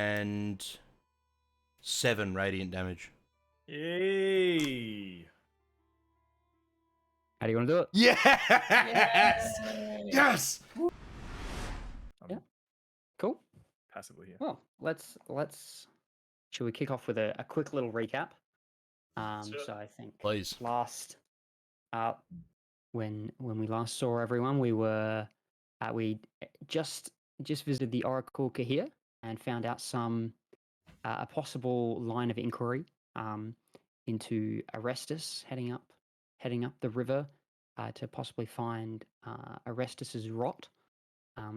and 7 radiant damage. Yay! How do you want to do it? Yes! Yes! Yeah. Cool. Passively here. Well, let's. Should we kick off with a quick little recap? Sure. So I think Please. last, when we last saw everyone, we just visited the Oracle Kahir and found out some a possible line of inquiry into Arestus heading up the river to possibly find Arestus's rot,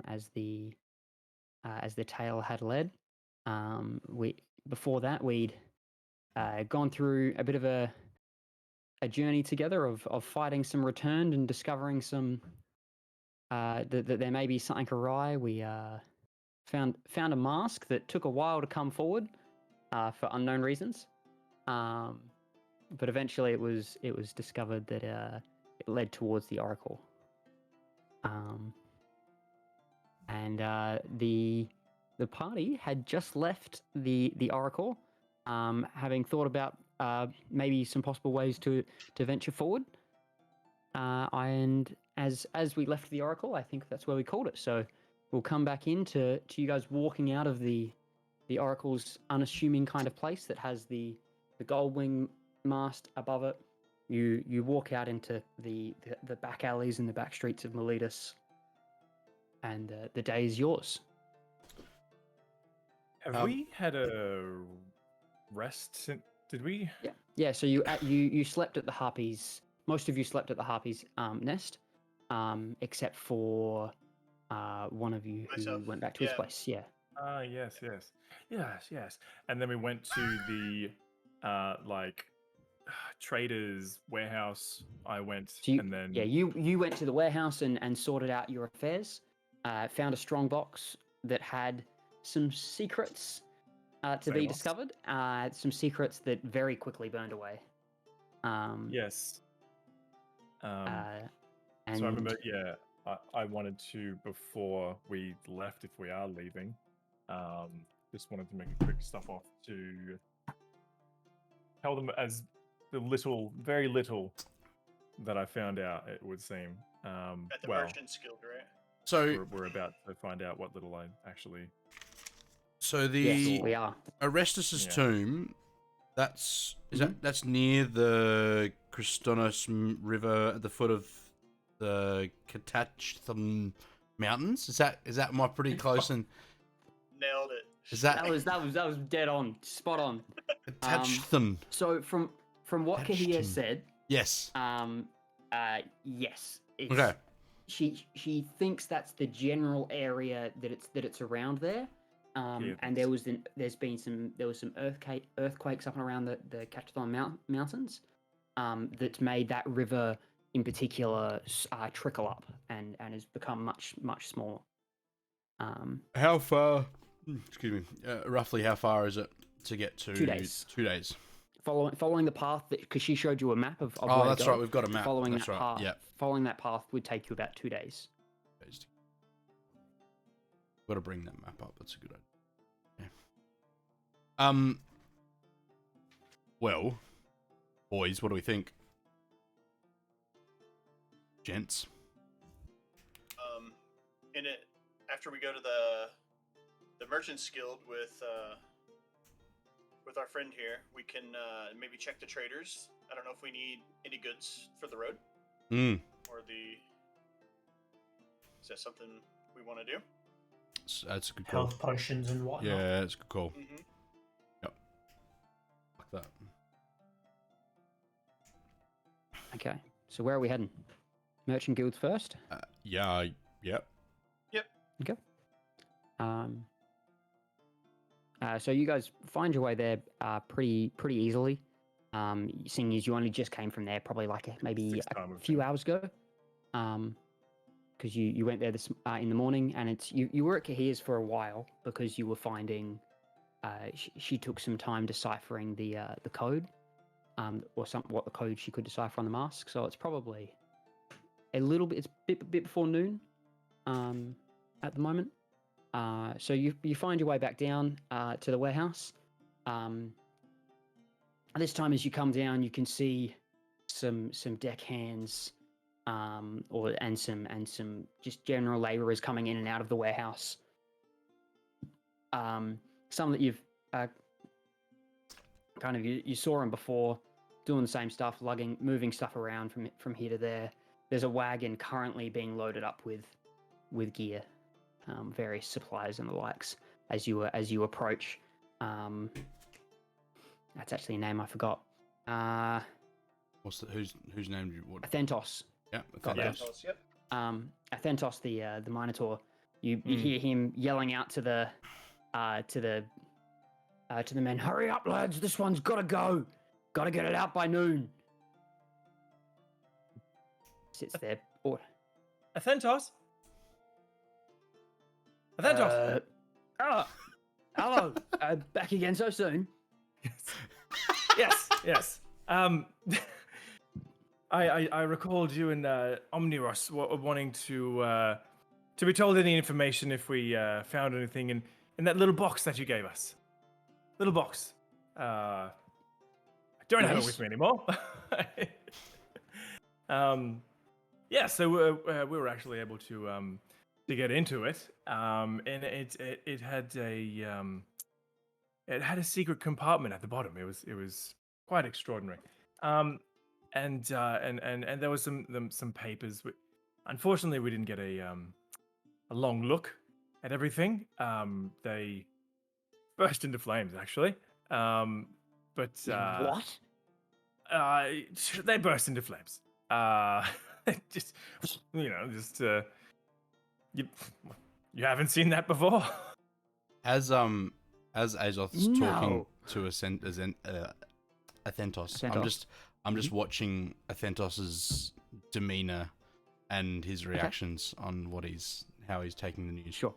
as the tale had led. Before that we'd gone through a bit of a journey together of fighting some returned and discovering some that there may be something awry. We found a mask that took a while to come forward for unknown reasons, but eventually it was discovered that it led towards the Oracle, and the party had just left the Oracle, having thought about maybe some possible ways to venture forward. And as we left the Oracle, I think that's where we called it. So we'll come back into you guys walking out of the Oracle's unassuming kind of place that has the gold wing mast above it. You walk out into the back alleys and the back streets of Miletus, and the day is yours. Have we had a rest since? Did we? Yeah. So you slept at the Harpies. Most of you slept at the Harpies nest, except for one of you who went back to his place. Yeah. Yes. And then we went to the traders warehouse. I went, and then you went to the warehouse and sorted out your affairs. Found a strong box that had some secrets to be discovered. Some secrets that very quickly burned away. Yes. And so I remember, I wanted to, before we left, if we are leaving, just wanted to make a quick stuff off to tell them as very little that I found out, it would seem. At the Merchant's Guild, right? So we're about to find out what little I actually... So yes, we are. Arestus's tomb, that's near the Kristonos River at the foot of the Katachthum Mountains. Is that am I pretty close? And nailed it. Is that that was dead on, spot on. Katachthum. So from what Kahir said, yes. Yes. Okay. She thinks that's the general area that it's around there. And there was some earthquakes up and around the Katachthum Mountains that made that river in particular trickle up and has become much smaller. How far? Excuse me. Roughly how far is it to get to? 2 days. 2 days. Following the path because she showed you a map of oh, where that's to go. right. We've got a map. Following that's that right. path. Yeah. Following that path would take you about 2 days. Got to bring that map up. That's a good idea. Yeah. Well, boys, what do we think? Gents. In it, after we go to the Merchant's Guild with our friend here, we can maybe check the traders. I don't know if we need any goods for the road. Or is that something we want to do? That's a good call. Health potions and whatnot. Yeah, that's a good call. Mm-hmm. Yep. Like that. Okay, so where are we heading? Merchant Guilds first? Yeah. Yep. Okay. So you guys find your way there pretty easily. Seeing as you only just came from there, probably like maybe a few hours ago. Because you went there this in the morning, and you were at Kahir's for a while because you were finding. She took some time deciphering the code, or what the code she could decipher on the mask. So it's probably a little bit. It's a bit before noon, at the moment. So you find your way back down to the warehouse. This time, as you come down, you can see some deckhands, and some just general laborers coming in and out of the warehouse. Some that you've you saw them before, doing the same stuff, moving stuff around from here to there. There's a wagon currently being loaded up with gear, various supplies and the likes. As you approach, that's actually a name I forgot. Whose name do you want? Athentos. Yeah, Athentos, yep. Athentos, the Minotaur. You hear him yelling out to the men, "Hurry up, lads! This one's gotta go. Gotta get it out by noon." Sits there. Athentos? Athentos! Hello. Back again so soon. Yes. I recalled you and Omniros wanting to be told any information if we found anything in that little box that you gave us. Little box. I don't have it with me anymore. So we were actually able to get into it, and it had a secret compartment at the bottom. It was quite extraordinary. And there was some papers. Unfortunately, we didn't get a long look at everything. They burst into flames, actually. But What? They burst into flames. Just you haven't seen that before. As Azoth's talking to Athentos, I'm just watching Athentos's demeanor and his reactions on how he's taking the news. Sure.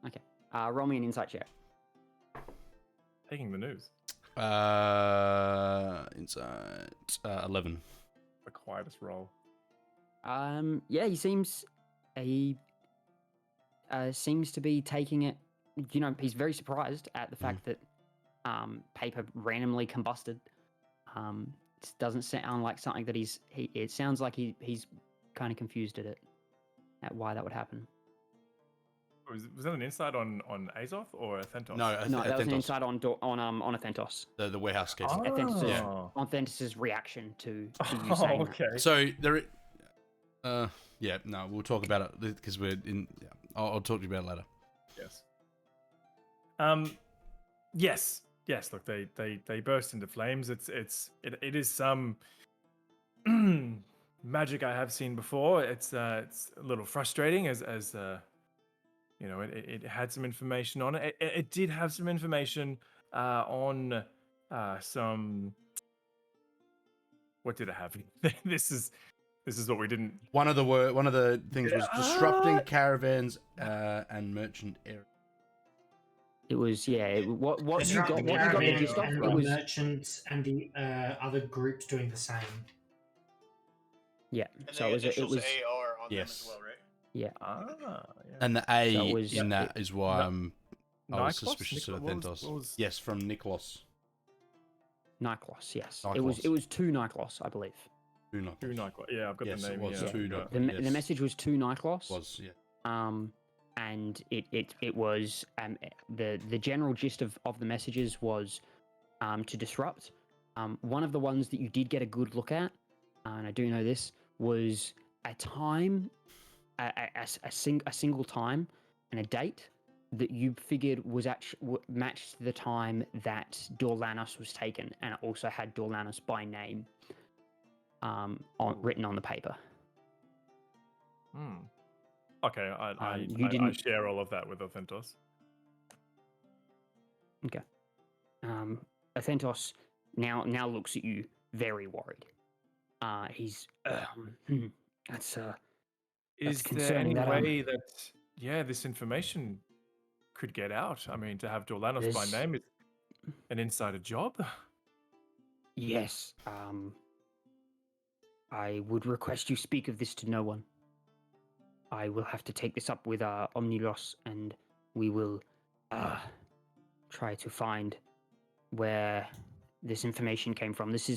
Okay. Roll me an insight check. Taking the news. Insight 11. The quietest roll. Yeah, he seems to be taking it. He's very surprised at the fact that paper randomly combusted. It doesn't sound like something that it sounds like he's kind of confused at why that would happen. Was that an insight on Azoth or Athentos? No, that was an insight on Athentos. The warehouse case. Athentos's reaction to you saying okay. that. So there, we'll talk about it because we're in. Yeah, I'll talk to you about it later. Yes. Yes. Look, they burst into flames. It is some magic I have seen before. It's a little frustrating as it had some information on it. It did have some information on some. What did it have? This is what we didn't. One of the things was disrupting caravans and merchant areas. It was what you got the gist of. And It was merchants and the other groups doing the same. yeah. And So the it was initials AR on them Yes. as well, right? yeah. Yeah. And the A So it was- in that is why I was Nikos? suspicious of What was- Athentos. what was- Yes, from Niklos. Niklos, yes. Niklos. It was to Niklos, I believe. Two Niklos. Two Nikos. Yeah, I've got Yes, the name. it was yeah. two Yeah. Nikos. The message was to Niklos. Was yeah. And it was the general gist of the messages was to disrupt. One of the ones that you did get a good look at, and I do know this, was a time, a single time and a date that you figured was actually matched the time that Dorlanos was taken, and it also had Dorlanos by name written on the paper. Okay, I share all of that with Athentos. Okay. Athentos now looks at you very worried. He's that's Is there concerning any that, way that this information could get out? I mean, to have Dorlanos by There's- name is an insider job. yes. I would request you speak of this to no one. I will have to take this up with Omnilos, and we will try to find where this information came from. This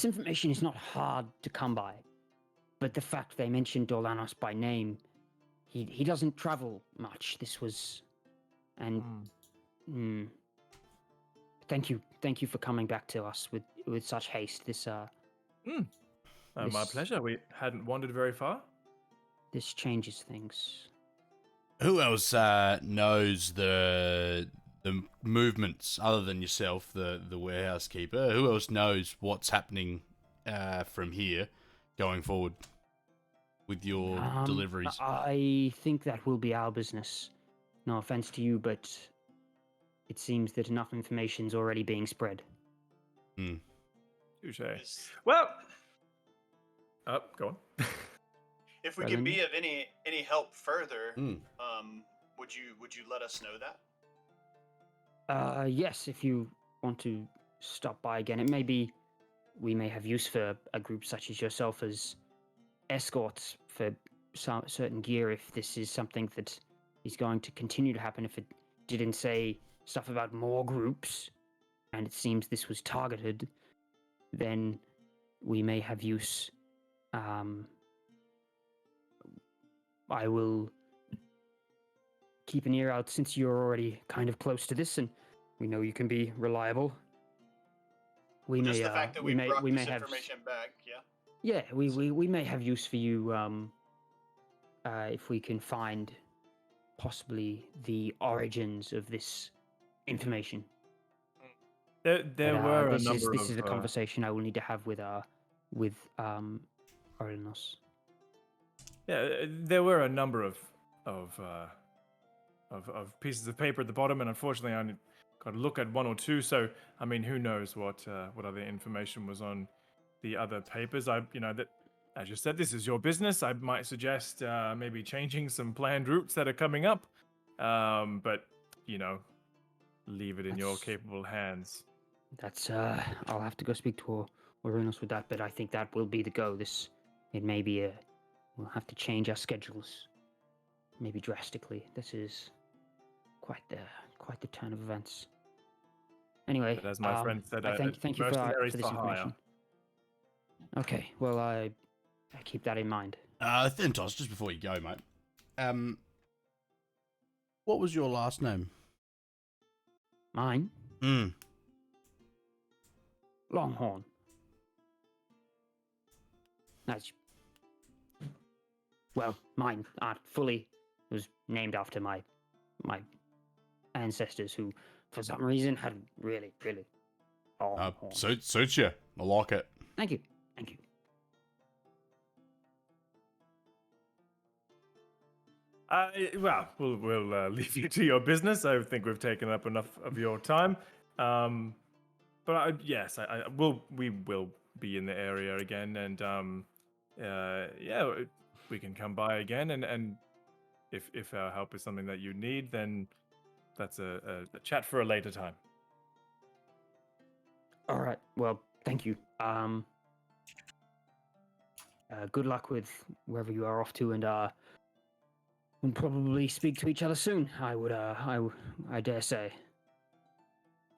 information is not hard to come by, but the fact they mentioned Dolanos by name, he doesn't travel much. This was, and thank you for coming back to us with such haste. My pleasure. We hadn't wandered very far. This changes things. Who else knows the movements other than yourself, the warehouse keeper? Who else knows what's happening from here going forward with your deliveries? I think that will be our business. No offense to you, but it seems that enough information's already being spread. Touché. Well, go on. If we can be of any help further, would you let us know that? Yes, if you want to stop by again. It may be we may have use for a group such as yourself as escorts for certain gear if this is something that is going to continue to happen. If it didn't say stuff about more groups, and it seems this was targeted, then we may have use. I will keep an ear out since you're already kind of close to this, and we know you can be reliable. We Just may, the fact that we may, brought we this may have information back, yeah. Yeah, we may have use for you. If we can find possibly the origins of this information. There were a this number is of... This is a conversation I will need to have with Orinos. Yeah, there were a number of pieces of paper at the bottom, and unfortunately, I only got to look at one or two. So, I mean, who knows what other information was on the other papers? That, as you said, this is your business. I might suggest maybe changing some planned routes that are coming up, but leave it in your capable hands. That's I'll have to go speak to Orinos with that, but I think that will be the go. It may be we'll have to change our schedules, maybe drastically. This is quite the turn of events. Anyway, but as my friend said, thank you for this information. Hire. Okay, well I keep that in mind. Thintos, just before you go, mate. What was your last name? Mine? Longhorn. That's mine fully was named after my ancestors who, for some reason, had really long horns. Suits you. I like it. Thank you. Well, we'll leave you to your business. I think we've taken up enough of your time. But yes, we will be in the area again, and we can come by again. And if our help is something that you need, then that's a chat for a later time. All right. Well, thank you. Good luck with wherever you are off to, and we'll probably speak to each other soon. I dare say.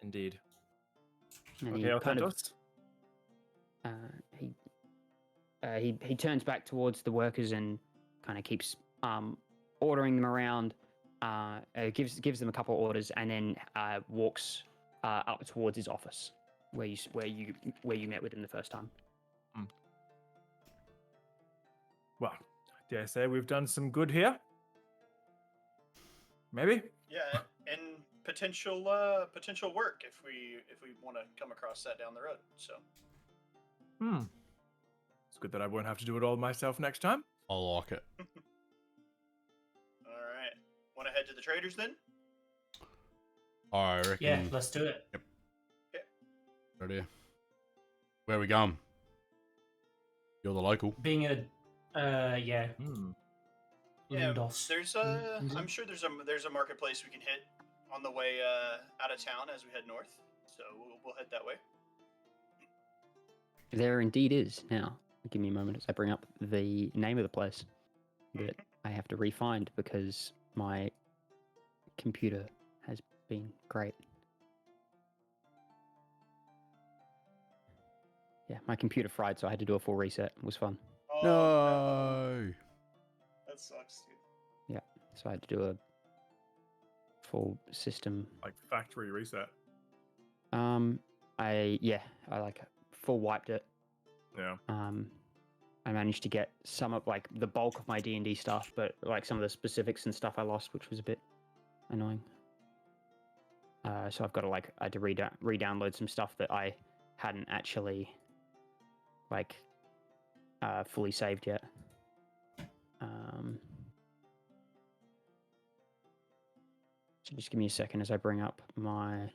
Indeed. And okay, he turns back towards the workers and kind of keeps ordering them around. Gives them a couple of orders, and then walks up towards his office where you met with him the first time. Well, I dare say we've done some good here. Maybe. Yeah, and potential work if we want to come across that down the road. So. It's good that I won't have to do it all myself next time. I like it. All right. Want to head to the traders then? I reckon. Yeah, let's do it. Yep. Okay. Right here. Where are we going? You're the local. Being a yeah. Yeah, Lindos. there's I'm sure there's a marketplace we can hit on the way out of town as we head north. So we'll head that way. There indeed is now. Give me a moment as I bring up the name of the place that I have to re-find because my computer has been great. Yeah, my computer fried, so I had to do a full reset. It was fun. Oh, No. that sucks, dude. Yeah, so I had to do a full system. Like factory reset. I like full wiped it. Yeah. I managed to get some of like the bulk of my D&D stuff, but like some of the specifics and stuff I lost, which was a bit annoying. So I've got to I had to re-download some stuff that I hadn't actually fully saved yet. So just give me a second as I bring up the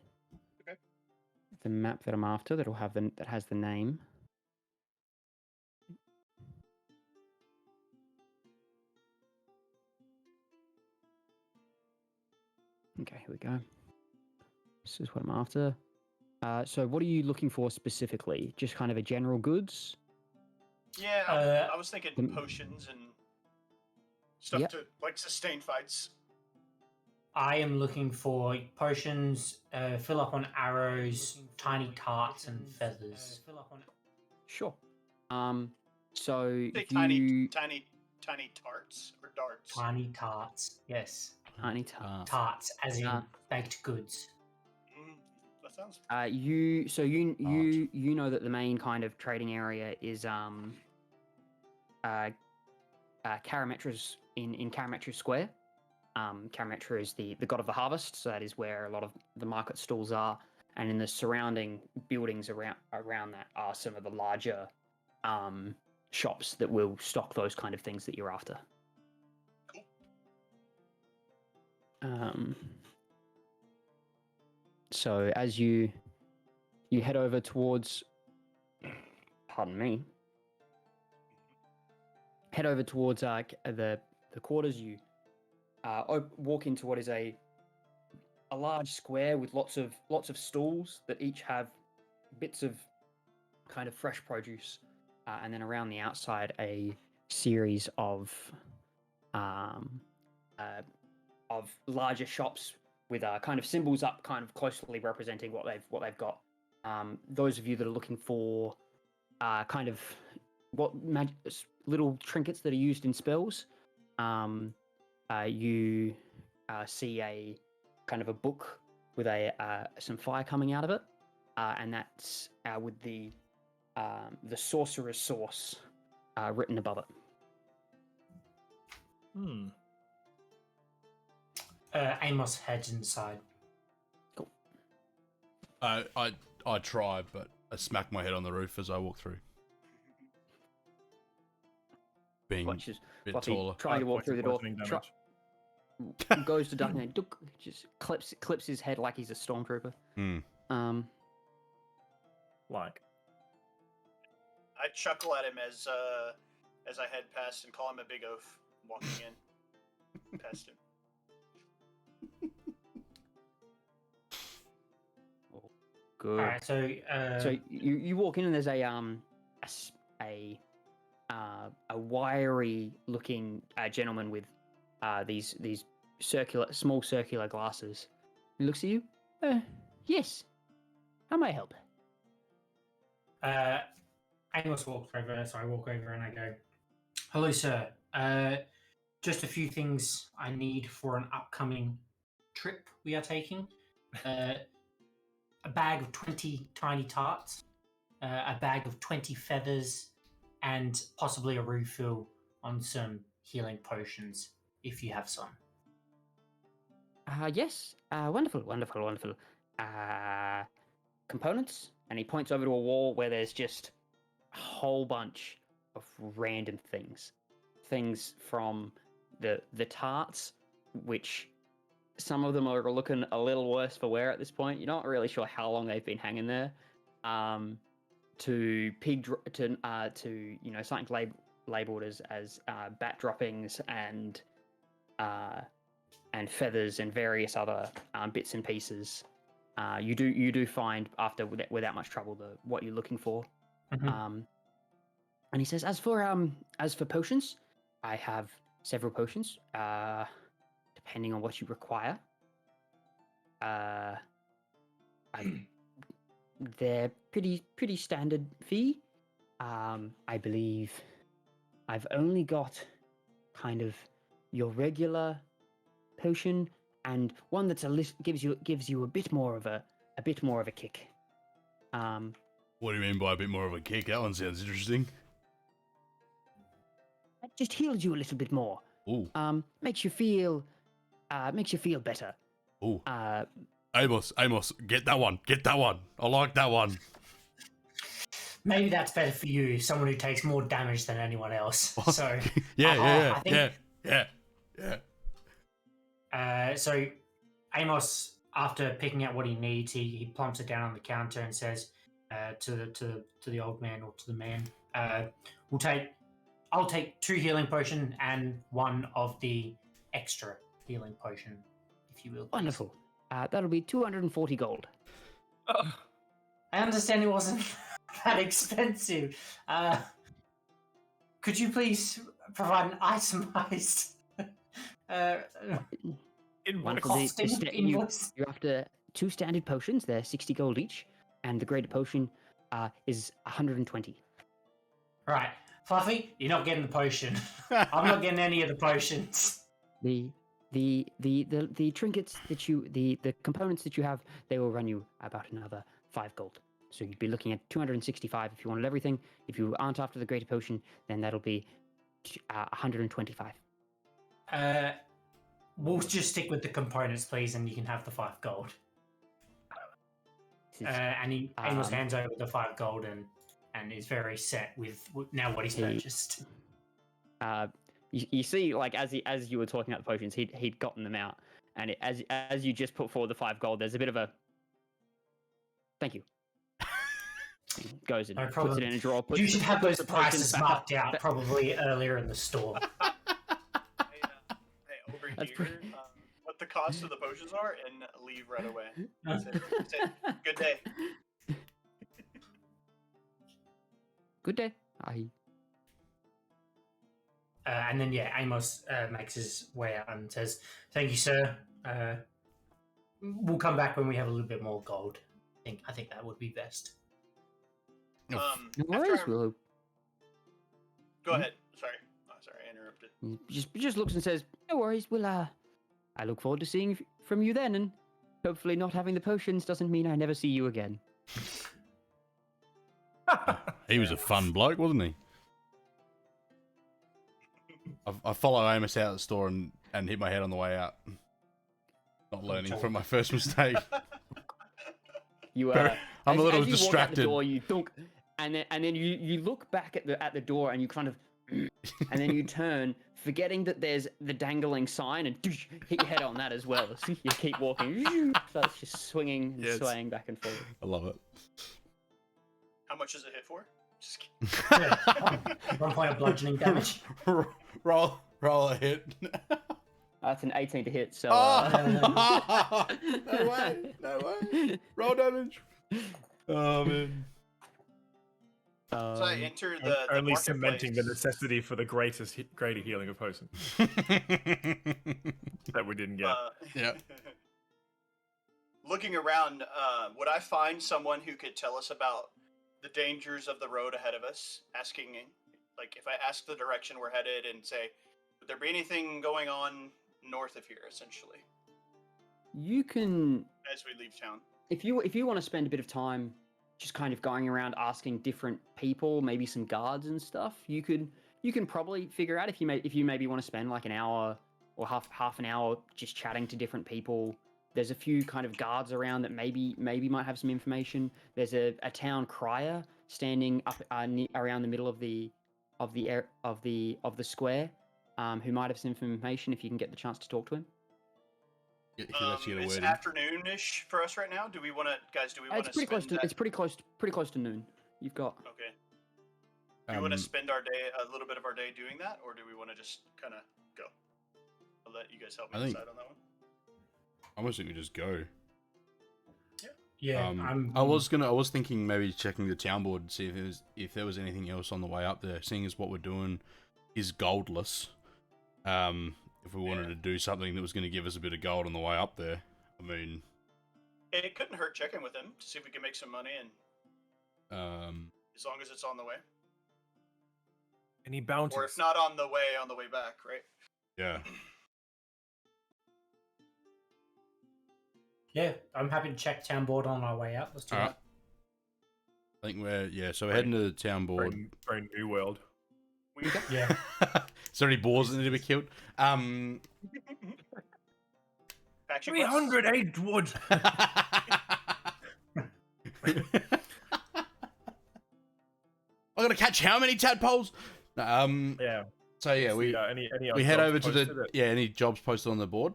map that I'm after. That has the name. Okay, here we go. This is what I'm after. So what are you looking for specifically? Just kind of a general goods? Yeah, I was thinking the- potions and stuff Yep. to sustain fights. I am looking for potions, fill up on arrows, tiny tarts, and feathers. Sure. So Say you tiny tarts or darts. Tiny tarts, yes. tiny tarts. Tarts, as in baked goods. That sounds. You know that the main kind of trading area is Karametra's in Karametra Square. Karametra is the god of the harvest, so that is where a lot of the market stalls are, and in the surrounding buildings around that are some of the larger shops that will stock those kind of things that you're after. So as you head over towards, head over towards the quarters, you walk into what is a large square with lots of stalls that each have bits of kind of fresh produce, and then around the outside a series of larger shops with kind of symbols up, kind of closely representing what they've got. Those of you that are looking for kind of little trinkets that are used in spells, you see a kind of a book with some fire coming out of it, and that's with the sorcerer's source written above it. Amos heads inside. Cool. I try, but I smack my head on the roof as I walk through. Being Watches a bit Fluffy taller. trying to walk through the door. Damage. Goes to duck and duck, just clips his head like he's a stormtrooper. Like. I chuckle at him as I head past and call him a big oaf walking in past him. Good. All right, So you walk in and there's a wiry looking gentleman with these small circular glasses. He looks at you. Yes. How may I help? Amos walks over, so I walk over and I go, "Hello, sir. Just a few things I need for an upcoming trip we are taking. A bag of 20 tiny tarts, a bag of 20 feathers, and possibly a refill on some healing potions, if you have some." Yes. Wonderful. Components? And he points over to a wall where there's just a whole bunch of random things. Things from the tarts, which some of them are looking a little worse for wear at this point. You're not really sure how long they've been hanging there. To something labeled as bat droppings and feathers and various other bits and pieces. You do find after without much trouble what you're looking for. Mm-hmm. And he says, as for potions, I have several potions, depending on what you require. They're pretty standard fee. I believe I've only got kind of your regular potion and one that's gives you a bit more of a kick. What do you mean by a bit more of a kick? That one sounds interesting. That just heals you a little bit more. Ooh. Makes you feel better. Ooh. Amos, get that one. I like that one. Maybe that's better for you, someone who takes more damage than anyone else. What? So Yeah. So Amos, after picking out what he needs, he plumps it down on the counter and says to the old man or to the man, I'll take 2 healing potion and 1 of the extra healing potion, if you will. Wonderful. That'll be 240 gold. Oh, I understand it wasn't that expensive. Could you please provide an itemized One for costing invoice? you're after 2 standard potions. They're 60 gold each, and the greater potion is 120. Right, Fluffy, you're not getting the potion. I'm not getting any of the potions. The trinkets that the components that you have, they will run you about another 5 gold. So you'd be looking at 265 if you wanted everything. If you aren't after the greater potion, then that'll be 125. We'll just stick with the components, please, and you can have the 5 gold. And Amos hands over the 5 gold and is very set with now what he's purchased. You see, like as you were talking about the potions, he'd gotten them out, and as you just put forward the 5 gold, there's a bit of a thank you. He goes and puts it in a drawer. You should have those the prices marked up. out probably earlier in the store. Hey, over here, what the cost of the potions are, and leave right away. That's it. Good day. Good day. And then Amos makes his way out and says, "Thank you, sir. We'll come back when we have a little bit more gold. I think that would be best." No After worries, I- Willow. Go ahead. Sorry. Oh, sorry, I interrupted. Just looks and says, "No worries. We'll I look forward to seeing from you then, and hopefully not having the potions doesn't mean I never see you again." He was a fun bloke, wasn't he? I follow Amos out of the store and hit my head on the way out. Not learning from my first mistake. You I'm a little as you distracted. Walk out the door, you thunk, and then you look back at the door and you kind of, and then you turn, forgetting that there's the dangling sign, and hit your head on that as well. So you keep walking, so it's just swinging and swaying back and forth. I love it. How much does it hit for? Just kidding. 1 point of bludgeoning damage. roll a hit. That's an 18 to hit. So. No way. Roll damage. Oh man. So I enter the only marketplace. cementing the necessity for the greater healing of potion that we didn't get. Yeah. Looking around, would I find someone who could tell us about the dangers of the road ahead of us? Asking, like, if I ask the direction we're headed and say, would there be anything going on north of here, essentially, You can, as we leave town? if you want to spend a bit of time just kind of going around asking different people, maybe some guards and stuff, you can probably figure out if you maybe want to spend like an hour or half an hour just chatting to different people. There's a few kind of guards around that maybe might have some information. There's a town crier standing up around the middle of the square, who might have some information if you can get the chance to talk to him. It's afternoon-ish for us right now. Do we want to, guys? Do we want to? It's pretty close to noon. You've got. Okay. Do we want to spend a little bit of our day doing that, or do we want to just kind of go? I'll let you guys help me decide on that one. I almost think we just go. Yeah, I was thinking maybe checking the town board and see if there was anything else on the way up there. Seeing as what we're doing is goldless. If we wanted to do something that was going to give us a bit of gold on the way up there, I mean, It couldn't hurt checking with him to see if we can make some money, and as long as it's on the way, Any bounties? or if not on the way back, right? yeah. Yeah, I'm happy to check town board on our way out. Let's do Alright. that. I think so we're heading to the town board. Very new world. Yeah. Is there any boars that need to be killed? Faction quests? 300 aged wood. I gotta catch how many tadpoles? Yeah. So yeah, we head over to the any jobs posted on the board.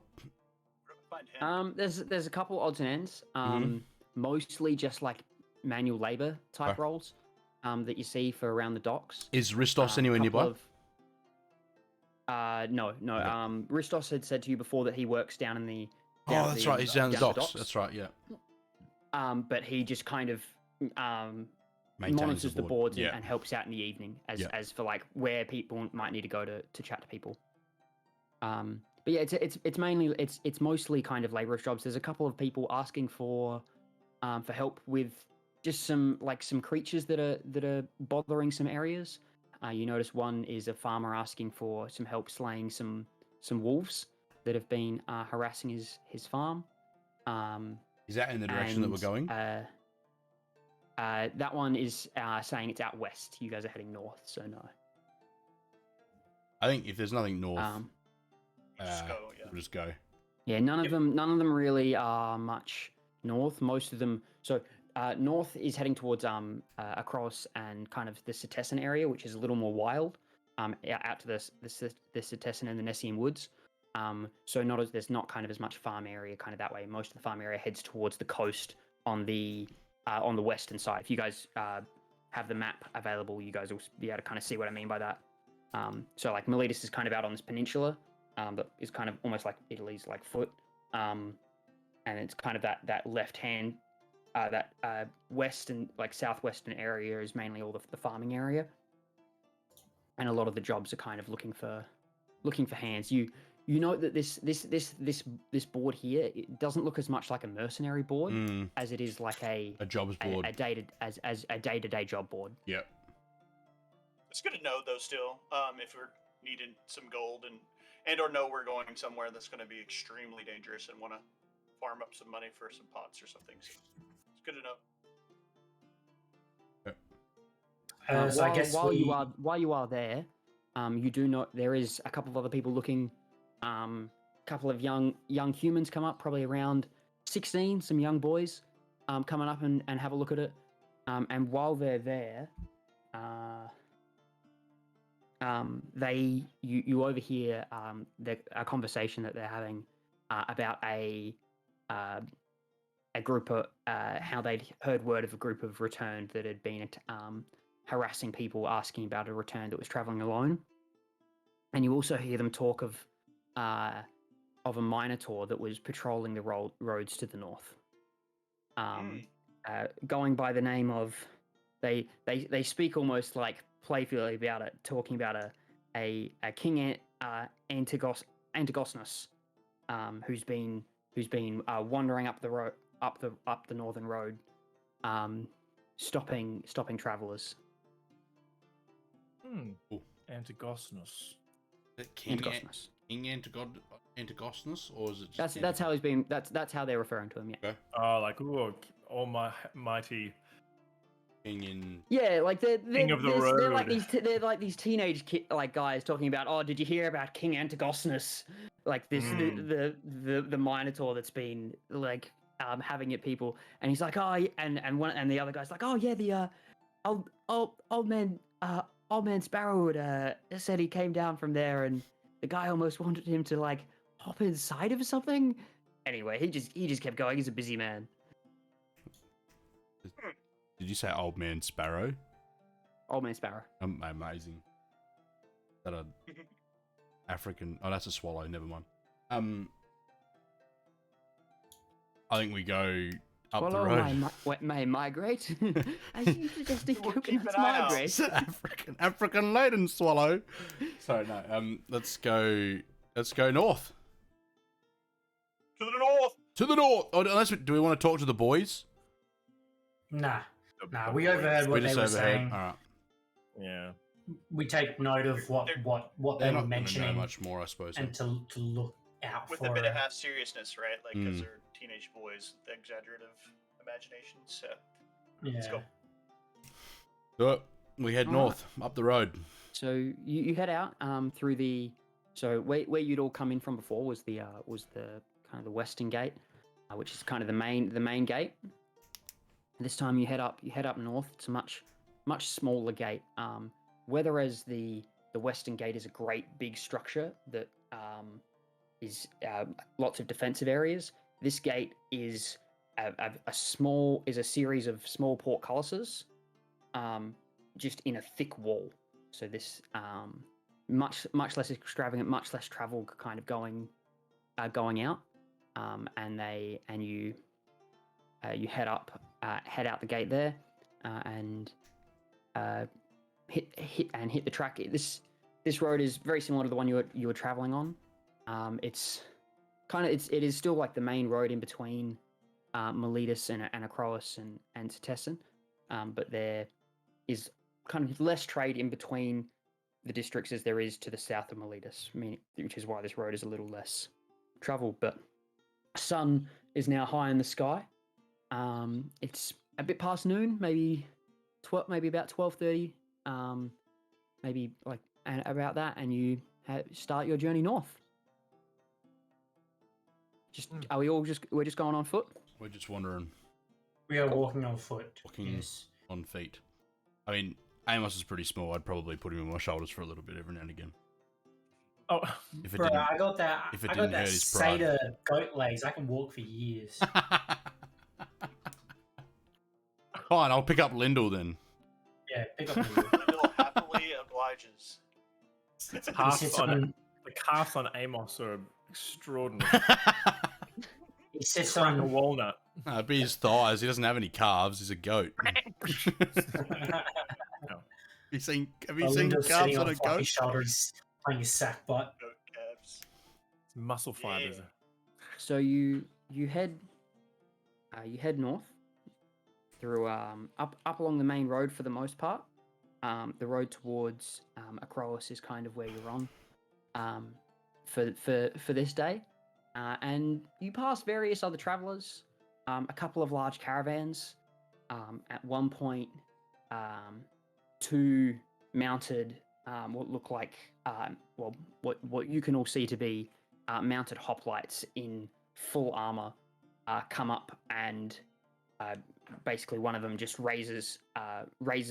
Find him. There's a couple odds and ends. Mostly just like manual labor type Okay. roles. That you see for around the docks. Is Ristos anywhere nearby? No. Okay. Ristos had said to you before that he works down in the. Oh, that's right. He's down the docks. That's right. Yeah. But he just kind of Maintains monitors the boards Yeah. and helps out in the evening as Yeah. as for like where people might need to go to chat to people. But yeah, it's mainly it's mostly kind of laborers jobs. There's a couple of people asking for help with just some creatures that are bothering some areas. You notice one is a farmer asking for some help slaying some wolves that have been harassing his farm. Is that in the direction that we're going? That one is saying it's out west. You guys are heading north, so no. I think if there's nothing north, Just go, yeah. we'll just go. Yeah, none of them really are much north. Most of them. So north is heading towards across and kind of the Setessan area, which is a little more wild. Out to the Setessan and the Nessian woods. So there's not kind of as much farm area kind of that way. Most of the farm area heads towards the coast on the western side. If you guys have the map available, you guys will be able to kind of see what I mean by that. So like Miletus is kind of out on this peninsula, that is kind of almost like Italy's like foot, and it's kind of that left hand, that western like southwestern area is mainly all the farming area, and a lot of the jobs are kind of looking for hands. You know that this board here, it doesn't look as much like a mercenary board as it is like a jobs board, a day-to-day job board. Yep. It's good to know though. Still, if we're needing some gold and or know we're going somewhere that's going to be extremely dangerous and want to farm up some money for some pots or something. So it's good to know. So I guess while you are there, you do know there is a couple of other people looking. Couple of young humans come up, probably around 16. Some young boys, coming up and have a look at it. And while they're there, you overhear a conversation that they're having about a group of how they'd heard word of a group of returned that had been harassing people, asking about a return that was traveling alone. And you also hear them talk of a minotaur that was patrolling the roads to the north, going by the name of they speak almost like playfully about it, talking about a King Antigosnus, who's been wandering up the road up the northern road, stopping travelers. Antigosnus. Antigosnus. King Antigosnus, or is it just That's how he's been. That's how they're referring to him. Yeah. Okay. Oh, like almighty. King in... Yeah, like they're King of the they're like road. they're like these teenage like guys talking about. Oh, did you hear about King Antigosnus? Like this the minotaur that's been like having it people, and he's like, oh, and the other guy's like, oh yeah, the old man Sparrow said he came down from there, and the guy almost wanted him to like hop inside of something. Anyway, he just kept going. He's a busy man. Did you say Old Man Sparrow? Old man Sparrow. Amazing. Is that a African? Oh, that's a swallow. Never mind. I think we go Up the Swallow road. may migrate. As you suggested, We'll keep coconuts an eye out. migrate. African laden swallow. Sorry, no. Let's go north. To the north. To the north. Oh, do we want to talk to the boys? Nah, The we boys. overheard We what they just were overheard. saying. All right. Yeah. We take note of what They're they were not going to know mentioning much more, I suppose. and to look out With for a bit of it. half seriousness, right? Like, because Mm. they're teenage boys, with exaggerative imaginations. So Yeah. let's go. So we head All north, up the road. So you head out through the. So where you'd all come in from before was the kind of the western gate, which is kind of the main gate. This time you head up north. It's a much smaller gate. Whereas the western gate is a great big structure that is lots of defensive areas. This gate is a series of small portcullises, just in a thick wall. So this much less extravagant, much less travel kind of going out, and you head out the gate there, and hit the track. This road is very similar to the one you were traveling on. It is still like the main road in between Miletus and Acroas and Setessan, but there is kind of less trade in between the districts as there is to the south of Miletus, which is why this road is a little less traveled. But sun is now high in the sky. It's a bit past noon, maybe about 12:30, maybe like about that, and you start your journey north. We're just going on foot? We're just wandering, We are walking on foot. walking Yes. on feet. I mean, Amos is pretty small. I'd probably put him on my shoulders for a little bit every now and again. Oh, If it Bro, didn't. I got that. if it I didn't got that hurt his pride. Seder goat legs. I can walk for years. Fine, I'll pick up Lyndall then. Yeah, pick up the Little happily obliges. calves sits on, on- the calves on Amos are extraordinary. He sits Crack a on. walnut. It'd be his thighs. He doesn't have any calves. He's a goat. Have you seen Belinda's calves sitting on on a fluffy goat? shoulders, playing his sack butt. Goat calves. Muscle fibers. So you head north through up along the main road for the most part. The road towards Acroas is kind of where you're on for this day, and you pass various other travelers, a couple of large caravans. At one point, two mounted what look like what you can all see to be mounted hoplites in full armor come up, and basically one of them just raises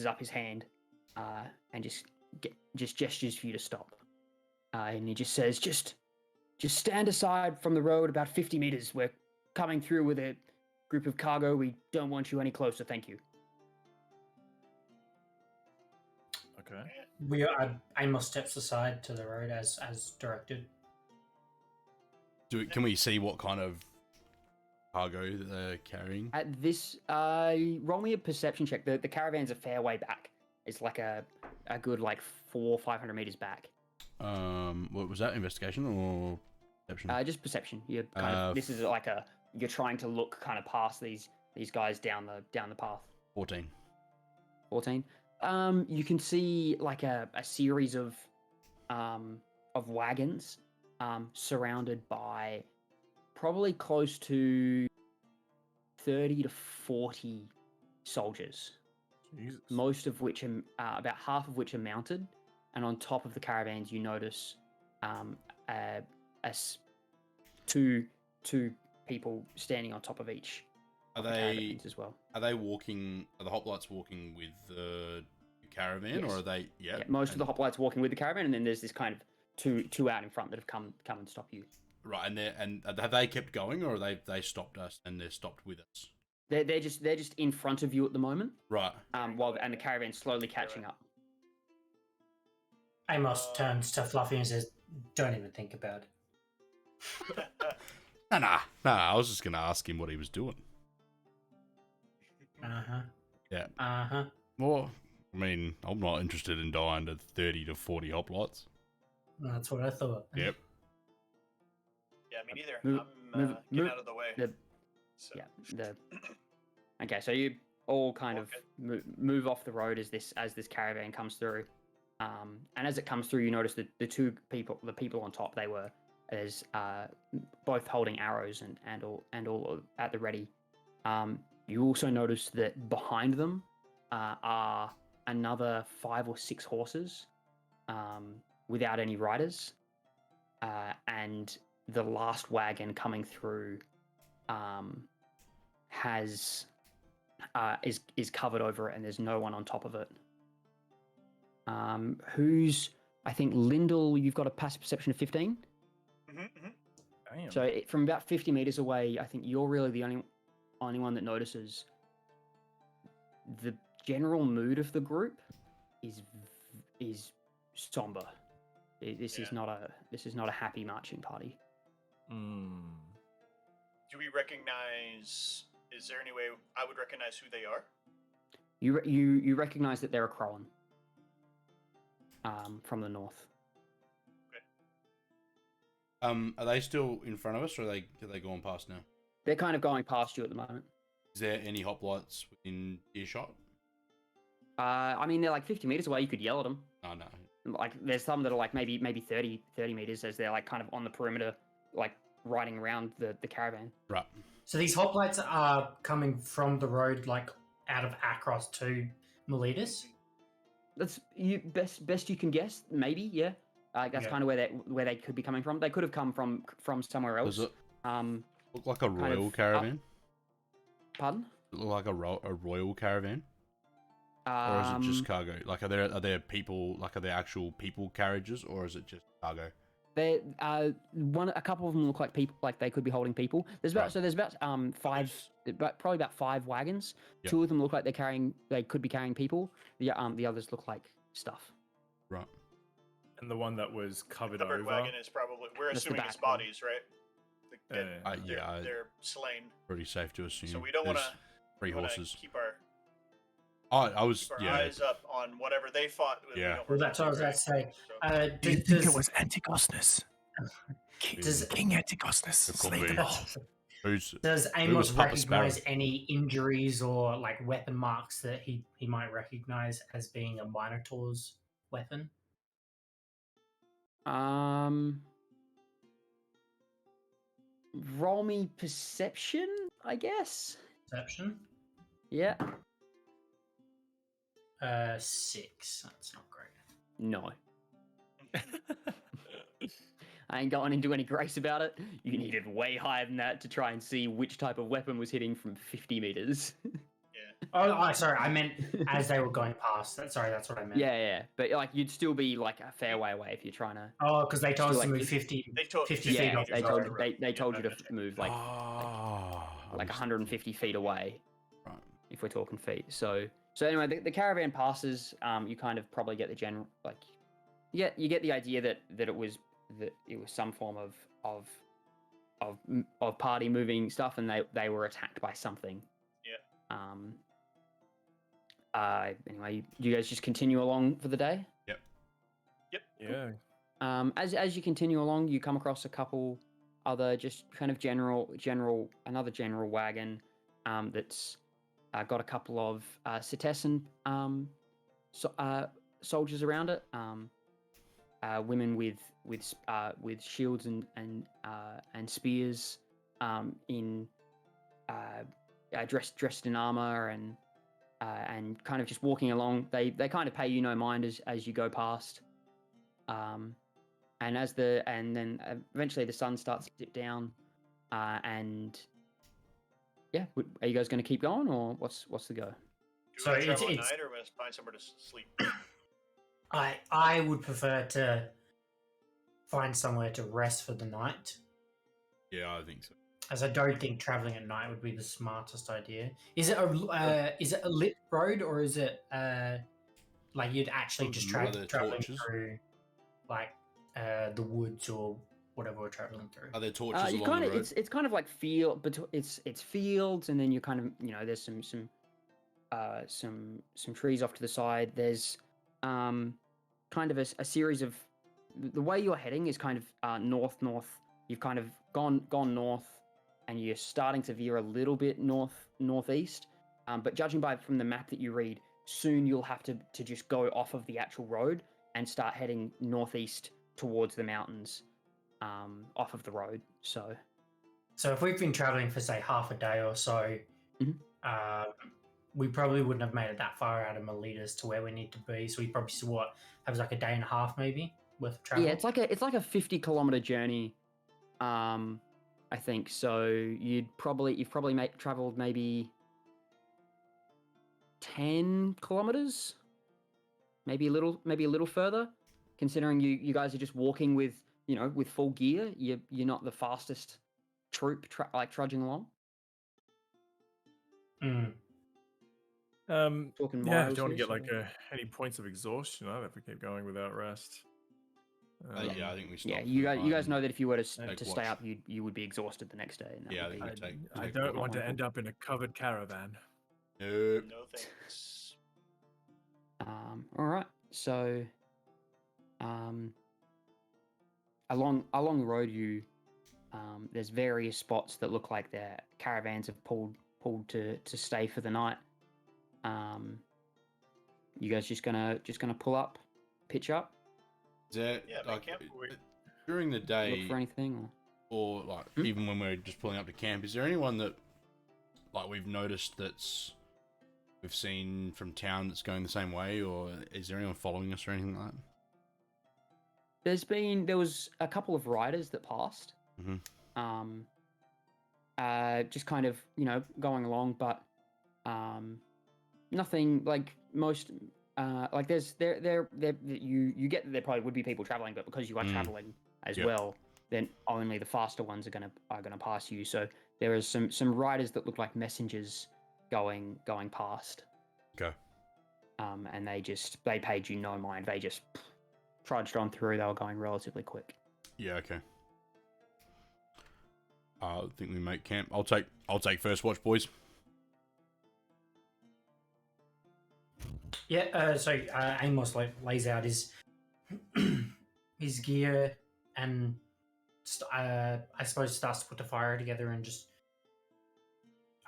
up his hand and just gestures for you to stop, and he just says, just stand aside from the road about 50 meters. We're coming through with a group of cargo. We don't want you any closer, thank you. Okay. Amos steps aside to the road as directed. Can we see what kind of cargo that they're carrying? At this, roll me a perception check. The caravan's a fair way back. It's like a good like 400-500 meters back. What was that? Investigation or perception? Just perception. You're kind of, this is like you're trying to look kind of past these guys down the path. 14. 14. You can see like a series of wagons surrounded by probably close to 30 to 40 soldiers. Jesus. Most of which are about half of which are mounted, and on top of the caravans you notice two people standing on top of each. Are of the they caravans as well? Are they walking? Are the hoplites walking with the caravan, Yes. or are they? Yeah. Most of the hoplites walking with the caravan, and then there's this kind of two out in front that have come and stop you. Right, and have they kept going, or are they stopped us and they're stopped with us? They're just in front of you at the moment. Right. And the caravan's slowly catching up. Amos turns to Fluffy and says, "Don't even think about it." Nah. I was just gonna ask him what he was doing. Uh-huh. Yeah. Uh-huh. Well, I mean, I'm not interested in dying to 30 to 40 hoplites. That's what I thought. Yep. Yeah, me neither. Move- I'm move- getting move- out of the way. the- So. Yeah. Okay, so you all kind of move off the road as this caravan comes through, and as it comes through, you notice that the people on top, there's both holding arrows and all at the ready. You also notice that behind them are another 5 or 6 horses without any riders, and the last wagon coming through is covered over it, and there's no one on top of it. I think Lyndall, you've got a passive perception of 15. Damn. So from about 50 meters away, I think you're really the only one that notices the general mood of the group is somber. This is not a happy marching party. Do we recognize? Is there any way I would recognize who they are? You recognize that they're a Crowan from the north. Are they still in front of us, or are they going past now? They're kind of going past you at the moment. Is there any hoplites within earshot? I mean, they're like 50 meters away. You could yell at them. Oh, no. Like, there's some that are like maybe 30 meters as they're like kind of on the perimeter, like riding around the caravan. Right. So these hoplites are coming from the road, like out of Akros to Miletus? That's best you can guess. Maybe, yeah. That's kind of where they could be coming from. They could have come from somewhere else. Does it Um, look like a kind royal of caravan? Pardon? Does it look like a royal caravan? Or is it just cargo? Like, are there people? Like, are there actual people carriages, or is it just cargo? They a couple of them look like people, like they could be holding people. There's about probably about 5 wagons. Yep. 2 of them look like they could be carrying people. The others look like stuff. Right. And the one that was covered Covered over. wagon is probably. We're That's the assuming it's back one. bodies, right? They're slain. Pretty safe to assume. So we don't want to. 3 horses. Keep our I was eyes up on whatever they fought. Yeah. Well, that's what I was about to say. Do you think it was Antigosnus? Does King Antigosnus It could slay be. them all? Does was Amos Papa Sparrow? recognize any injuries or like weapon marks that he might recognize as being a Minotaur's weapon? Roll me perception, I guess. Perception? Yeah. 6. That's not great. No. I ain't going into any grace about it. You needed way higher than that to try and see which type of weapon was hitting from 50 meters. Oh, sorry. I meant as they were going past. Sorry, that's what I meant. Yeah. But like, you'd still be like a fair way away if you're trying to. Oh, because they told us to Like, move 50 They told 50 Yeah, feet off they the told road. they told you to move like I was- 150 feet away. Right. If we're talking feet. So anyway, the caravan passes. You kind of probably get the general you get the idea that it was some form of party moving stuff, and they were attacked by something. Yeah. Anyway, you guys just continue along for the day. Yep. Yeah. As you continue along, you come across a couple other just kind of another general wagon that's got a couple of Cetessan soldiers around it. Women with shields and spears, dressed in armor and kind of just walking along. They kind of pay you no mind as you go past. And then eventually the sun starts to dip down, and yeah, are you guys going to keep going, or what's the go? Do So we travel at it's- night, or must find somewhere to sleep? I would prefer to find somewhere to rest for the night, Yeah, I think so. as I don't think traveling at night would be the smartest idea. Is it a lit road, or is it like you'd actually just Are there traveling torches? through like the woods or whatever we're traveling through? Are there torches You along kind the of road? it's kind of like field, but it's fields, and then you kind of there's some some trees off to the side. There's kind of a series of the way you're heading is kind of north. You've kind of gone north, and you're starting to veer a little bit northeast. But judging from the map that you read, soon you'll have to just go off of the actual road and start heading northeast towards the mountains, off of the road. So if we've been traveling for say half a day or so, we probably wouldn't have made it that far out of Melitas to where we need to be. So we probably have like a day and a half maybe worth of travel. Yeah, it's like a 50-kilometer journey, I think. So you've probably traveled maybe 10 kilometers, maybe a little further. Considering you guys are just walking with full gear, you're not the fastest troop trudging along. Talking Yeah, I miles don't want to here, get so- any points of exhaustion either if we keep going without rest. Yeah, I think we stop. Yeah, for you the guys time. know that if you were to Take stay watch. up, you would be exhausted the next day. And that Yeah, I would think be- we take. I take don't watch. want to wonderful. end up in a covered caravan. Nope. No thanks. All right. So, along the road, there's various spots that look like their caravans have pulled to stay for the night. You guys just gonna pull up, pitch up, Is that Yeah, make like camp. during the day, look for anything? or like Hmm? even when we're just pulling up to camp? Is there anyone that like we've noticed we've seen from town that's going the same way, or is there anyone following us or anything like that? There was a couple of riders that passed. Mhm. Just kind of going along, but nothing like most. Like you get that there probably would be people traveling, but because you are traveling as Yep. well, then only the faster ones are gonna pass you. So there is some riders that look like messengers going past. Okay. And they paid you no mind. They just trudged on through. They were going relatively quick. Yeah. Okay. I think we make camp. I'll take first watch, boys. Yeah, so Amos lays out his his gear and I suppose starts to put the fire together and just.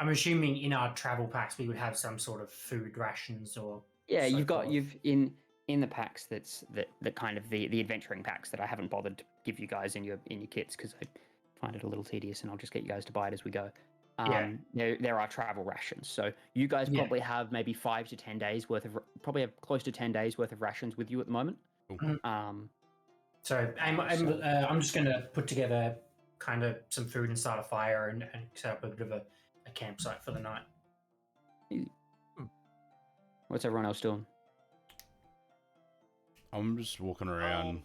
I'm assuming in our travel packs we would have some sort of food rations or. Yeah, so you've in the packs that kind of the adventuring packs that I haven't bothered to give you guys in your kits because I find it a little tedious and I'll just get you guys to buy it as we go. There are travel rations, so you guys probably have maybe 5 to 10 days worth of probably have close to 10 days worth of rations with you at the moment. So I'm just going to put together kind of some food and start a fire and set up a bit of a campsite for the night. What's everyone else doing? I'm just walking around,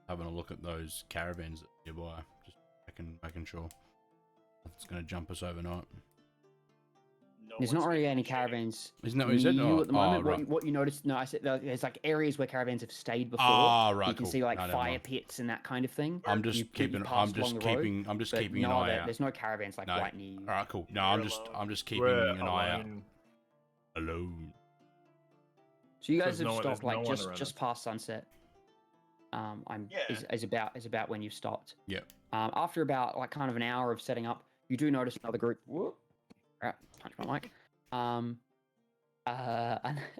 having a look at those caravans nearby, just making sure nothing's going to jump us overnight. No There's one's not really making any shade. caravans Isn't that what you said? near you at the moment. Right. What you noticed? No, I said there's like areas where caravans have stayed before. Right. You can cool. see like No, never fire mind. pits and that kind of thing. I'm just You keeping. pass I'm just along the road, keeping. I'm just but keeping an no eye other- out. There's no caravans like No. right near you. All right, cool. No, You're alone. I'm just keeping We're an eye out. alone. Alone. So you guys There's have no- stopped there's no like one just around just us. past sunset. Is about when you've stopped. Yep. After about like kind of an hour of setting up, you do notice another group. Whoop, punch my mic.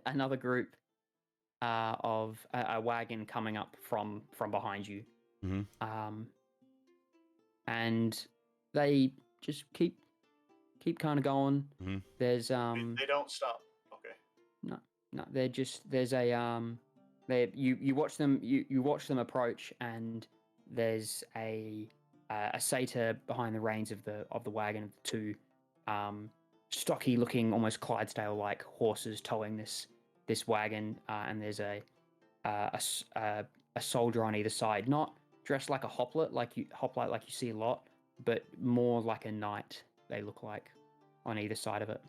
Another group of a wagon coming up from behind you. Mhm. And they just keep kind of going. Mhm. There's They don't stop. Okay. no, there's a you watch them approach, and there's a satyr behind the reins of the wagon of the two stocky looking, almost Clydesdale like horses towing this wagon, and there's a soldier on either side, not dressed like a hoplite like you see a lot, but more like a knight. They look like on either side of it.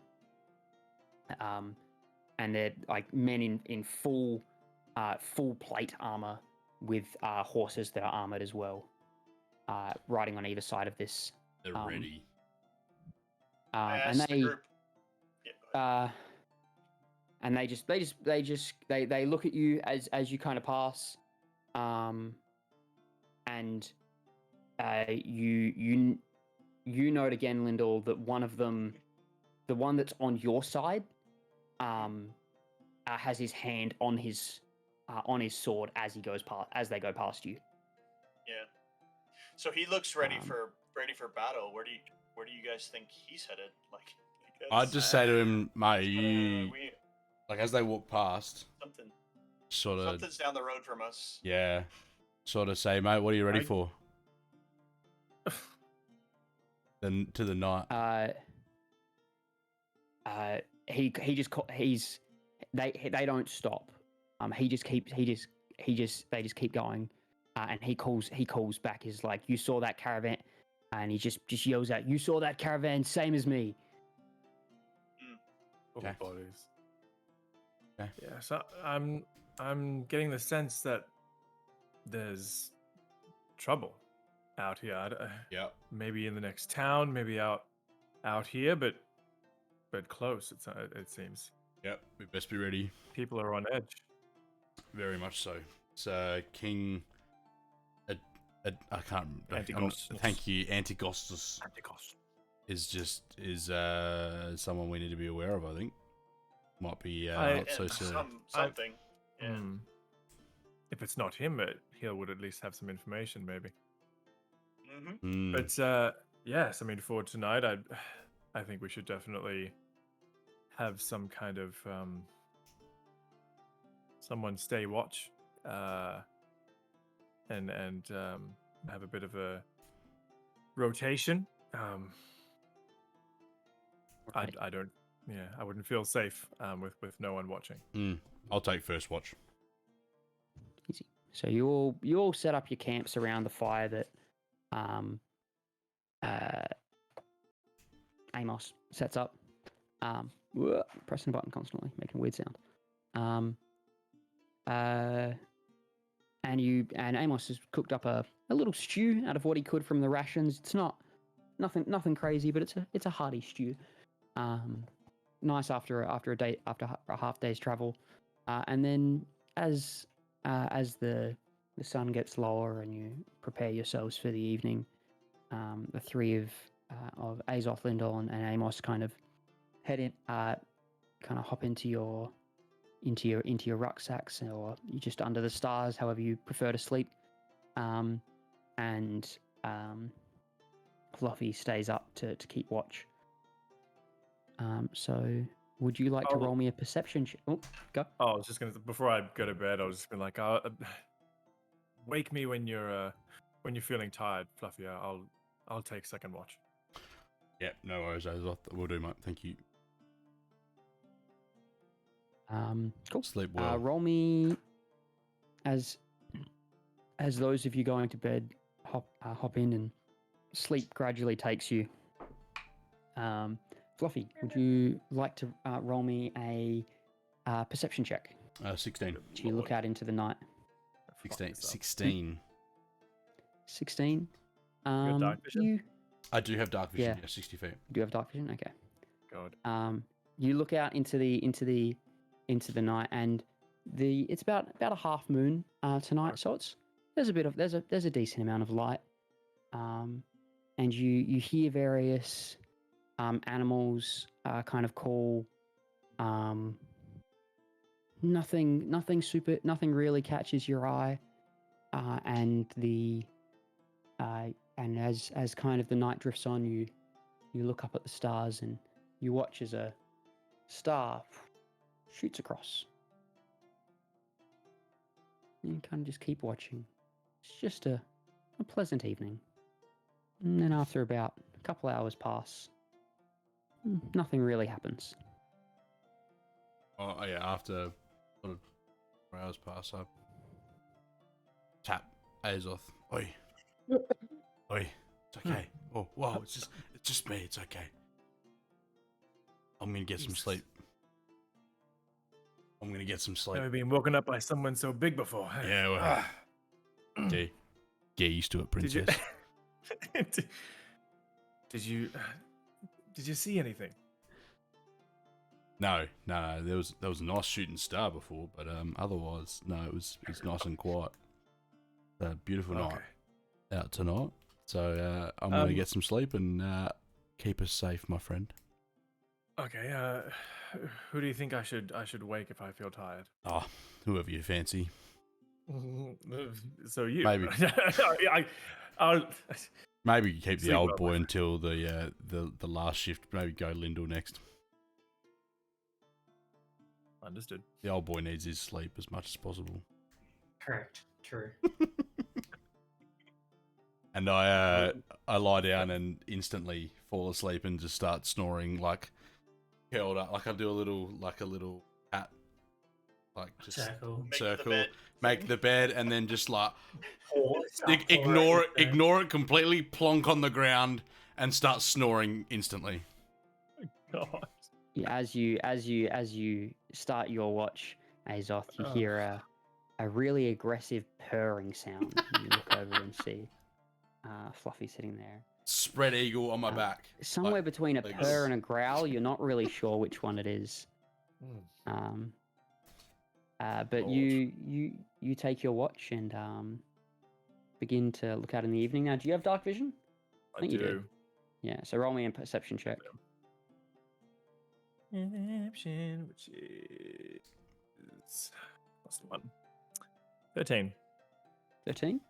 And they're like men in full plate armor with horses that are armored as well, riding on either side of this. They're ready. I And asked the they group. Yeah, go ahead. and they look at you as you kind of pass, and you note again, Lyndall, that one of them, the one that's on your side, has his hand on his sword as they go past you. Yeah. So he looks ready Um, for battle. Where do you guys think he's headed? Like, I'd just say to him, mate, we like as they walk past, something's down the road from us. yeah, sort of say, mate, what are you ready for? Then to the night. They don't stop. They just keep going, and he calls back. He's like, you saw that caravan, and he just yells out, you saw that caravan, same as me. Okay. Bodies. Okay. Yeah, so I'm getting the sense that there's trouble out here. Yeah. Maybe in the next town, maybe out here, but close. It seems. Yep. We best be ready. People are on edge. Very much so. So King, I can't. Antigostus. Thank you, Antigostus. Is someone we need to be aware of. I think might be not so silly. Something. Yeah. If it's not him, he would at least have some information, maybe. Mm-hmm. But yes, I mean, for tonight, I think we should definitely have some kind of someone stay watch, and have a bit of a rotation. Right. I don't. Yeah, I wouldn't feel safe with no one watching. I'll take first watch. Easy. So you all set up your camps around the fire that Amos sets up. Pressing the button constantly, making a weird sound. And Amos has cooked up a little stew out of what he could from the rations. It's nothing crazy, but it's a hearty stew. Nice after a half day's travel. And then as the sun gets lower and you prepare yourselves for the evening, the three of Azoth, Lyndall, and Amos kind of head in, kind of hop into your rucksacks, or you just under the stars, however you prefer to sleep. And Fluffy stays up to keep watch. So would you like to roll me a perception check? Oh, go. Oh, I was just before I go to bed, I was just been like, wake me when you're feeling tired, Fluffy. I'll take second watch. Yeah, no worries, Azoth. We'll do, mate. Thank you. Cool. Sleep well. Roll me as those of you going to bed hop in, and sleep gradually takes you. Fluffy, would you like to roll me a perception check? 16. Do you look out into the night? 16. 16. You got dark vision? I do have dark vision. Yeah. Yeah, 60 feet. Do you have dark vision? Okay. God. You look out into the night, and it's about a half moon tonight, so there's a decent amount of light, and you hear various animals kind of call. Nothing really catches your eye, and as kind of the night drifts on, you look up at the stars and you watch as a star shoots across. And you kind of just keep watching. It's just a pleasant evening. And then after about a couple hours pass, nothing really happens. Oh yeah, after sort of 4 hours pass, I tap Azoth. Oi. Oi. It's okay. Oh, whoa, it's just me. It's okay. I'm gonna get some sleep. Never been woken up by someone so big before. Hey? Yeah, well, get used to it, princess. Did you see anything? No. There was a nice shooting star before, but otherwise, no. It's nice and quiet. A beautiful night out tonight. So I'm gonna get some sleep and keep us safe, my friend. Okay. Who do you think I should wake if I feel tired? Oh, whoever you fancy. So you Maybe. I'll Maybe you keep the Sleep old well, boy my until the last shift. Maybe go Lyndall next. Understood. The old boy needs his sleep as much as possible. Correct. True. And I lie down and instantly fall asleep and just start snoring like curled up. Like I do a little cat, like just circle, make the bed, and then just like ignore it completely, plonk on the ground, and start snoring instantly. God. Yeah, as you start your watch, Azoth, you hear a really aggressive purring sound. You look over and see Fluffy sitting there. Spread eagle on my back. Somewhere like, between a like purr this. and a growl. You're not really sure which one it is. But you take your watch and begin to look out in the evening. Now, do you have dark vision? I think do. you do. Yeah, so roll me a perception check. Perception, which is +1. 13. 13?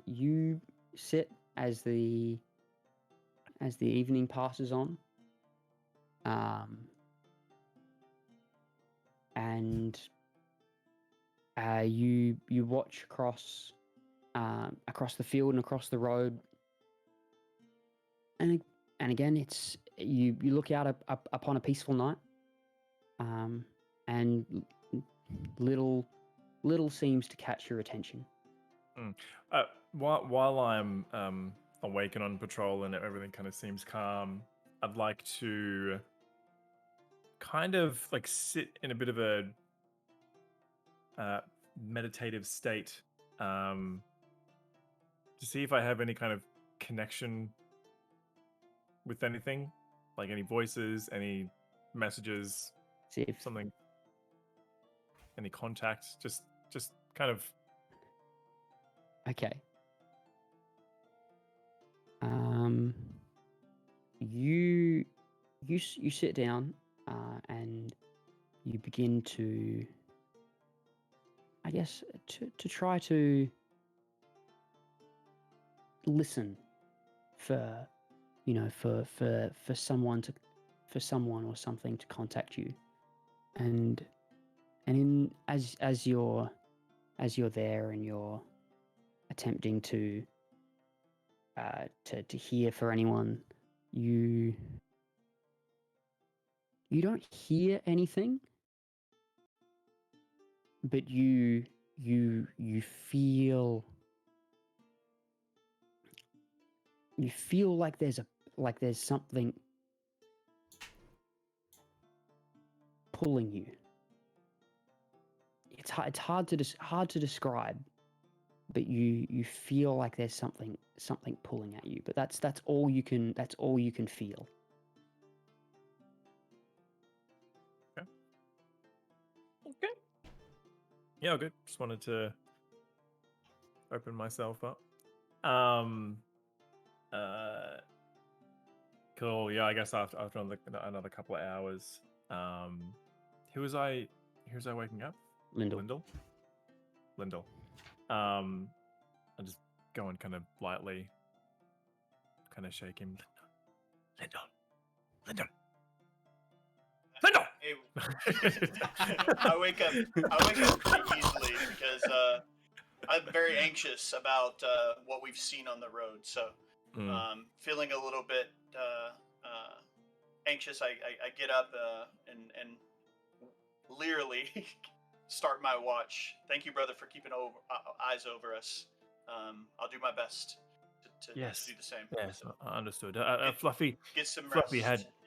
You sit as the evening passes on, and you watch across the field and across the road, and again it's you look out upon a peaceful night, and little seems to catch your attention. While I'm awake and on patrol and everything kind of seems calm, I'd like to kind of like sit in a bit of a meditative state to see if I have any kind of connection with anything, like any voices, any messages, See if something, any contact, just kind of. Okay. You sit down and you begin to, I guess, to try to listen for someone or something to contact you, and as you're there and you're attempting to hear for anyone, you don't hear anything, but you feel like there's something pulling you. It's hard to describe, but you feel like there's something pulling at you. But that's all you can feel. Okay. Yeah, good. Just wanted to open myself up. Cool. Yeah, I guess after another couple of hours, who was I waking up? Lyndall. I just go and kind of lightly kind of shake him. Lyndall. Hey, I wake up pretty easily because I'm very anxious about what we've seen on the road. So, feeling a little bit anxious, I get up and leerily start my watch. Thank you, brother, for keeping eyes over us. I'll do my best to do the same. Yes, So, understood. Fluffy. get some rest.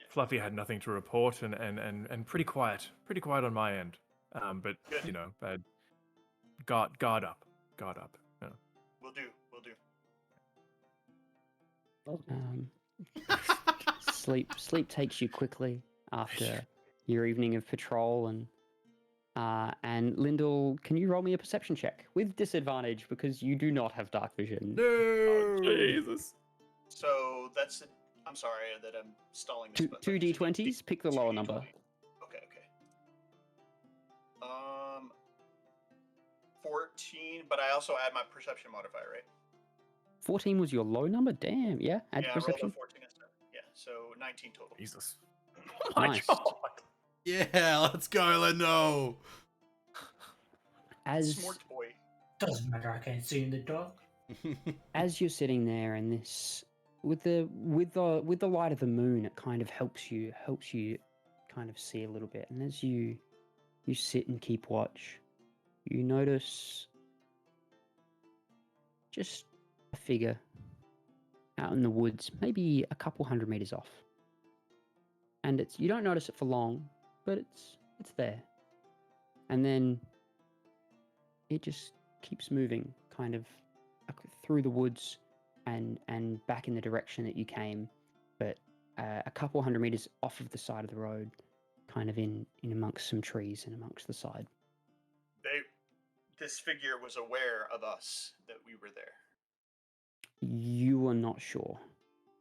Fluffy had nothing to report, and pretty quiet on my end. But Good. guard up. Yeah. We'll do. Um, sleep takes you quickly after your evening of patrol, and Lyndall, can you roll me a perception check with disadvantage because you do not have dark vision? No. Jesus. So that's. I'm sorry that I'm stalling this. Two but two like, d20s. Pick the two lower D20. number. Okay. 14, but I also add my perception modifier, right? 14 was your low number. Damn. Yeah. Add Yeah, to I rolled a perception. 14 instead. Yeah, so 19 total. Jesus. Oh my Nice. god. Yeah, let's go, Lendo. Smart boy. Doesn't matter, I can't see in the dark. As you're sitting there and this with the light of the moon, it kind of helps you kind of see a little bit. And as you sit and keep watch, you notice just a figure out in the woods, maybe a couple 100 meters off. And you don't notice it for long, but it's there. And then it just keeps moving kind of through the woods and back in the direction that you came, but a couple 100 meters off of the side of the road, kind of in amongst some trees and amongst the side. This figure was aware of us, that we were there. You are not sure.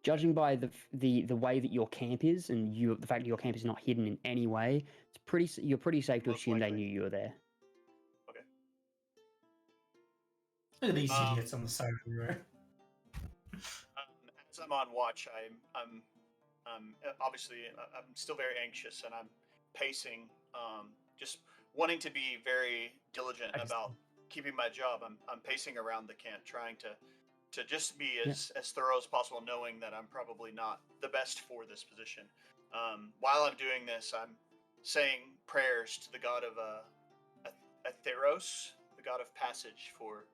Judging by the way that your camp is, and the fact that your camp is not hidden in any way, you're pretty safe to Most assume they likely. knew you were there. Okay. Look at these idiots on the side of the road. As I'm on watch, I'm obviously I'm still very anxious, and I'm pacing, just wanting to be very diligent about keeping my job. I'm pacing around the camp, trying to just be as thorough as possible, knowing that I'm probably not the best for this position. While I'm doing this, I'm saying prayers to the god of Atheros, the god of passage, for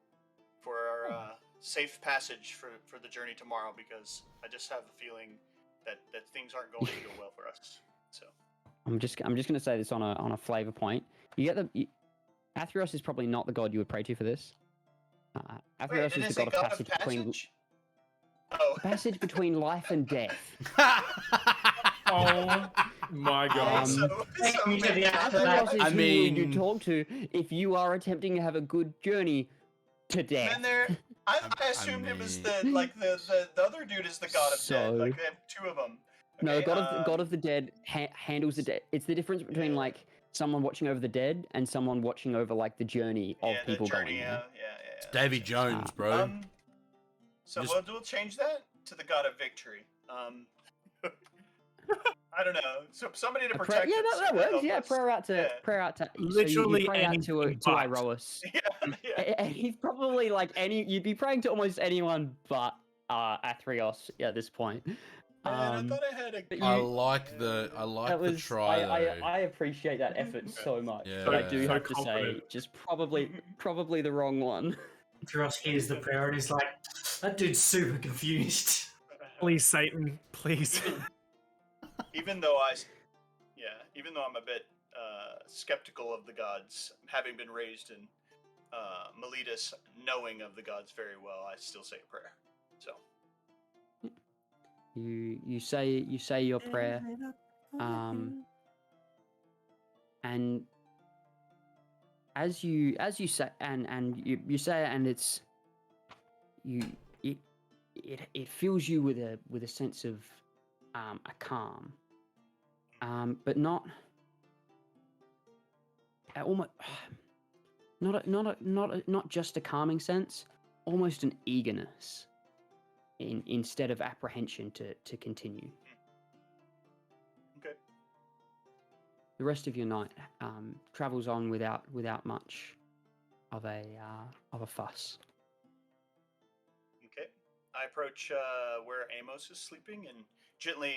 our safe passage for the journey tomorrow, because I just have a feeling that things aren't going to go well for us. So I'm just going to say this on a flavor point. You get Atheros is probably not the god you would pray to for this. Atheros is the god of passage between passage between life and death. Oh my god. Atheros is who you talk to if you are attempting to have a good journey to death. And I assumed it was the other dude is the god of death. Like they have two of them. Okay, no, god of the dead handles the dead. It's the difference between like someone watching over the dead and someone watching over like the journey of people going there. It's Davy Jones, bro. So we'll change that to the god of victory. I don't know. So somebody to protect. Yeah, that works. Yeah, prayer out to literally so you pray out to Iroas. Yeah. And he's probably like you'd be praying to almost anyone but Athreos at this point. I thought I had a. I like the try. I appreciate that effort so much. Yeah. But I do So have to confident. say, just probably the wrong one. Dross hears the prayer and he's like, that dude's super confused. Please, Satan, please. Even though I'm a bit skeptical of the gods, having been raised in Miletus, knowing of the gods very well, I still say a prayer. So you say your prayer, and as you say and you say it, and it fills you with a sense of a calm, but not almost not just a calming sense, almost an eagerness instead of apprehension to continue. Okay. The rest of your night travels on without much of a fuss. Okay. I approach where Amos is sleeping and gently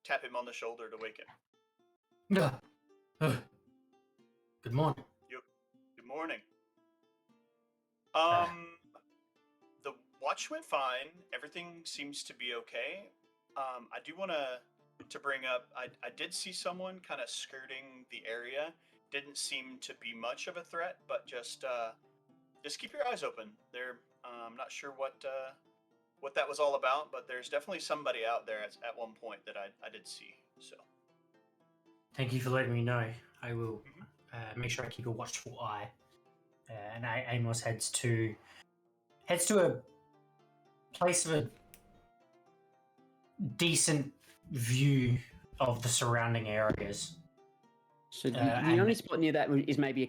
tap him on the shoulder to wake him. Good morning. Good morning. The watch went fine. Everything seems to be okay. I do want to bring up, I did see someone kind of skirting the area. Didn't seem to be much of a threat, but just keep your eyes open. I'm not sure what what that was all about, but there's definitely somebody out there at one point that I did see. So Thank you for letting me know. I will make sure I keep a watchful eye. And Amos heads to a place of a decent view of the surrounding areas. So the only spot near that is maybe a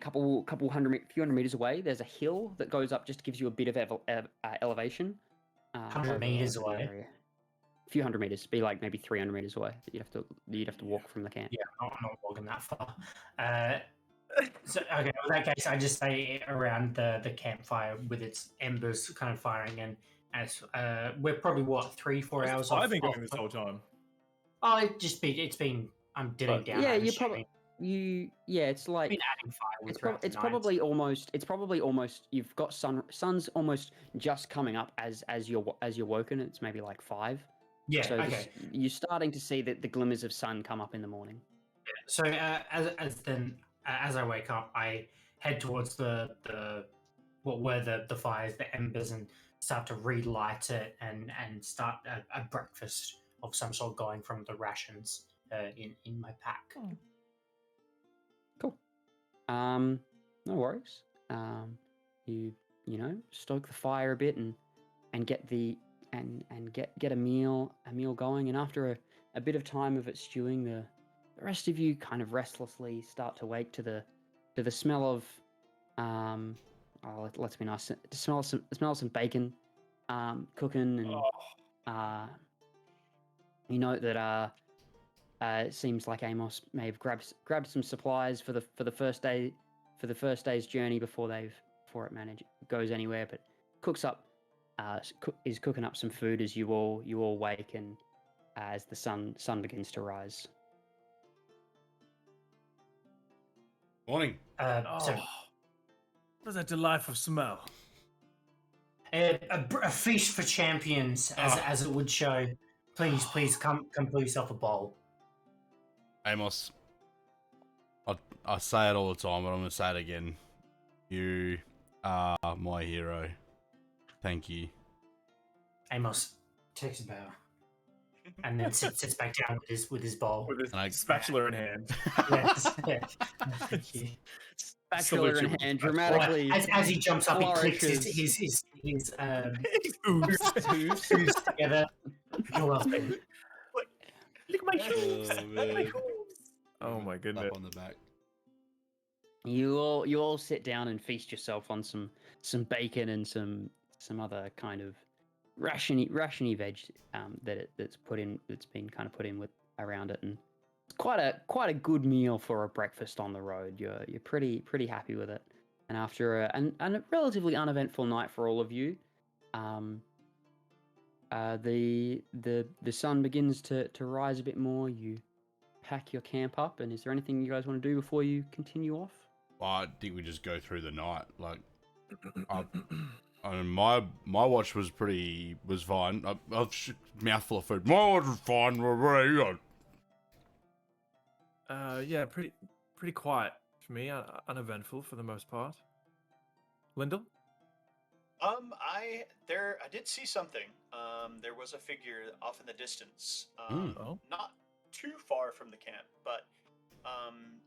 few hundred meters away. There's a hill that goes up, just gives you a bit of elevation. 100 meters away. Area. A few hundred meters, be like maybe 300 meters away. You'd have to walk from the camp. Yeah, I'm not walking that far. So okay, in that case, I just say around the campfire with its embers kind of firing, and as we're probably 3-4 hours off. I've been going this whole time. Oh, it's been I'm dipping down. Yeah, I'm you assuming. probably it's like Been adding firewood it's throughout the night. probably almost you've got sun's almost just coming up as you're woken. It's maybe like 5. Yeah. So Okay. you're starting to see the glimmers of sun come up in the morning. So as I wake up, I head towards the what were the fires, the embers, and start to relight it and start a breakfast of some sort going from the rations in my pack. Cool. No worries. You stoke the fire a bit and get get a meal going, and after a bit of time of it stewing, the rest of you kind of restlessly start to wake to the smell of let's be nice, to smell some bacon cooking, and you know that it seems like Amos may have grabbed some supplies for the first day's journey before it goes anywhere, but is cooking up some food as you all wake, and as the sun begins to rise. Morning. So What is that delightful smell? a feast for champions, as it would show. Please come pull yourself a bowl. Amos, I say it all the time, but I'm going to say it again. You are my hero. Thank you. Amos takes a bow, and then sits back down with his bowl. With his And I- spatula in hand. Yes. Thank you. Spatula in hand, dramatically. As he jumps up, he clicks flourishes. his Oops. shoes together. You're welcome. Look at my shoes. Oh, man. Oh my goodness. Up on the back. You all sit down and feast yourself on some bacon and some other kind of rationy veg that's been kind of put in with around it, and it's quite a good meal for a breakfast on the road. You're pretty happy with it, and after a relatively uneventful night for all of you, the sun begins to rise a bit more. You pack your camp up, and is there anything you guys want to do before you continue off? Well, I think we just go through the night. Like, I mean, my watch was fine. Mouthful of food. My watch was fine. What are you got? Yeah, pretty quiet for me. Uneventful for the most part. Lyndall? I did see something. There was a figure off in the distance. Oh. Not too far from the camp, but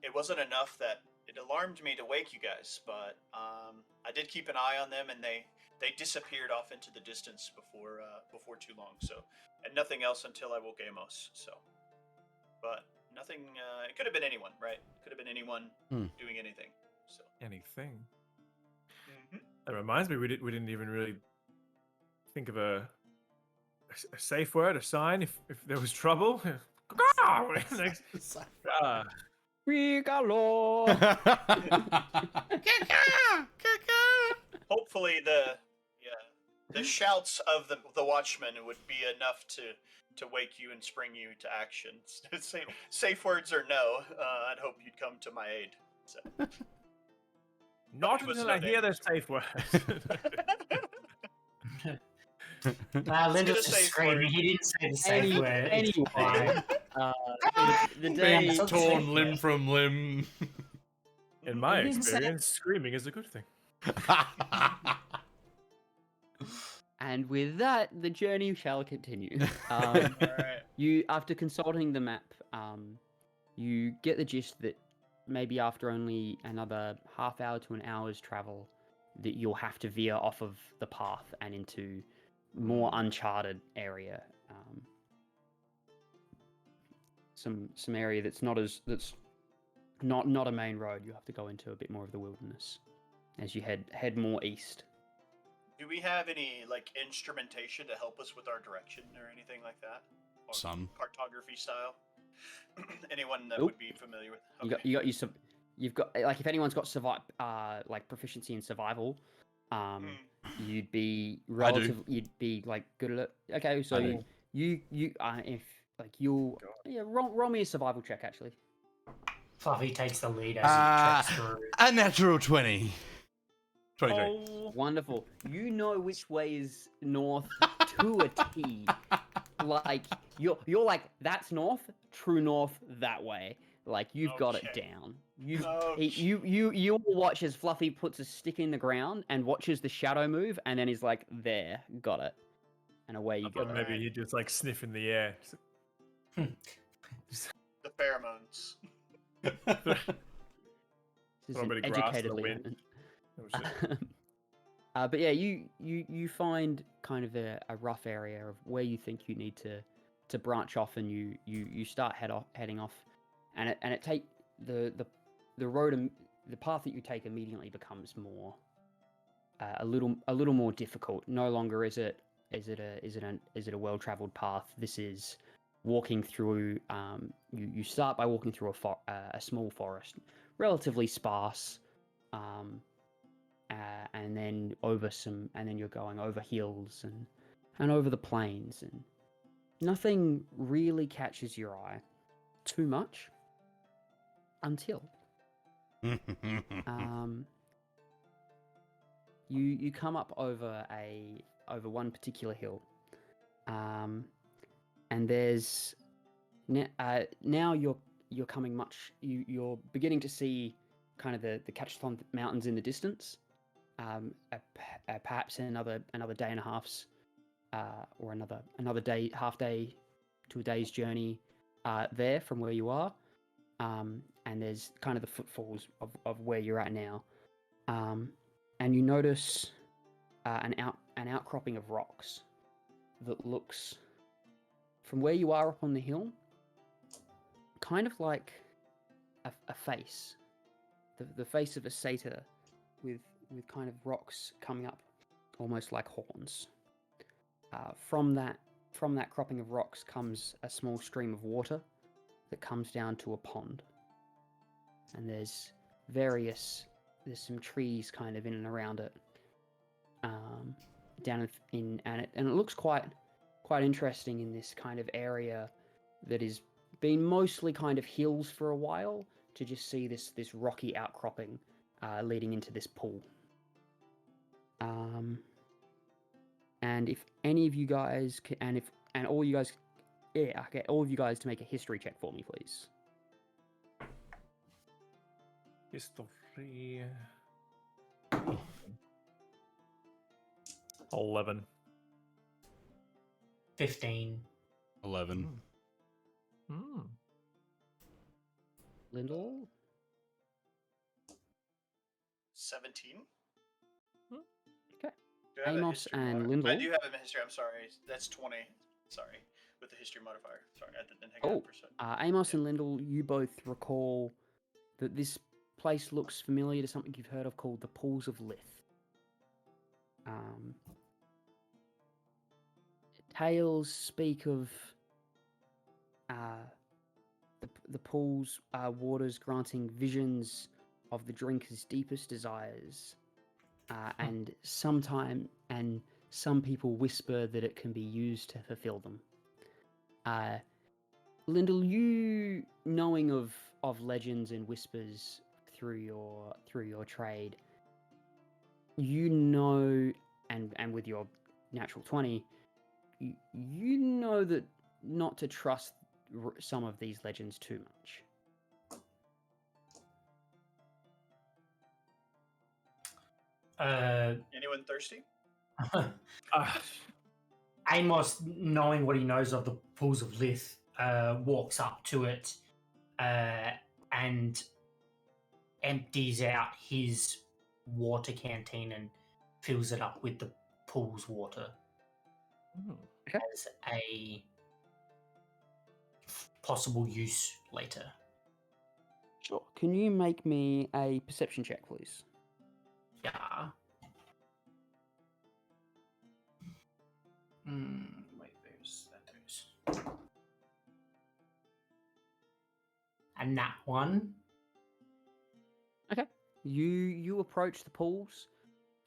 it wasn't enough that it alarmed me to wake you guys. But I did keep an eye on them, and they disappeared off into the distance before too long. So, and nothing else until I woke Amos. So, but nothing. It could have been anyone, right? Could have been anyone doing anything. So Anything. That reminds me, we didn't even really think of a safe word, a sign if there was trouble. Next, Regalo! hopefully the shouts of the watchmen would be enough to wake you and spring you to action. Safe words or no, I'd hope you'd come to my aid. So. not It was until I nothing. hear those safe words. Lyndall's It's just a safe screaming. word. He didn't say the safe word. It's Anyway, fine. the day Being so torn safe. limb from limb. In my He didn't say- experience, screaming is a good thing. and And with that, the journey shall continue. All right. You, after consulting the map, you get the gist that maybe after only another half hour to an hour's travel, that you'll have to veer off of the path and into more uncharted area. Some area that's not a main road. You have to go into a bit more of the wilderness as you head more east. Do we have any like instrumentation to help us with our direction or anything like that? Or Some. cartography style. Anyone that Nope. would be familiar with? You've got like if anyone's got like proficiency in survival, you'd be relative. You'd be like good at it. Okay, so you if like you'll roll me a survival check actually. Fluffy takes the lead as he treks through. A natural 20. 23. Oh, Wonderful. You know which way is north to a T. Like you're like that's north, true north that way. Like you've got it Okay. down. Okay. You will watch as Fluffy puts a stick in the ground and watches the shadow move, and then he's like, "There, got it," and away you I go. thought maybe he just like sniffing the air. The pheromones. This is Throw a an bit of grass in educated the wind. learning. Oh, shit. But yeah, you find kind of a rough area of where you think you need to branch off, and you start heading off, and it take the road, the path that you take immediately becomes more a little more difficult. No longer is it a well-traveled path. This is walking through. You start by walking through a small forest, relatively sparse. And then you're going over hills and over the plains, and nothing really catches your eye too much until you come up over one particular hill, and there's now you're coming much you're beginning to see kind of the Catchathon Mountains in the distance. Perhaps another day and a half's or another day, half day to a day's journey there from where you are, and there's kind of the footfalls of where you're at now, and you notice an outcropping of rocks that looks from where you are up on the hill kind of like a face, the face of a satyr with kind of rocks coming up almost like horns. From that cropping of rocks comes a small stream of water that comes down to a pond, and there's some trees kind of in and around it, down in and it looks quite interesting in this kind of area that has been mostly kind of hills for a while, to just see this rocky outcropping leading into this pool. And if any of you guys all you guys, I get all of you guys to make a history check for me, please. History. 11. 15. 11. Hmm. Lindell? 17. Okay. Do I have a Amos history and modi- Lindell? I do have a history. I'm sorry. That's 20. Sorry, with the history modifier. Sorry, I didn't hang out for a second. Amos and Lindell, you both recall that this place looks familiar to something you've heard of called the Pools of Lith. Tales speak of the pool's waters granting visions of the drinker's deepest desires, and some people whisper that it can be used to fulfill them. Lindell, you knowing of legends and whispers through your trade, you know, and with your natural 20, you know that not to trust some of these legends too much. Anyone thirsty? Amos, knowing what he knows of the pools of Lith, walks up to it and empties out his water canteen and fills it up with the pool's water as a possible use later. Sure. Can you make me a perception check, please? Yeah. Wait, there's that. And that one. You approach the pools,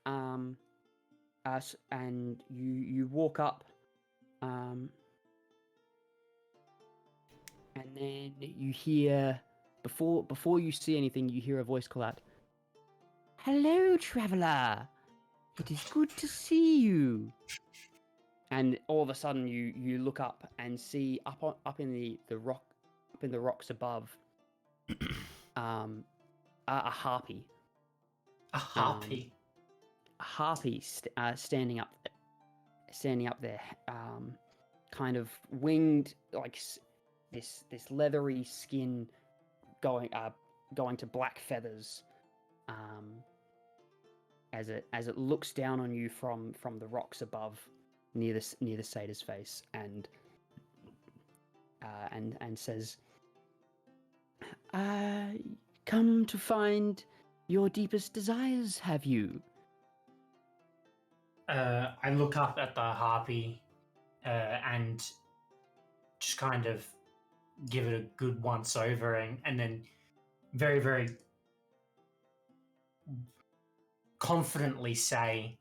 and you walk up, and then you hear before you see anything, you hear a voice call out, "Hello, traveler! It is good to see you." And all of a sudden, you look up and see up in the rocks above, a harpy. A harpy. A harpy standing up there, kind of winged, like this leathery skin going to black feathers, as it looks down on you from the rocks above, near the satyr's face, and says, "Come to find your deepest desires, have you?" I look up at the harpy and just kind of give it a good once over, and then very, very confidently say,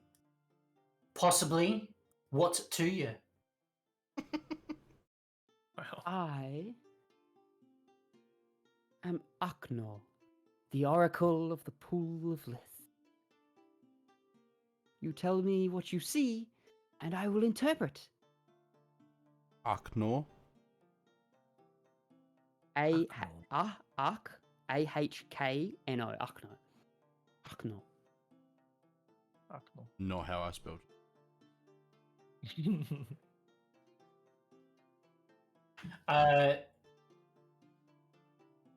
"Possibly, what's it to you?" Well, I am Aknor, the Oracle of the Pool of Lith. You tell me what you see, and I will interpret. Aknor. Ahkno, Akno. Akno. Not how I spelled it. I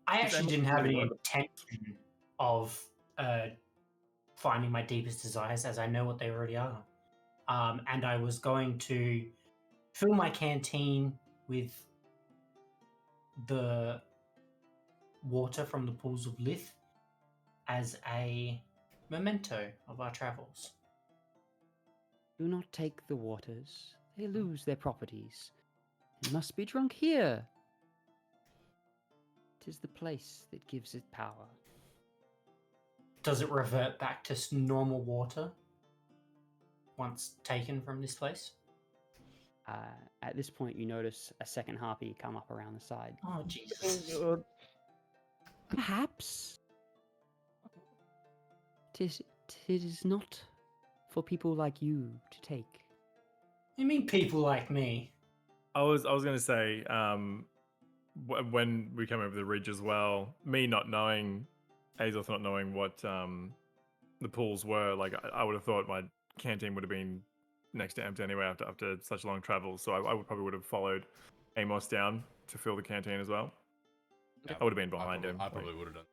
Does actually Amos didn't have really any work? intention of finding my deepest desires, as I know what they already are. And I was going to fill my canteen with the water from the pools of Lith as a memento of our travels. Do not take the waters. They lose their properties. It must be drunk here. 'Tis the place that gives it power. Does it revert back to normal water once taken from this place? At this point, you notice a second harpy come up around the side. Oh, Jesus. Perhaps. Tis not for people like you to take. You mean people like me? I was gonna say, when we came over the ridge as well, me not knowing, Azoth not knowing what the pools were, like I would have thought my canteen would have been next to empty anyway after such long travels. So I probably would have followed Amos down to fill the canteen as well. Yeah, I would have been behind him. I probably would have done.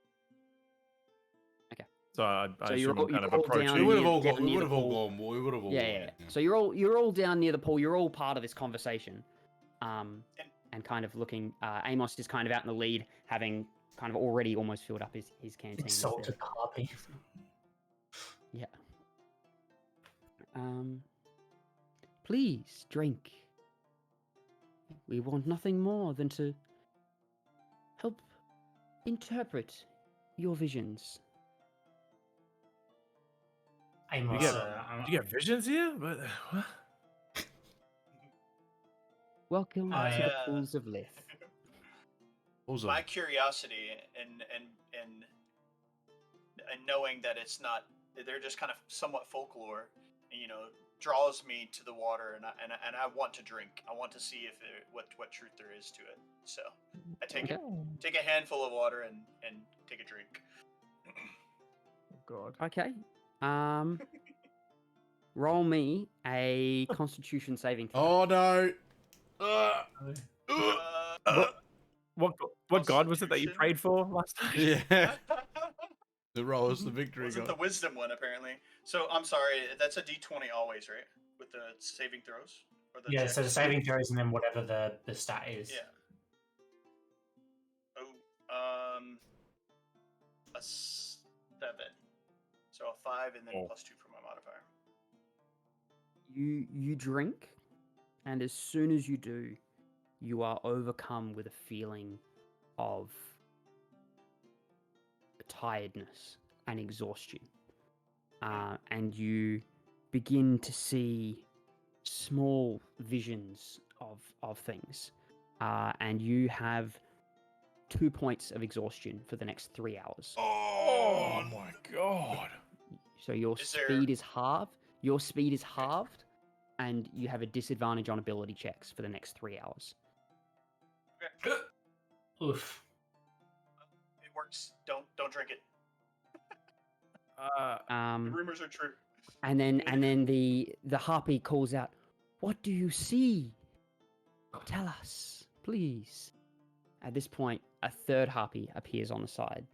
So I So assume you're kind of all down approaching. We would have near- all down gone. We near would the have all pool. gone. We would have all. Yeah. gone, So you're all down near the pool. You're all part of this conversation, and kind of looking. Amos is kind of out in the lead, having kind of already almost filled up his canteen. with Insulted the harpy. Yeah. Please drink. We want nothing more than to help interpret your visions. Amos, get- You get visions here, but what? Welcome I, to the uh, pools of Lith. Also, My curiosity and knowing that it's not, they're just kind of somewhat folklore, you know, draws me to the water, and I want to drink. I want to see if what truth there is to it. So I take a handful of water and take a drink. God. Okay. roll me a Constitution saving throw. Oh no! What god was it that you Constitution? prayed for last time? Yeah. The roll is the victory Wasn't god. the wisdom one apparently? So I'm sorry. That's a D20 always, right? With the saving throws or the Yeah, so the checks? saving throws and then whatever the stat is. Yeah. Oh, a 7. So a 5 and then Oh. +2 for my modifier. You drink, and as soon as you do, you are overcome with a feeling of tiredness and exhaustion. And you begin to see small visions of things. And you have 2 points of exhaustion for the next 3 hours. Oh my god. So your Is there- speed is halved. Your speed is halved, and you have a disadvantage on ability checks for the next 3 hours. Oof. It works. Don't drink it. The Um, rumors are true. and then the harpy calls out, "What do you see? Tell us, please." At this point, a third harpy appears on the side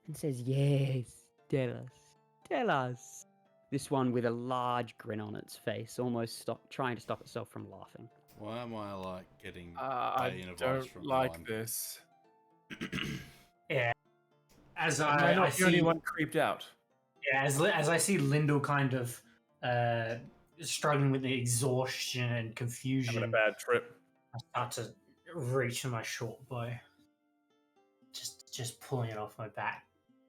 and says, "Yes, tell us." This one with a large grin on its face, almost trying to stop itself from laughing. Why am I like getting I Bane of Ice don't from like Lime? this. Yeah. As Am I, I not I the see, only one creeped out? yeah, as I see Lyndall kind of struggling with the exhaustion and Having a confusion, bad trip. I start to reach for my short bow, just pulling it off my back,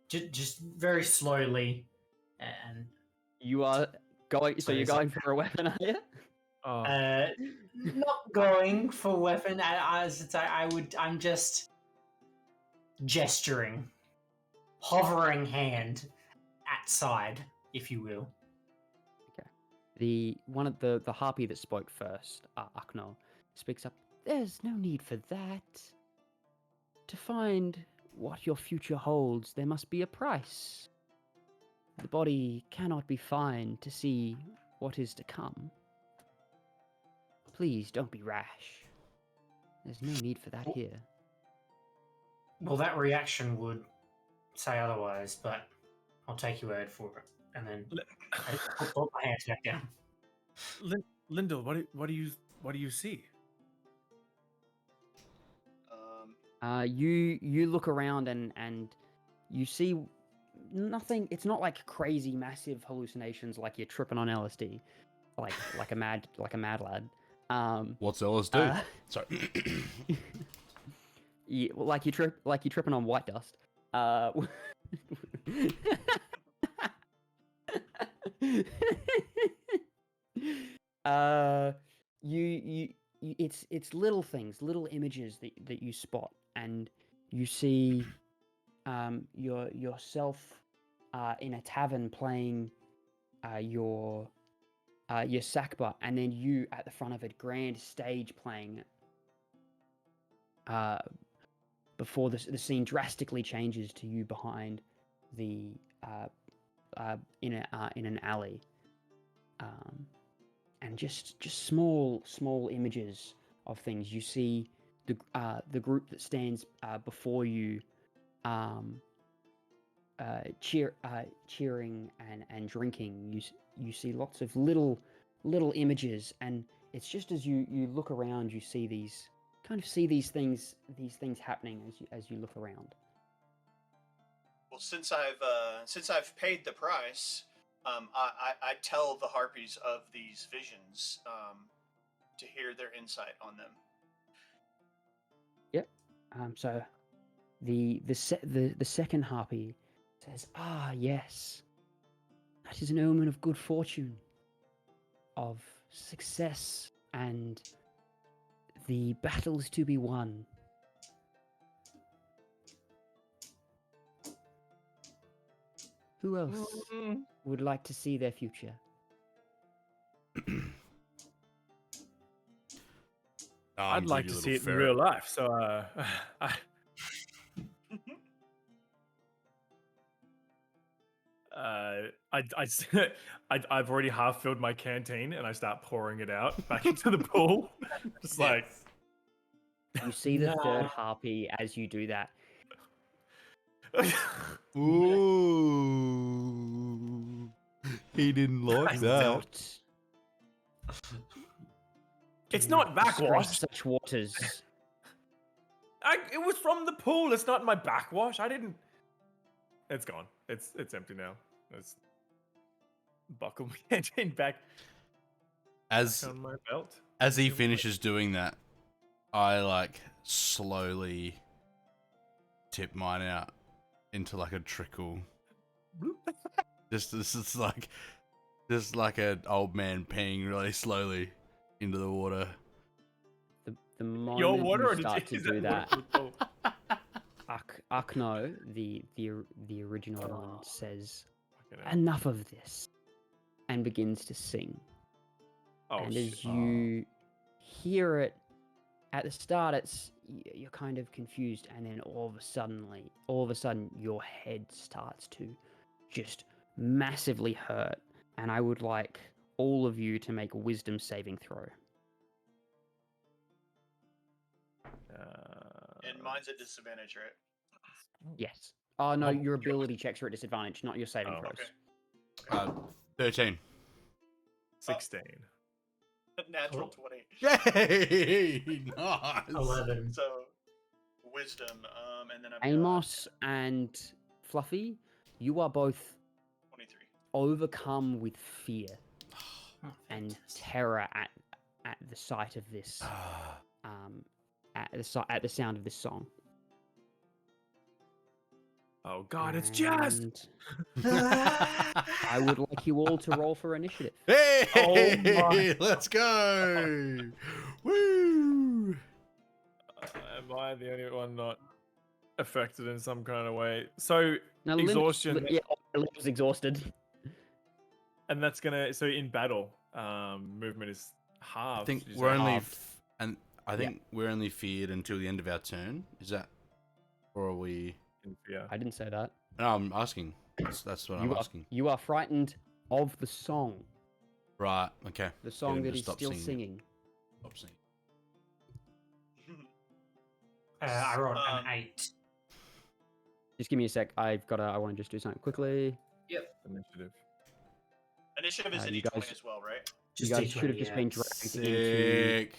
just very slowly, and You are going. So you're Please. going for a weapon, are you? Oh. not going for weapon. I'm just gesturing, hovering hand at side, if you will. The one of the harpy that spoke first, Akno, speaks up. "There's no need for that. To find what your future holds, there must be a price. The body cannot be fine to see what is to come. Please don't be rash. There's no need for that here." Well, that reaction would say otherwise, but I'll take your word for it. And then I put my hands back down. Lyndall, what do you see? You look around and you see nothing. It's not like crazy massive hallucinations like you're tripping on LSD, like a mad lad. What's LSD? Sorry. Yeah, well, like you're tripping on white dust. It's little things, little images that you spot, and you see yourself in a tavern playing your sakba, and then you at the front of a grand stage playing before the scene drastically changes to you behind the in an alley, and just small images of things. You see the group that stands before you, cheering and drinking. You see lots of little images, and it's just as you look around, you see these things happening as you look around. Well, since I've paid the price, I tell the harpies of these visions to hear their insight on them. Yep. So the second harpy says, "Ah, yes, that is an omen of good fortune, of success, and the battles to be won. Who else would like to see their future?" I'd like to see it in real life. So, I've already half filled my canteen and I start pouring it out back into the pool. Just like You see the No. third harpy as you do that. Ooh. He didn't like that. it's not backwash. Such waters. It was from the pool. It's not my backwash. I didn't. It's gone. It's empty now. Let's buckle my canteen back As on my belt. as he finishes doing that, I like slowly tip mine out into like a trickle. This is like an old man peeing really slowly into the water. The moment Your water, you or did start you to do that, Oh. Akno, the original one, says, Fucking hell. "Enough of this," and begins to sing. Oh, And shit. as you hear it at the start, you're kind of confused, and then all of a sudden, your head starts to just massively hurt. And I would like all of you to make a wisdom saving throw. And mine's at disadvantage, right? Yes. Oh no, Oh, your God. ability checks are at disadvantage, not your saving Oh, throws. okay. 13. 16. Natural Oh. 20. Yay! Nice. 11. So, wisdom, and then I've Amos and Fluffy, you are both got 23. overcome with fear Oh, and fantastic. terror at the sight of this, at the sound of this song. Oh god, it's jazz! And I would like you all to roll for initiative. Hey! Oh my Let's go! Woo! Am I the only one not affected in some kind of way? So, Now, exhaustion, Yeah, Lim was exhausted. and that's gonna. So, in battle, movement is halved. I think did you we're say? only halved. and I think we're only feared until the end of our turn. Is that, or are we? Yeah. I didn't say that. No, I'm asking. That's what I'm asking. You are frightened of the song. Right. Okay. The Get song him that to he's stop still singing. singing. Stop singing. I rolled an 8. Just give me a sec. I want to just do something quickly. Initiative. Initiative is a you D20 guys- as well, right? Just you guys D20, should have just yeah. been dragged Sick.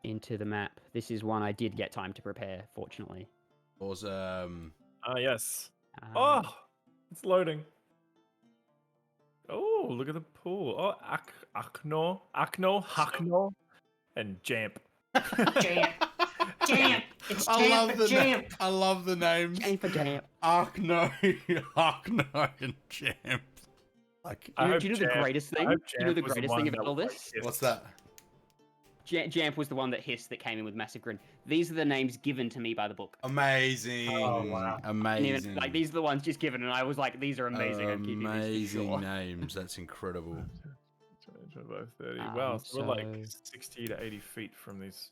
into the map. This is one I did get time to prepare, fortunately. Awesome. Ah, yes. Um, Oh, it's loading. Oh, look at the pool. Oh, Hakno, and Jamp. Jamp. Jamp. It's I Jamp love and the Jamp. I love the names. Jam for jam. Arkno, Arkno, and Champ. Like, I hope Do you know the Jamp- greatest I thing? hope Do you know Jamp the was greatest one thing that about all was, this? like, what's that? Jamp was the one that hissed that came in with massive grin. These are the names given to me by the book. Amazing. Oh, wow. And Amazing. even, like these are the ones just given, and I was like, these are amazing. I'm keeping these Amazing for sure. names. That's incredible. 25, 30. Wow, so we're like so- 60 to 80 feet from these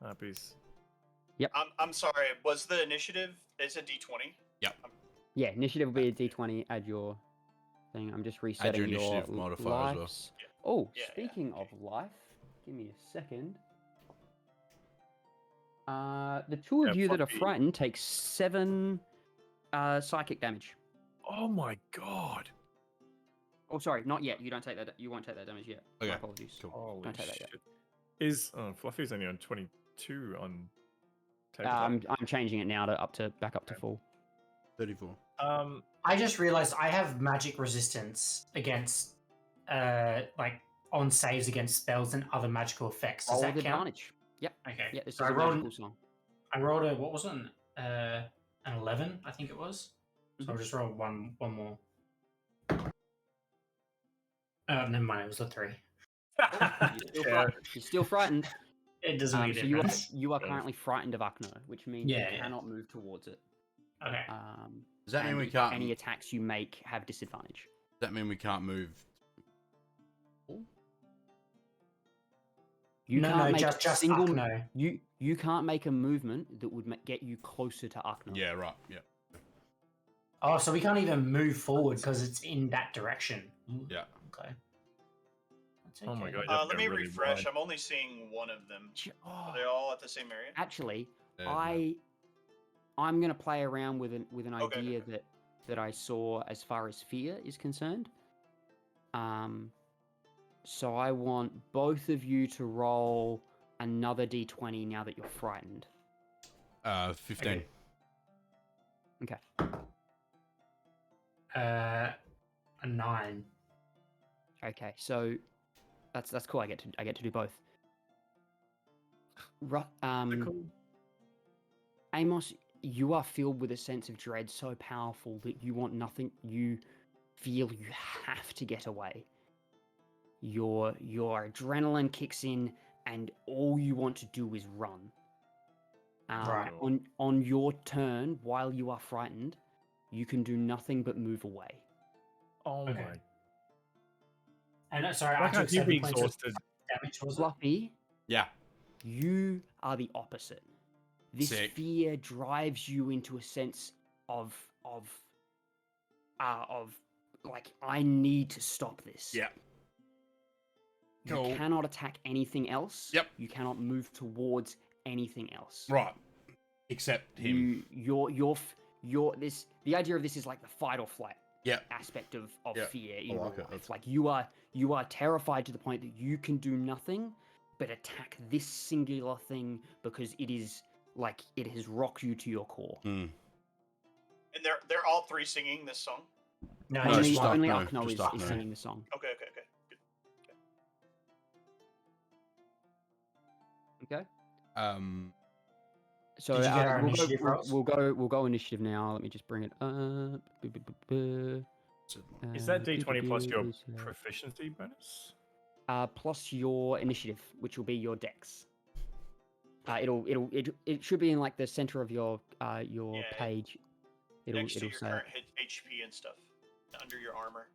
harpies. I'm sorry. Was the initiative? Is it D20? Yeah, initiative will be a D20. Add your thing. I'm just resetting your initiative your modifier as well. lives. Oh, Yeah, yeah, speaking of life, give me a second. The two of Yeah, you that are Fluffy. frightened take 7 psychic damage. Oh my god. Oh, sorry, not yet. You don't take that. You won't take that damage yet. My Okay, apologies. cool. Holy Don't take that yet. shit. Is Fluffy's only on 22 on I'm changing it now to back up to full. 34. I just realized I have magic resistance against, like, on saves against spells and other magical effects. Does Roll that with count? advantage. Yep. Okay. Yeah, this So is I a rolled, magical song. I rolled a, what was it? An 11, I think it was. So I'll Mhm. just roll one more. Never mind, it was a 3. You're still frightened. It doesn't make a So difference. you are currently frightened of Akno, which means Yeah, you yeah. cannot move towards it. Okay. Does that mean and we can't? Any attacks you make have disadvantage. Does that mean we can't move? You no, can't no, make just a single. Akno. You can't make a movement that would get you closer to Akno. Yeah, right. Yeah. Oh, so we can't even move forward because it's in that direction. Yeah. Okay. That's Oh my okay. god. you have to Let go me really refresh. wide. I'm only seeing one of them. Are Oh, they all at the same area? actually, No. I'm gonna play around with an Okay, idea okay. that I saw as far as fear is concerned. So I want both of you to roll another d20 now that you're frightened. 15. Okay. A 9. Okay. So that's cool. I get to do both. Amos, you are filled with a sense of dread so powerful that you want nothing. You feel you have to get away. Your adrenaline kicks in, and all you want to do is run. Right. On your turn, while you are frightened, you can do nothing but move away. Oh Okay. my. And sorry, Why I took can't you 7 be points of exhausted? damage, was it? Fluffy, Yeah. you are the opposite. This Sick. fear drives you into a sense of like, I need to stop this. Yeah. You Cool. cannot attack anything else. Yep. You cannot move towards anything else. Right. Except him. The idea of this is like the fight or flight Yep. aspect of Yep. fear I in real like it. life. That's- Like you are terrified to the point that you can do nothing but attack this singular thing because it is like it has rocked you to your core. Mm. And they're all three singing this song. No, No, only just one. only Akno, Akno just is Akno. singing the song. Okay. Good. Okay. So Did you get our initiative, we'll Ross? we'll go initiative now. Let me just bring it up. Is that D20 plus your Is, proficiency bonus? plus your initiative, which will be your dex. It should be in like the center of your Yeah, page. It'll next to your say current HP and stuff, under your armor.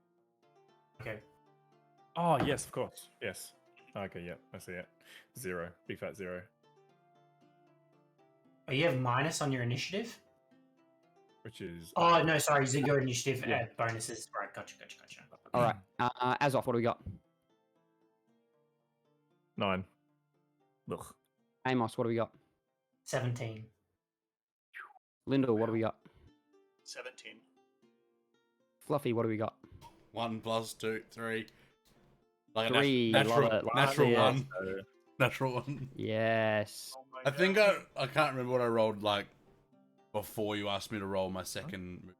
Okay. Oh, yes, of course. Yes. Okay, yeah, I see it. 0. Big fat 0. Oh, you have minus on your initiative? Which is... Oh, no, sorry. Your initiative Yeah. bonuses. Right, gotcha. All right. Azoth, what do we got? 9. Ugh. Amos, what do we got? 17. Lyndall, what do we got? 17. Fluffy, what do we got? 1 plus 2, 3. Like 3. natural, Love it. natural Yeah. 1. Natural 1. Yes. Oh my I god. think I can't remember what I rolled like before you asked me to roll my second move.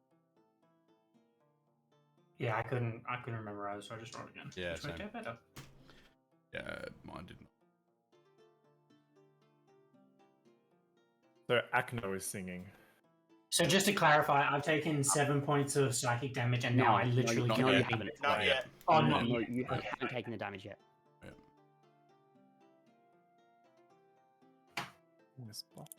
Yeah, I couldn't remember either, so I just rolled again. Yeah, Which worked same. out better. Yeah, mine didn't. So Akno is singing. So just to clarify, I've taken 7 points of psychic damage, and now I literally not cannot yet. even Not play. yet. Oh, no, not yet. you Okay. haven't taken the damage yet. In this box.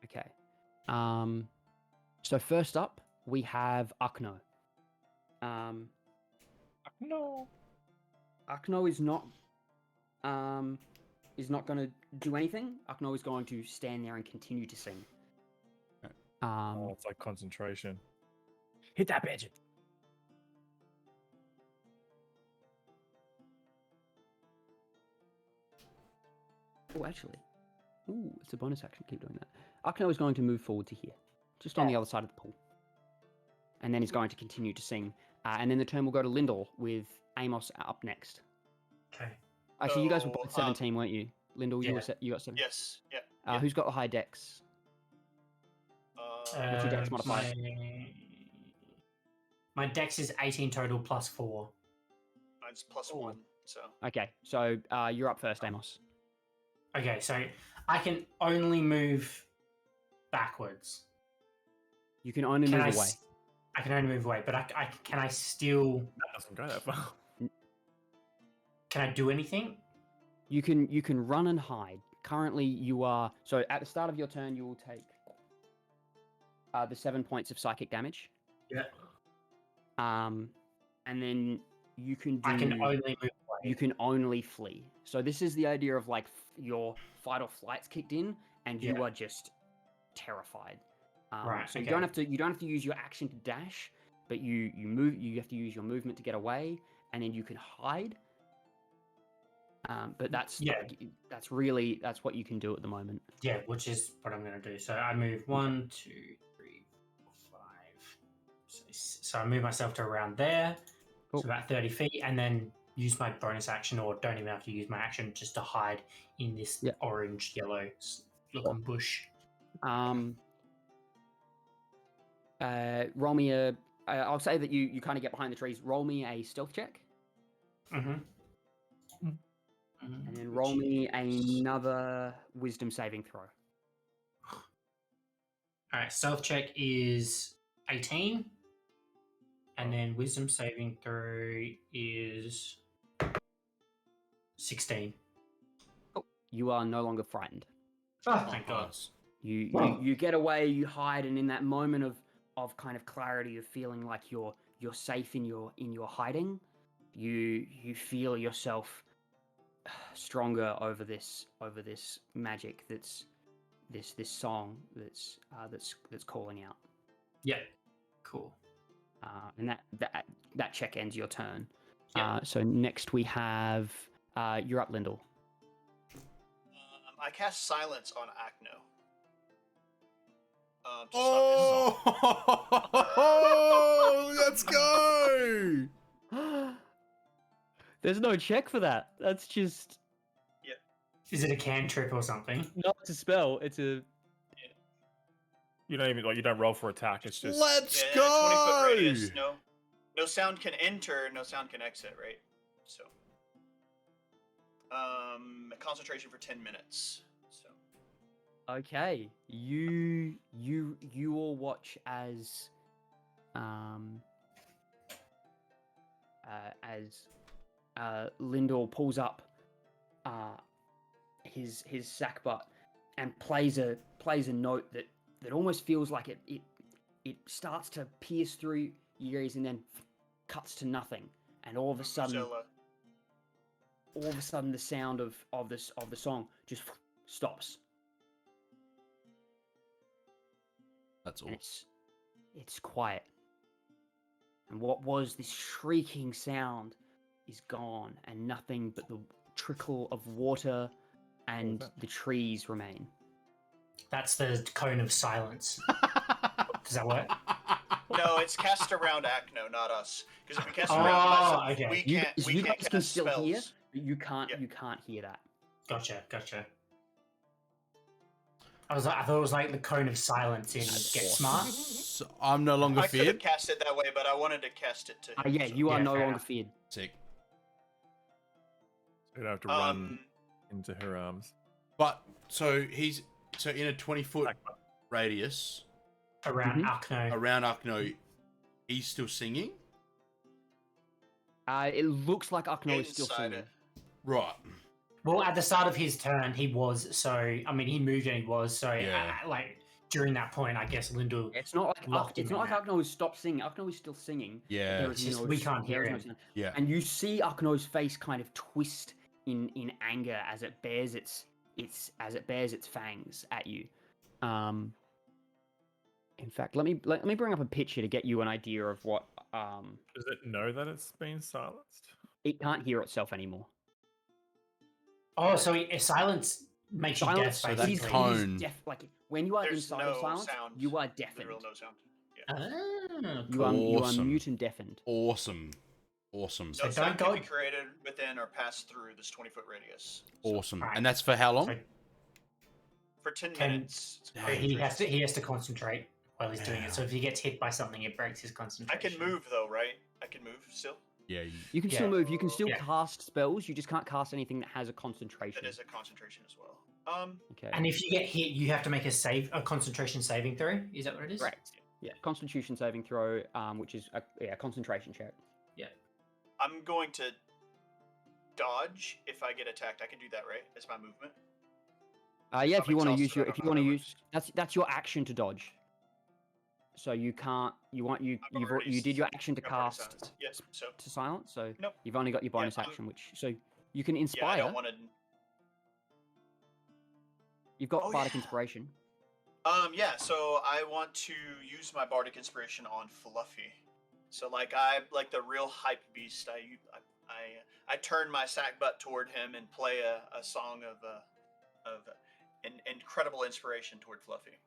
Okay. So first up, we have Akno. No. Akno is not going to do anything. Akno is going to stand there and continue to sing. Oh, it's like concentration. Hit that bitch. Oh, actually. Ooh, it's a bonus action. Keep doing that. Akno is going to move forward to here, just on the other side of the pool. And then he's going to continue to sing. And then the turn will go to Lyndall with Amos up next. Okay. Actually, you guys were So, both 17, weren't you? Lyndall, you yeah. you got 7. Yes. Yeah. Who's got the high dex? What's your dex modifier? My dex is 18 total plus 4. Mine's plus 1. So Okay, so you're up first, Amos. Okay, so I can only move backwards. You can only move away. I can only move away, but can I still? That doesn't go that far. Can I do anything? You can run and hide. Currently, you are so at the start of your turn, you will take the 7 points of psychic damage. Yeah. And then you can do. I can only move away. you can only flee. So this is the idea of like your fight or flight's kicked in, and you Yeah. are just terrified. Right, So you okay. don't have to use your action to dash, but you move. You have to use your movement to get away, and then you can hide. But that's that's what you can do at the moment. Yeah, which is what I'm going to do. So I move 1, 2, 3, 4, 5. So I move myself to around there, Cool. so about 30 feet, and then use my bonus action, or don't even have to use my action, just to hide in this Yeah. orange yellow looking bush. Roll me a. I'll say that you kind of get behind the trees. Roll me a stealth check, Mm-hmm. and then roll me another wisdom saving throw. All right, stealth check is 18, and then wisdom saving throw is 16. Oh, you are no longer frightened. Oh, thank God. Nice. You get away, you hide, and in that moment of kind of clarity, of feeling like you're safe in your hiding, you feel yourself stronger over this magic that's this song that's calling out. Yeah, cool. And that check ends your turn. Yeah. So next we have you're up, Lyndall. I cast silence on Acno. To stop his song. Oh, let's go! There's no check for that. That's just Is it a cantrip or something? not a spell. It's a You don't even you don't roll for attack. It's just Let's Yeah, 20-foot go! radius. No sound can enter. No sound can exit. Right. So, concentration for 10 minutes. So. okay. You all watch as Lyndall pulls up his sack butt and plays a note that almost feels like it starts to pierce through your ears and then cuts to nothing, and all of a sudden the sound of the song just stops. That's And awesome. it's quiet. And what was this shrieking sound is gone, and nothing but the trickle of water and the trees remain. That's the cone of silence. Does that work? No, it's cast around Acno, not us. Because if we cast Oh, around us, okay. we You can't. guys, We you can't guys can cast still spells. hear, but you can't. Yeah. You can't hear that. Gotcha. I thought it was like the cone of silence in Get Smart. So I'm no longer I could have feared. cast it that way, but I wanted to cast it to him. Yeah, so- you are Yeah, no fair longer enough. feared. Sick. you don't have to run into her arms. But so he's in a 20-foot radius Around Mhm. Arkno. around Arkno. He's still singing, It looks like Akno is still Inside singing. it. right? Well, at the start of his turn, he was. So, I mean, he moved and he was. So, Yeah. like, during that point, I guess Lyndall. It's not like Locked him in that. Akno has stopped singing. Akno is still singing. but Yeah, there It's is just no we can't there hear is no him. sound. yeah. And you see Akno's face kind of twist in anger as it bares its fangs at you. In fact, let me bring up a picture to get you an idea of what Does it know that it's been silenced? it can't hear itself anymore. Oh, so silence makes you deaf, so basically. that tone- It is deaf. Like when you are There's inside of no silence, sound. you are deafened. Literal no sound. Ah, You are Awesome. mute and deafened. Awesome. No don't sound go- can be created within or pass through this 20-foot radius. So, Awesome. Right. And that's for how long? So, for 10 Can- minutes. so he has to concentrate while he's doing it. So if he gets hit by something, it breaks his I concentration. can move though, right? I can move still. Yeah. You can still Yeah. move. You can still Yeah. cast spells. You just can't cast anything that has a concentration. That is a concentration as well. Okay. And if you get hit, you have to make a concentration saving throw. Is that what it is? Correct. Yeah. Constitution saving throw, which is a concentration check. I'm going to dodge if I get attacked. I can do that, right? As my movement. Yeah, if I'm you want to exhausted, use your, I don't if you know want to how that use, that's your action to dodge. So you can't. You already did your action to I've already cast silenced. Yep. So to silence. So Nope. you've only got your bonus I'm- action, which you can yeah, I inspire. don't want to. You've got Oh, bardic yeah. inspiration. Yeah. So I want to use my bardic inspiration on Fluffy. So I like the real hype beast. I turn my sack butt toward him and play a song of an incredible inspiration toward Fluffy.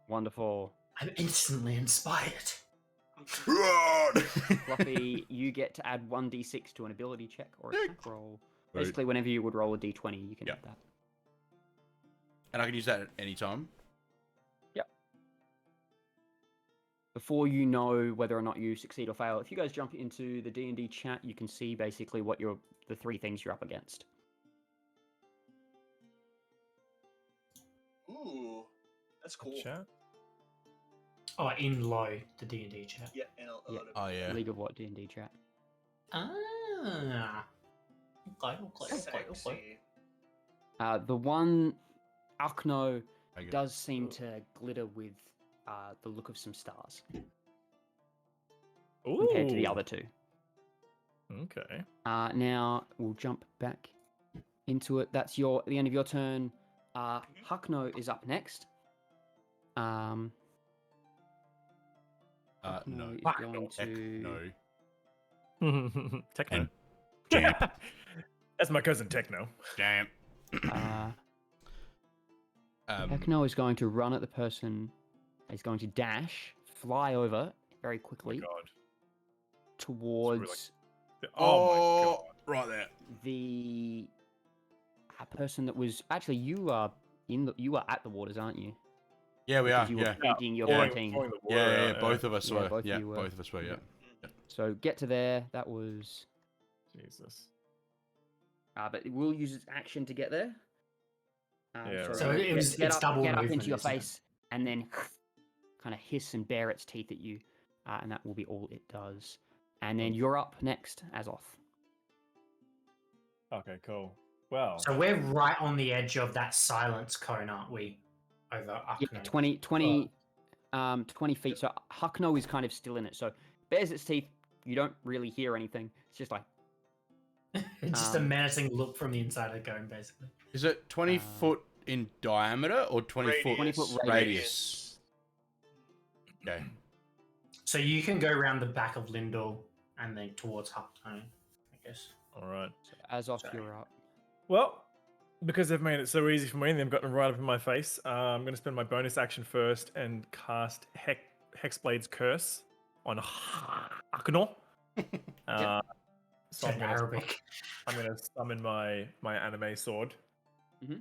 Wonderful. I'm instantly inspired. Fluffy, you get to add 1d6 to an ability check or attack roll. Right. Basically, whenever you would roll a d20, you can Yeah. add that. And I can use that at any time. Before you know whether or not you succeed or fail, if you guys jump into the D&D chat, you can see basically what the 3 things you're up against. Ooh, that's cool. Chat. Oh, in low, the D&D chat. Yeah, and a Yeah. lot of Oh yeah. League of What D&D chat. Ah. Okay. sexy. The one Arkno Okay. does seem to glitter with the look of some stars compared to the other 2. Okay. Now we'll jump back into it. That's the end of your turn. Huckno is up next. No. Huckno is Fuck going Heck to. no. Techno. And Jamp. That's my cousin Techno. Jamp. Huckno is going to run at the person. He's going to dash, fly over very Oh my quickly god. towards Oh my god. Right there. the person that was actually you are at the waters, aren't you? Yeah, we are. Because you were Yeah. painting your Pouring- painting. pouring the water Yeah, out, both of us Yeah, were. both of Yeah, you were. both of us were. Yeah. So get to there. That was. Jesus. But we'll use its action to get there. Yeah, right. So it's double get up movement, into your isn't it? face, and then kind of hiss and bare its teeth at you, and that will be all it does. And then you're up next, Azoth. Okay, cool. Well, So we're right on the edge of that silence cone, aren't we? Over Yeah, Arkno. 20 feet. So Huckno is kind of still in it. So bares its teeth. You don't really hear anything. It's just like Just a menacing look from the inside of the cone, basically. Is it 20 foot in diameter or 20 foot 20 foot radius? Okay. So you can go around the back of Lindell and then towards Huckno, I guess. all right. Azoth, Sorry. you're up. Well, because they've made it so easy for me and they've gotten right up in my face, I'm going to spend my bonus action first and cast Hexblade's Curse on Hakno. So Said Arabic. I'm going to summon my anime sword. Mhm.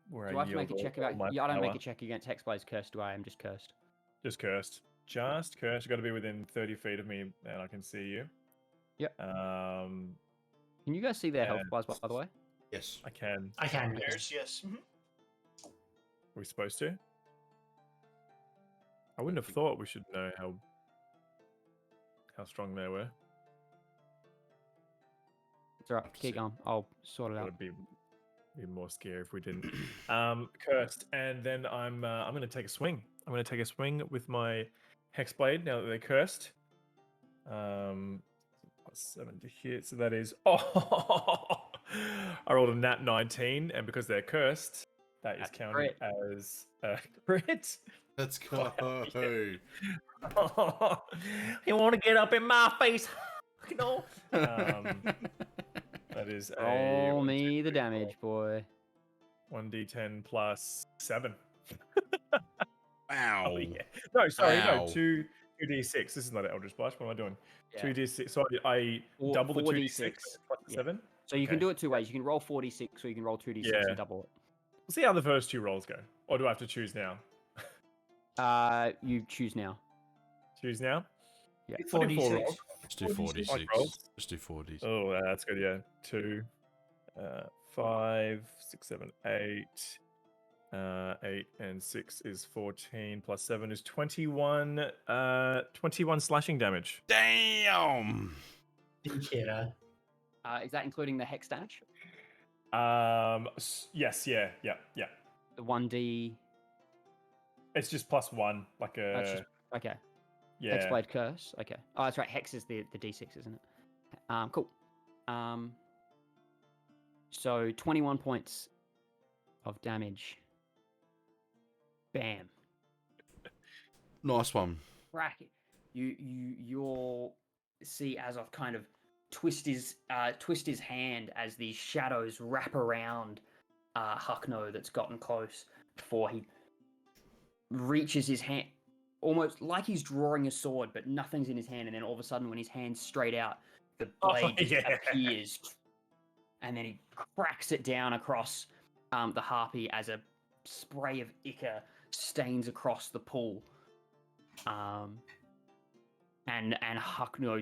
Where Do I have to make a yield check all about? my Yeah, I don't make power. a check against Hexblade's Curse, do I? I'm just cursed. Just cursed. Just cursed. You got to be within 30 feet of me and I can see you. Yep. Um, Can you guys see their health and- bars, by the way? Yes. I can. I can. Yes. There's yes. Mhm. Are we supposed to? I wouldn't have thought we should know how strong they were. It's alright. Keep going. I'll sort it That out. would be more scary if we didn't. Cursed, and then I'm going to take a swing. I'm going to take a swing with my Hexblade now that they're cursed. +7 to hit, so that is I rolled a nat 19, and because they're cursed, that is That's a counted crit. as a crit. Let's go. You want to get up in my face? No. That is a Roll 1, 2, me the 3, 4, damage, boy. 1d10 plus 7. Wow. Oh yeah. No, sorry, Wow. no. 2d6. This is not an Eldritch Blast. What am I doing? Yeah. 2d6. So I Four- double the 2d6 4d6. plus the Yeah. 7. So you can Okay. do it 2 ways. You can roll 4d6, or you can roll 2d6 Yeah. and double We'll see how the first 2 rolls go. Or do I have to choose now? it. You choose now. Choose now? Yeah. I'll do 4 4d6. rolls. Let's do 46. Like rolls? Let's do 40. Oh, that's good. Yeah. 2, 5, 6, 7, 8. 8 and 6 is 14 plus 7 is 21. 21 slashing damage. Damn. Kiddo. Is that including the hex damage? Yes, yeah. The 1d. It's just +1, like a That's just okay. yeah. Hexblade Curse. Okay. Oh, that's right. Hex is the D6, isn't it? Cool. So 21 points of damage. Bam. Nice one. Crack it. You'll see Azoth kind of twist his hand as these shadows wrap around Huckno that's gotten close before he reaches his hand, almost like he's drawing a sword, but nothing's in his hand, and then all of a sudden, when his hand's straight out, the blade just appears, and then he cracks it down across the harpy as a spray of ichor stains across the pool. And Huckno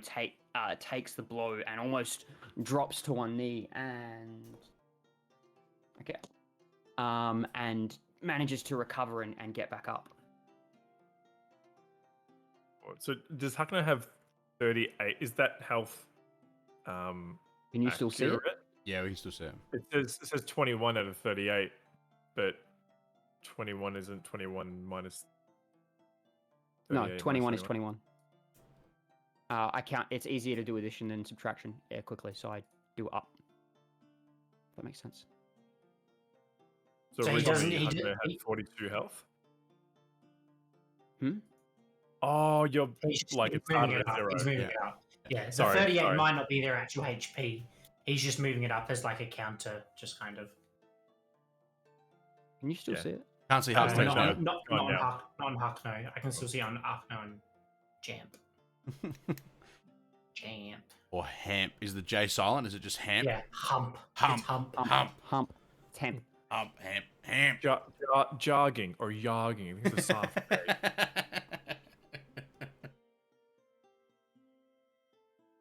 takes the blow and almost drops to one knee and and manages to recover and get back up. So does Huckno have 38? Is that health? Can you still see it? accurate? Yeah, we can still see it. It says 21 out of 38, but 21 isn't 21 minus. No, 38 21 minus is 21. I count. It's easier to do addition than subtraction quickly, so I do up. If that makes sense. So So he originally doesn't- he Huckno d- had 42 health. Hmm? Oh, you're He's just like he's it's moving started it at up. 0. He's moving Yeah. it up. Yeah, the Sorry, 38 sorry. might not be their actual HP. He's just moving it up as like a counter, just kind of. Can you still Yeah. see it? Can't see how it's no, takes no. out. not Go on on now. Huck, not on Huckno. I can still see it on Huckno and Jamp. Jamp. Or hamp. Is the J silent? Is it just hamp? Yeah, hump. Hump. It's hump. Hump. Temp. Hamp. Hamp. Jogging or yogging. I think it's a soft.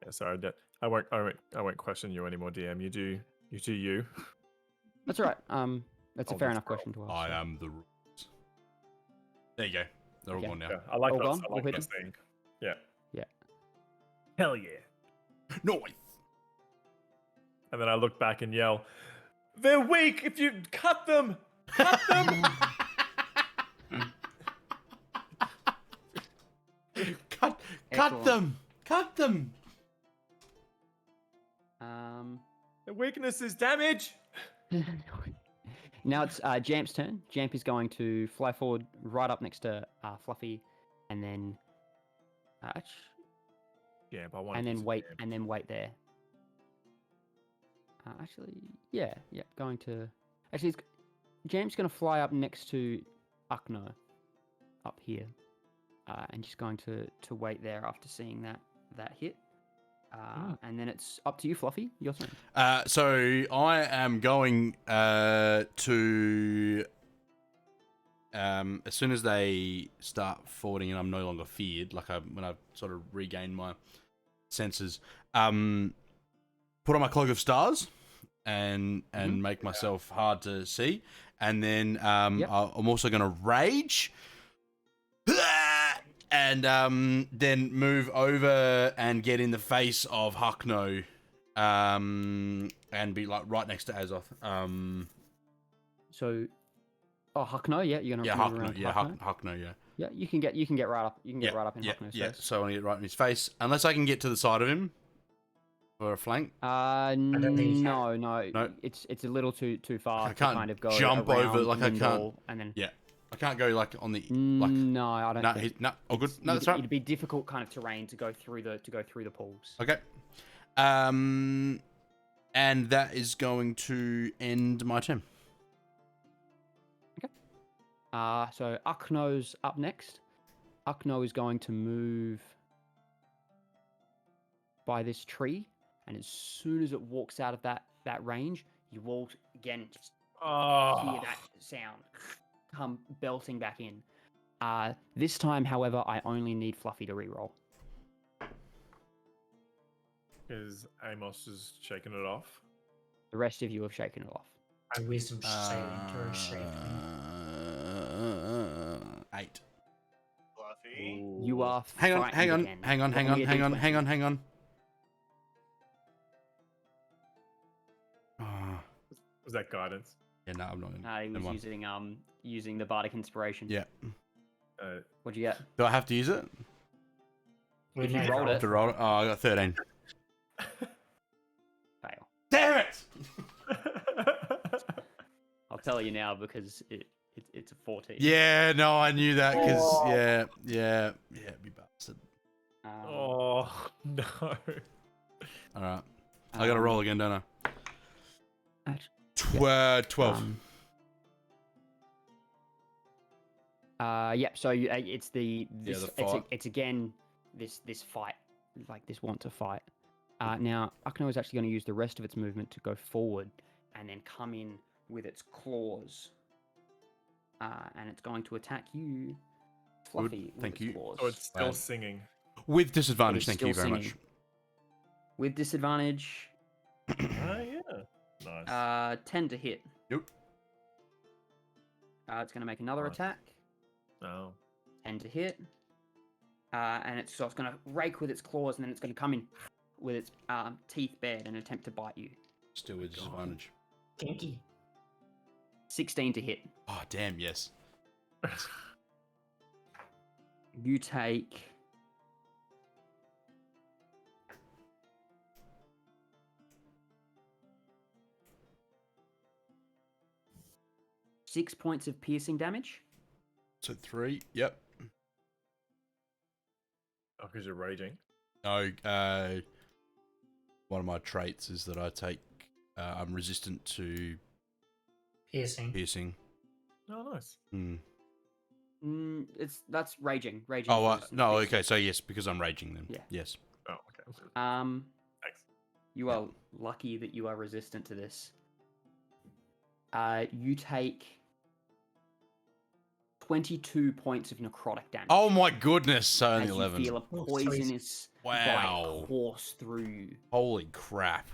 Yeah, sorry, I won't question you anymore, DM. You do you. That's all right. That's a I'll fair just enough question to ask. I so. am the rules. There you go. They're all Okay. gone now. Yeah, I like All that. gone? I All like hidden? that thing. Yeah. Yeah. Hell yeah. Noise. And then I look back and yell, "They're weak! If you cut them! Cut them!" Cut Excellent. them. Cut them. The weakness is damage! Now it's Jamp's turn. Jamp is going to fly forward right up next to Fluffy, and then Yeah, but I want and to then use wait it. and then wait there. Yeah. Going to Jamp's going to fly up next to Ukno, up here, and just going to wait there after seeing that hit. And then it's up to you, Fluffy. Your turn. So I am going to as soon as they start forwarding and I'm no longer feared, when I sort of regain my senses, put on my cloak of stars and make myself hard to see, and then I'm also going to rage. And then move over and get in the face of Huckno, and be like right next to Azoth. Huckno, yeah, you're gonna move around Huckno? Huckno, yeah. Yeah, you can get right up. You can get right up in Huckno's face. So I want to get right in his face, unless I can get to the side of him for a flank. don't think you No. No? It's a little too far I to can't kind of go jump over, around like I can't- Lindor and then. Yeah, I can't go like on the like. No, I don't. No, think. all good. No, that's right. It'd be difficult kind of terrain to go through the pools. Okay. And that is going to end my turn. So Ukno's up next. Ukno is going to move by this tree, and as soon as it walks out of that range, you will again just hear that sound come belting back in. This time, however, I only need Fluffy to reroll. Because Amos is shaking it off. The rest of you have shaken it off. My wisdom saving throw shaken. 8. Fluffy. You are Hang on. frightened again. Hang on. Was that guidance? Yeah, no, I'm not. He Never was mind. using the bardic inspiration. Yeah. What'd you get? Do I have to use it? We If you know rolled how- it. To roll it? Oh, I got 13. Fail. Damn it! I'll tell you now because it's a 14. Yeah, no, I knew that because yeah, be bastard. Oh no. All right, I got to roll again, don't I? Actu- 12. Yep. So it's the fight. it's again this fight, like this want to fight. Now Akno is actually going to use the rest of its movement to go forward and then come in with its claws, and it's going to attack you, Fluffy. With thank its you. Claws. So it's still Right. singing. With disadvantage, is thank you still very much. singing. With disadvantage, Oh yeah. Nice. 10 to hit. Yep. It's going to make another Nice. attack. No. 10 to hit. And it's going to rake with its claws, and then it's going to come in with its teeth bared and attempt to bite you. Still with disadvantage. Kinky. 16 to hit. Oh, damn, yes. You take 6 points of piercing damage. So 3, yep. Oh, because you're raging. No, one of my traits is that I take, I'm resistant to Piercing. piercing. Oh, nice. Hmm. That's raging. Raging. Oh, is resistant to no, piercing. okay, so yes, because I'm raging then. Yeah. Yes. Oh, okay. Thanks. You are lucky that you are resistant to this. You take 22 points of necrotic damage. Oh my goodness, so only as 11. you feel a poisonous Wow. bite course through you. Holy crap.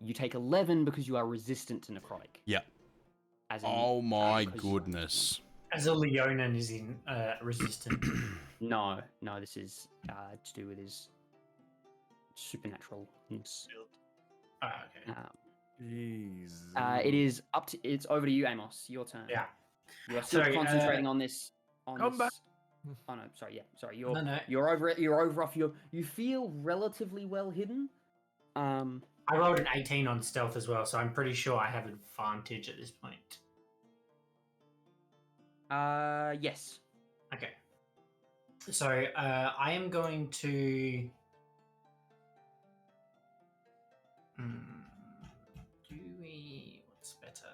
You take 11 because you are resistant to necrotic. Yep. As in, Oh my because you are goodness. As a Leonin is in resistant. No, this is to do with his supernaturalness. Oh, okay. Jeez. It is up to. It's over to you, Amos. Your turn. Yeah. You are still Sorry, concentrating on this. Come back. Oh no, sorry. Yeah, sorry. You're No. you're over it. You're over off. You feel relatively well hidden. I rolled an 18 on stealth as well, so I'm pretty sure I have advantage at this point. Yes. Okay. So I am going to. Do we? What's better?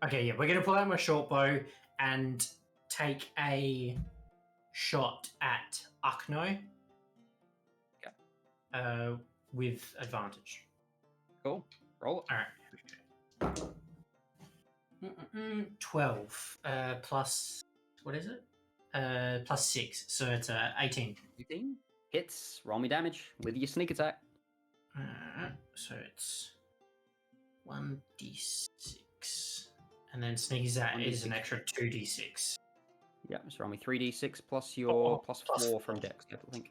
Okay, yeah, we're gonna pull out my short bow and take a shot at Akno. Okay. With advantage. Cool. Roll it. All right. 12 plus what is it? Plus 6, so it's 18. 18 hits. Roll me damage with your sneak attack. So it's 1d6, and then sneak attack is an 1d6. extra 2d6. Yeah, so roll me 3d6 plus your plus plus 4 from four. Dex. I think.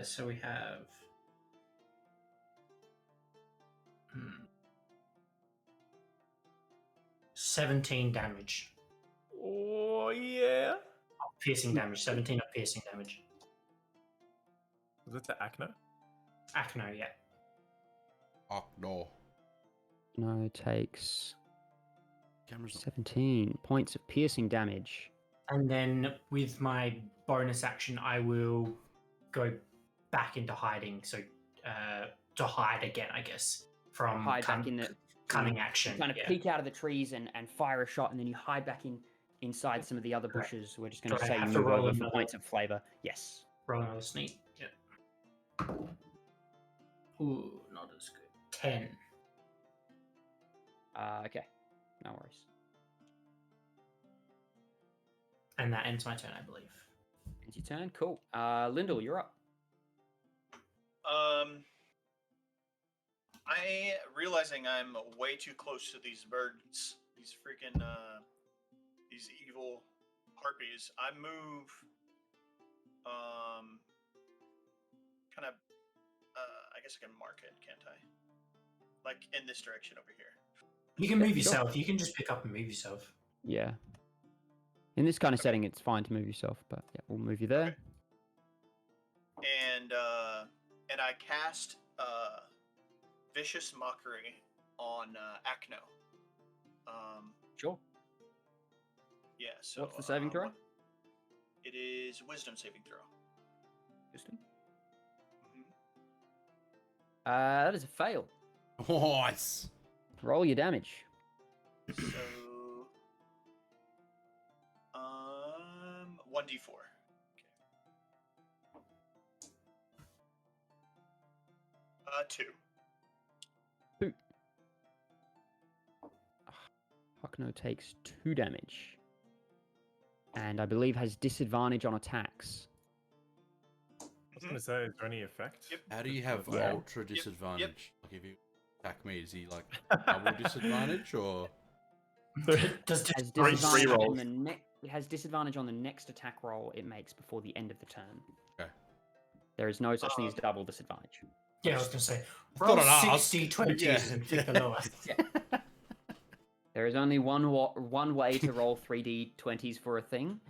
So we have 17 damage. Oh yeah. Piercing damage. 17 of piercing damage. Was it to Acno? Acno, yeah. Oh, no. No, takes Camera's not... 17 points of piercing damage. And then with my bonus action, I will go back into hiding. So to hide again, I guess, from Hide back in the cunning action. You kind of yeah. peek out of the trees and fire a shot, and then you hide back inside some of the other Correct. bushes. We're just going Do to I say you have to move roll over for another- points of flavor. Yes. Roll another sneak. Yeah. Ooh, not as good. 10. Okay. No worries. And that ends my turn, I believe. It's your turn. Cool. Lyndall, you're up. I realizing I'm way too close to these birds, these freaking these evil harpies. I move kind of I guess I can mark it, can't I? Like in this direction over here. You can move Sure. yourself. You can just pick up and move yourself. Yeah. In this kind of setting, it's fine to move yourself, but yeah, we'll move you there. Okay. And I cast Vicious Mockery on Acno. Sure. Yeah. So What's the saving throw? It is Wisdom saving throw. Wisdom. Mhm. That is a fail. Nice. Roll your damage. So 1d4. Okay. 2. Huckno takes 2 damage. And I believe has disadvantage on attacks. I was gonna say, is there any effect? Yep. How do you have Yeah. ultra disadvantage? Like if you attack me, is he like double disadvantage or? Does Has Three disadvantage on rolls. the it has disadvantage on the next attack roll it makes before the end of the turn. Okay. There is no such thing as double disadvantage. Yeah, I was gonna say thought roll I'd ask. 60 20s Yeah. and pick the lowest. There is only one way to roll 3d20s for a thing,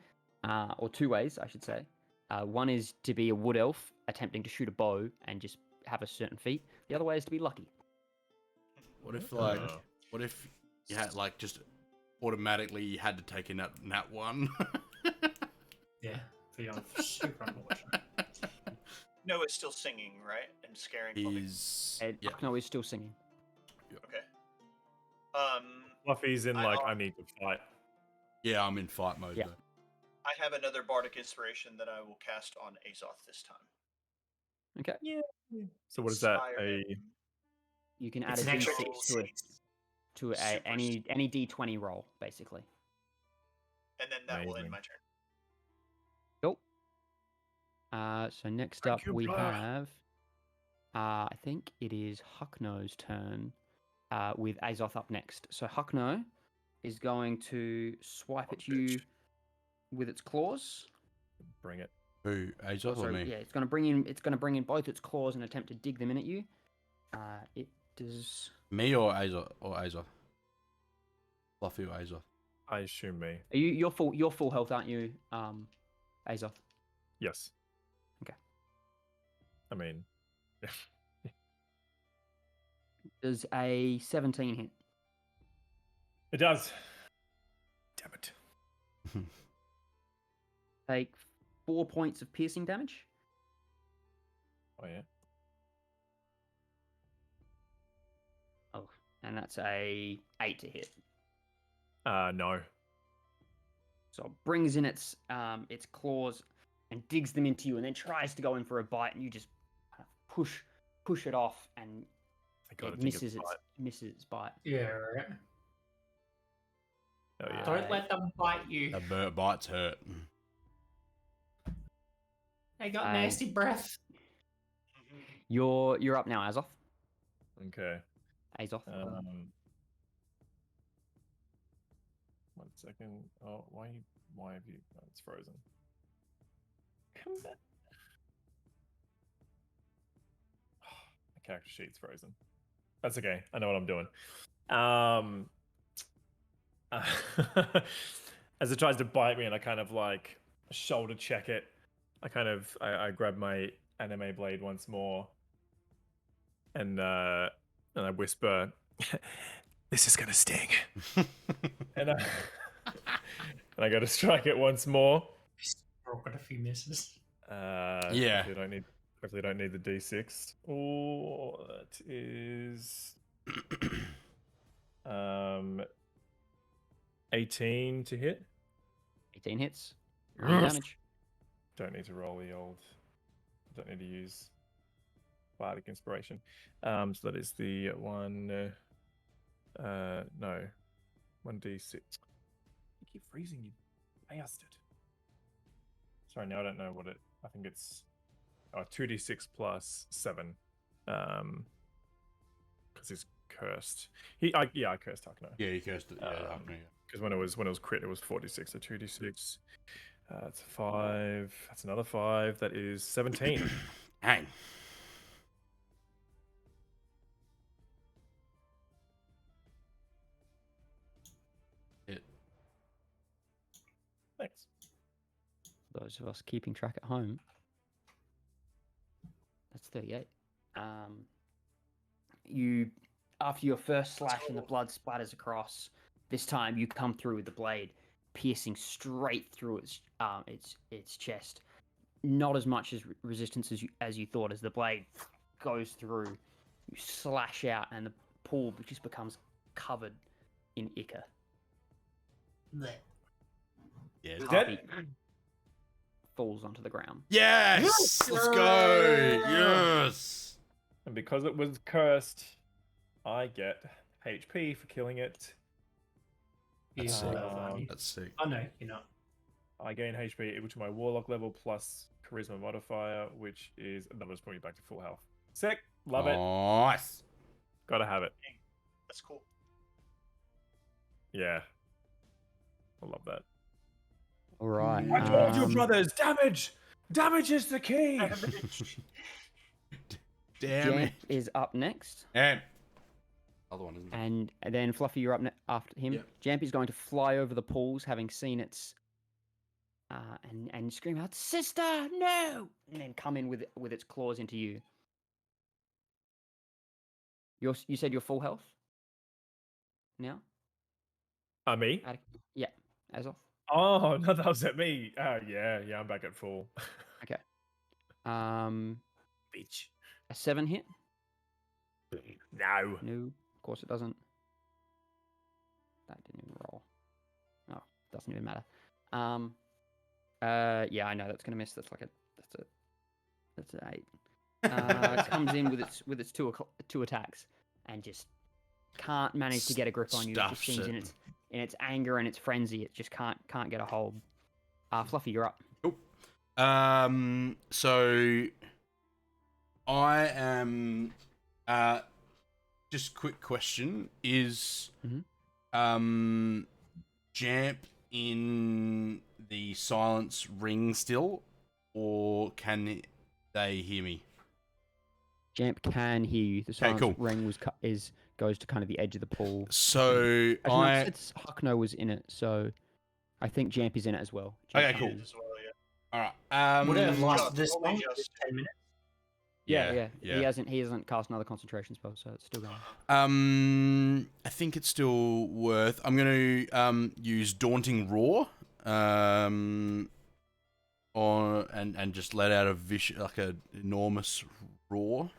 or 2 ways, I should say. One is to be a wood elf attempting to shoot a bow and just have a certain feat. The other way is to be lucky. What if Uh. what if you had like just automatically you had to take in that one? Yeah, for your super unfortunate. No, it's still singing, right? And scaring Fluffy. He's Yeah. Huckno is still singing. Okay. Fluffy's in I- I need to fight. yeah, I'm in fight mode Yeah. though. I have another bardic inspiration that I will cast on Azoth this time. Okay. So what is that? Inspire him. You can add It's a an extra d6 to a, Super any d20 roll, basically. And then that will end Amazing. my turn. Cool. So next Thank up you, we bruh. have, I think it is Huckno's turn, with Azoth up next. So Huckno is going to swipe Oh, at you bitch. with its claws. Bring it. Who, Azoth or Sorry, me? yeah, it's going to bring in both its claws and attempt to dig them in at you. It does. Me or Azoth? Fluffy or Azoth? I assume me. Are you're full health, aren't you, Azoth? Yes. Okay. I mean, Does a 17 hit? it does. Damn it. Take 4 points of piercing damage. Oh yeah. Oh, and that's a 8 to hit. No. So it brings in its claws and digs them into you, and then tries to go in for a bite, and you just kind of push it off, and I got it misses its bite. Yeah, right. Oh yeah. Don't let them bite you. The bites hurt. They got Um, nasty breath. You're up now, Azoth. Okay. Azoth. 1 second. Oh, why have you? Oh, it's frozen. Come back. My character sheet's frozen. That's okay. I know what I'm doing. As it tries to bite me, and I kind of like shoulder check it. I grab my anime blade once more, and I whisper, "This is gonna sting." and I go to strike it once more. Got a few misses. Yeah. Hopefully, don't need the D6. Oh, that is 18 to hit. 18 hits. Roll damage. Don't need to roll the old. Don't need to use bardic inspiration. So that is the one. No, 1d6. You keep freezing, you bastard. Sorry, now I don't know what it. I think it's 2d6 plus 7. Because he's cursed. I cursed Huckno. Yeah, you cursed it. Yeah, Because when it was crit, it was 46. So 2d6. That's a 5. That's another 5. That is 17. Hang. For those of us keeping track at home, that's 38. You, after your first slash and the blood splatters across, this time you come through with the blade piercing straight through its chest. Not as much as resistance as you thought. As the blade goes through, you slash out, and the pool just becomes covered in ichor. Blech. Yeah. Dead? Falls onto the ground. Yes! Let's go! Yes! And because it was cursed, I get HP for killing it. You That's are sick. level, aren't you? That's sick. Oh no, you're not. I gain HP equal to my warlock level plus charisma modifier, which is another just putting me back to full health. Sick. Love it. Nice. Gotta have it. That's cool. Yeah. I love that. All right. I told you, brothers, damage! Damage is the key! Damn Jamp it. is up next, And other one, isn't it? and then Fluffy, you're up after him. Yep. Jamp is going to fly over the pools, having seen its, and scream out, "Sister, no!" and then come in with its claws into you. You said you're full health now? Me? Yeah, as of. Oh, no, that was at me. Yeah, I'm back at full. Okay. Bitch. A 7 hit? No. No, of course it doesn't. That didn't even roll. Oh, doesn't even matter. Yeah, I know that's gonna miss. That's an 8. It comes in with its two attacks and just can't manage to get a grip on you. It just Stuffs seems it. in its anger and its frenzy, it just can't get a hold. Fluffy, you're up. So I am. Just quick question: is Jamp in the silence ring still, or can they hear me? Jamp can hear you. The silence cool. ring goes to kind of the edge of the pool. So Actually, no, it said Huckno was in it, so I think Jamp is in it as well. Okay, Jamp cool. can- As well, yeah. All right. Would it have lasted just- this only long? just- 10 minutes? Yeah. He hasn't cast another concentration spell, so it's still going. I think it's still worth. I'm going to use Daunting Roar, and just let out a enormous roar.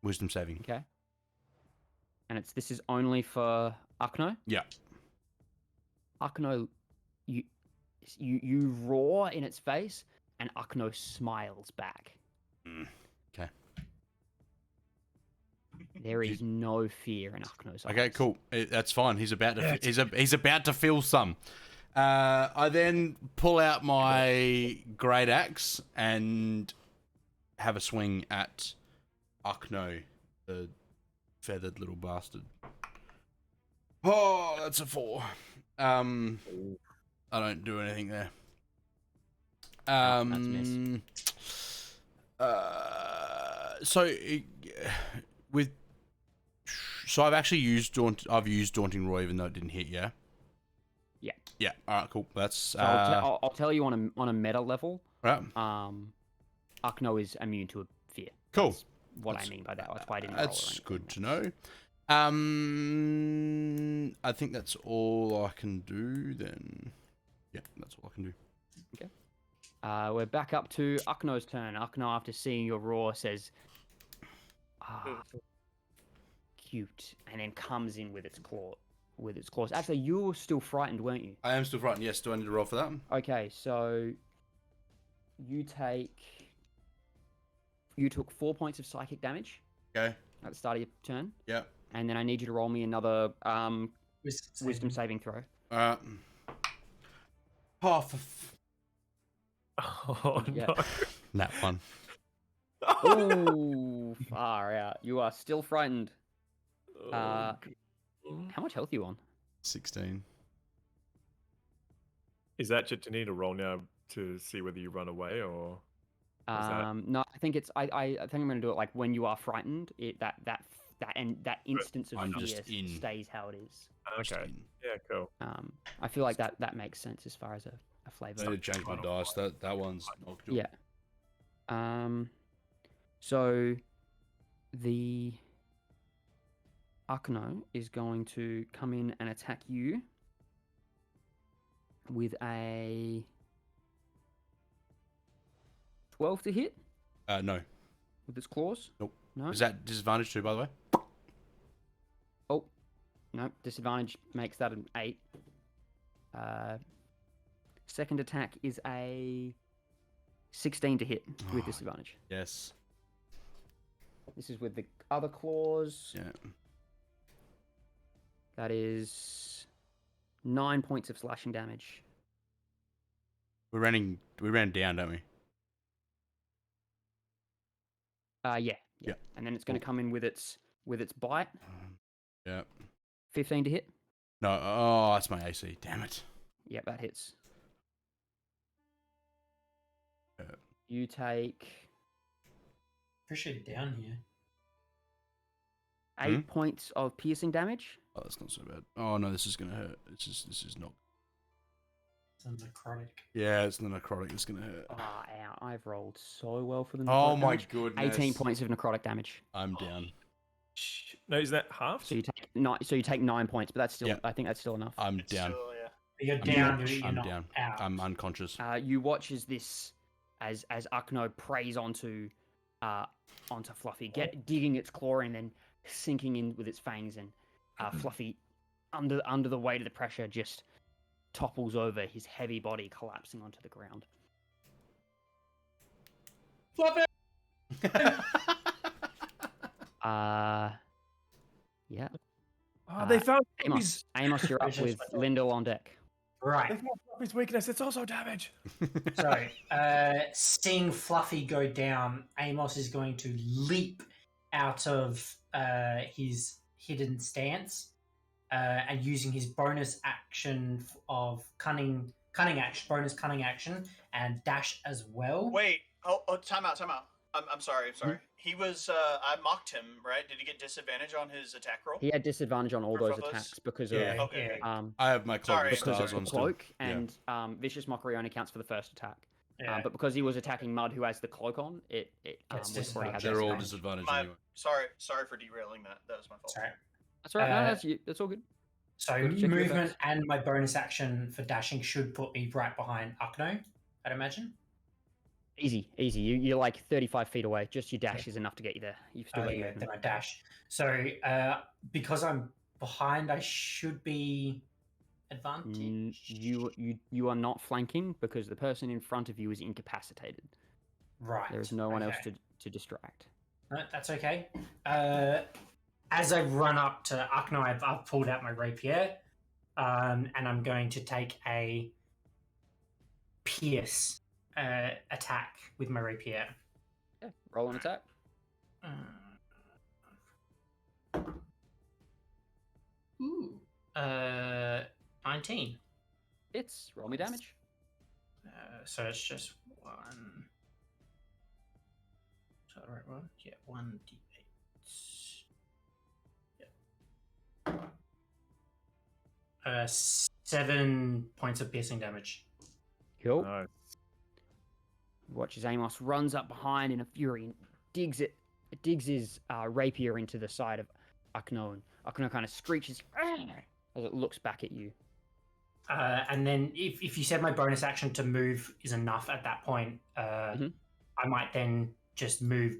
Wisdom saving. Okay. And this is only for Ukno. Yeah. Ukno, you roar in its face, and Ukno smiles back. Okay. There is no fear in Ukno's eyes. Okay, cool. That's fine. He's about to. He's about to feel some. I then pull out my great axe and have a swing at Ukno, the feathered little bastard. Oh, that's a 4. I don't do anything there. That's a miss. So I've actually used Daunting Roar even though it didn't hit. Yeah. Yeah. Yeah. All right. Cool. That's. So I'll tell you on a meta level. Right. Ukno is immune to a fear. Cool. That's what I mean by that. That's why I didn't roll or That's anything. good to know. I think that's all I can do then. Yeah, that's all I can do. We're back up to Ukno's turn. Ukno, after seeing your roar, says, cute, and then comes in with its claws. Actually, you were still frightened, weren't you? I am still frightened. Yes. Do I need to roll for that? Okay, so you took 4 points of psychic damage Okay. at the start of your turn, Yeah. and then I need you to roll me another wisdom saving throw. All right. Half. Oh, Yeah. no. That one. Oh, far out. You are still frightened. Oh, How much health are you on? 16. Is that just you need to roll now to see whether you run away or? Is that- No, I think it's. I think I'm going to do it like when you are frightened. That that instance of I'm fear just in. stays how it is. Okay. Yeah, cool. I feel like that makes sense as far as a flavor. I need to change my dice. That one's not good. Yeah. So the Akno is going to come in and attack you with a 12 to hit No. with its claws. Nope. No. Is that disadvantage too, by the way? Oh, no. Disadvantage makes that an 8. Second attack is a 16 to hit with disadvantage. Yes. This is with the other claws. Yeah. That is 9 points of slashing damage. We ran down, don't we? Yeah. Yeah. And then it's going to come in with its bite. Yeah. 15 to hit. No. Oh, that's my AC. Damn it. Yep, that hits. Yeah. You take Appreciate down here. 8 points of piercing damage. Oh, that's not so bad. Oh no, this is gonna hurt. This is not. It's a necrotic. Yeah, it's the necrotic that's gonna hurt. Ah, ow. I've rolled so well for the necrotic Oh my damage. goodness. 18 points of necrotic damage. I'm down. No, is that half? So you take 9 points, but that's still Yeah. I think that's still enough. I'm It's down. still, yeah. You're I'm down. down. You're I'm not down. out. I'm unconscious. You watch as Akno preys onto Fluffy, digging its claw and then sinking in with its fangs, and Fluffy, under the weight of the pressure, just topples over, his heavy body collapsing onto the ground. Fluffy! Yeah. Oh, they found Amos, you're up Rations with myself. Lyndall on deck. They Right. found Fluffy's weakness. It's also damage. So, seeing Fluffy go down, Amos is going to leap out of his hidden stance and using his bonus action of cunning action, and dash as well. Wait. Oh, time out. I'm sorry. He was. I mocked him, right? Did he get disadvantage on his attack roll? He had disadvantage on all For those Fluffus? attacks because Yeah, of Okay. yeah. I have my cloak Sorry. of because stars of on the still. cloak, and vicious mockery only counts for the first attack. Yeah. But because he was attacking Mud, who has the cloak on, it Gets was already had disadvantage. They're all disadvantage. disadvantaged anyway. Sorry for derailing that. That was my fault. Sorry. That's all right. No, Uh, that's all good. So Good to check your movement effects. and my bonus action for dashing should put me right behind Akno, I'd imagine. Easy. You're like 35 feet away. Just your dash is enough to get you there. You've still got your Then movement. I dash. So because I'm behind, I should be advantage. You are not flanking because the person in front of you is incapacitated. Right. There is no one else okay. to distract. No, that's okay. As I run up to Akno, I've pulled out my rapier, and I'm going to take a pierce attack with my rapier. Yeah, roll an attack. 19. It's roll me damage. So it's just one. Is that the right one? Yeah, 1d8. Yeah. 7 points of piercing damage. Cool. No. Watch as Amos runs up behind in a fury and digs his rapier into the side of Akno, and Akno kind of screeches as it looks back at you. And then if you said my bonus action to move is enough at that point, Mhm. I might then just move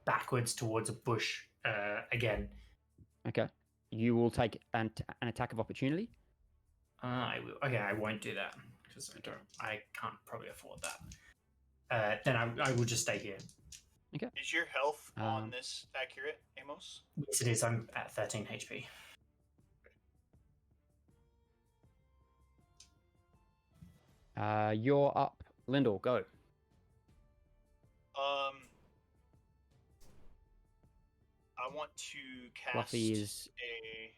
backwards towards a bush again. Okay. You will take an attack of opportunity. Okay, I won't do that because I can't probably afford that. Then I will just stay here. Is your health on Um, this accurate, Amos? Yes, it is. I'm at 13 HP. You're up, Lyndall. Go. I want to cast Fluffy is. a.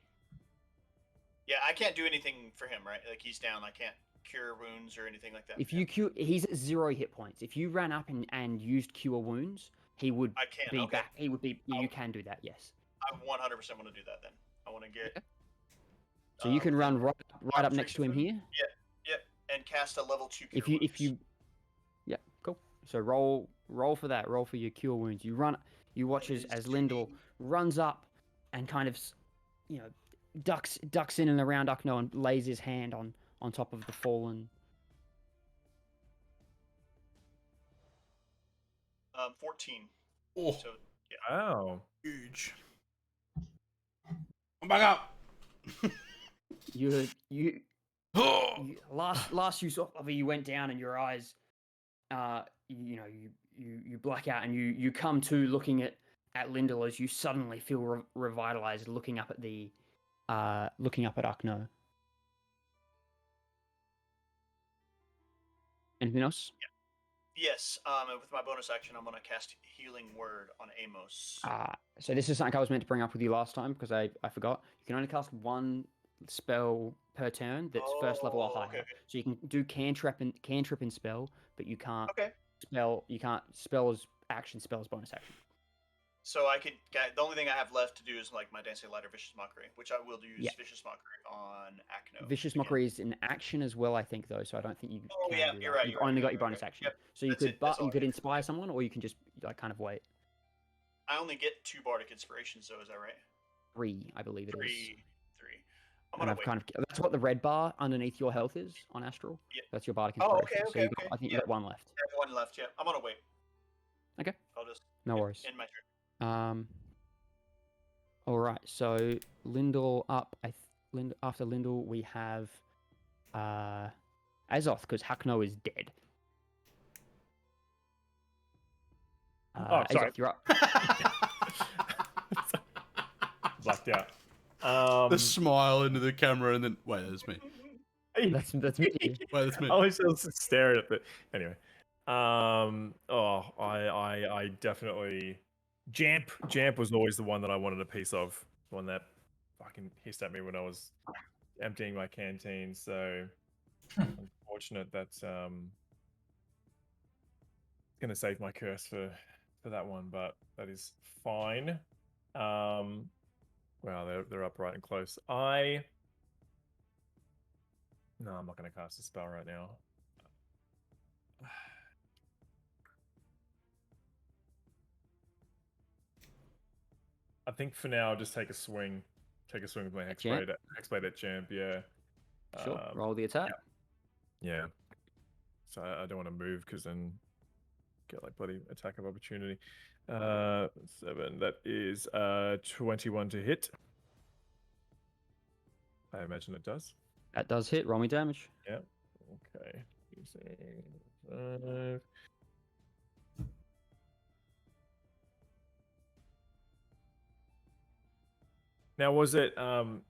Yeah, I can't do anything for him, right? Like he's down. I can't cure wounds or anything like that. If for you him. cure, he's at 0 hit points. If you ran up and used cure wounds, he would I can. be Okay. back. He would be. You I'll- can do that. Yes. I 100% want to do that then. I want to get. So you can run right up Arm next to him strength. here. Yep, and cast a level 2 cure If you wounds. yeah, cool. So roll for that. Roll for your cure wounds. You watch That as is Lyndall runs up and kind of ducks in and around Ukno and lays his hand on top of the fallen. 14. Oh, So Wow. huge. I'm back up. You Oh, last you saw of it, you went down and your eyes, you black out and you come to looking at Lyndall as you suddenly feel revitalized, looking up at Ukno. Anything else? yes, with my bonus action, I'm gonna cast Healing Word on Amos. So this is something I was meant to bring up with you last time because I forgot. You can only cast one spell per turn that's first level or higher. Okay. So you can do cantrip and spell, but you can't Okay. spell as action, spell as bonus action. So I could. The only thing I have left to do is like my Dancing Light or Vicious Mockery, which I will use Yeah. Vicious Mockery on Acno. Vicious again. Mockery is an action as well, I think, though. So I don't think you. Oh, can yeah, do you're that. right, You've you're right, only you're got your right, bonus right. action. Yep, So you that's could, it, that's all you I could need. inspire Yep. someone, or you can just like kind of wait. I only get 2 Bardic Inspirations, though. Is that right? 3. I believe it is. 3. I'm And gonna I've wait. kind of that's what the red bar underneath your health is on Astral. Yeah. That's your bardic Oh, inspiration. okay, So you okay. I think you Yeah. got one left. I have 1 left. Yeah, I'm gonna wait. Okay. I'll just No worries. end my turn. All right. So Lyndall up. After Lyndall, we have Azoth because Hakno is dead. Oh, sorry. Azoth, you're up. Blacked out. the smile into the camera and then wait, that's me. That's me. Wait, that's me. I was just staring at the. Anyway. I definitely. Jamp was always the one that I wanted a piece of. The one that fucking hissed at me when I was emptying my canteen. So unfortunate that's gonna save my curse for that one, but that is fine. Wow, they're upright and close. No, I'm not gonna cast a spell right now. I think for now I'll just take a swing. Take a swing with my Hexblade at Jamp, yeah. Sure. Roll the attack. Yeah. So I don't want to move because then get like bloody attack of opportunity. 7. That is 21 to hit. I imagine it does. That does hit. Roll me damage. Yep. Okay. 5. Now was it hang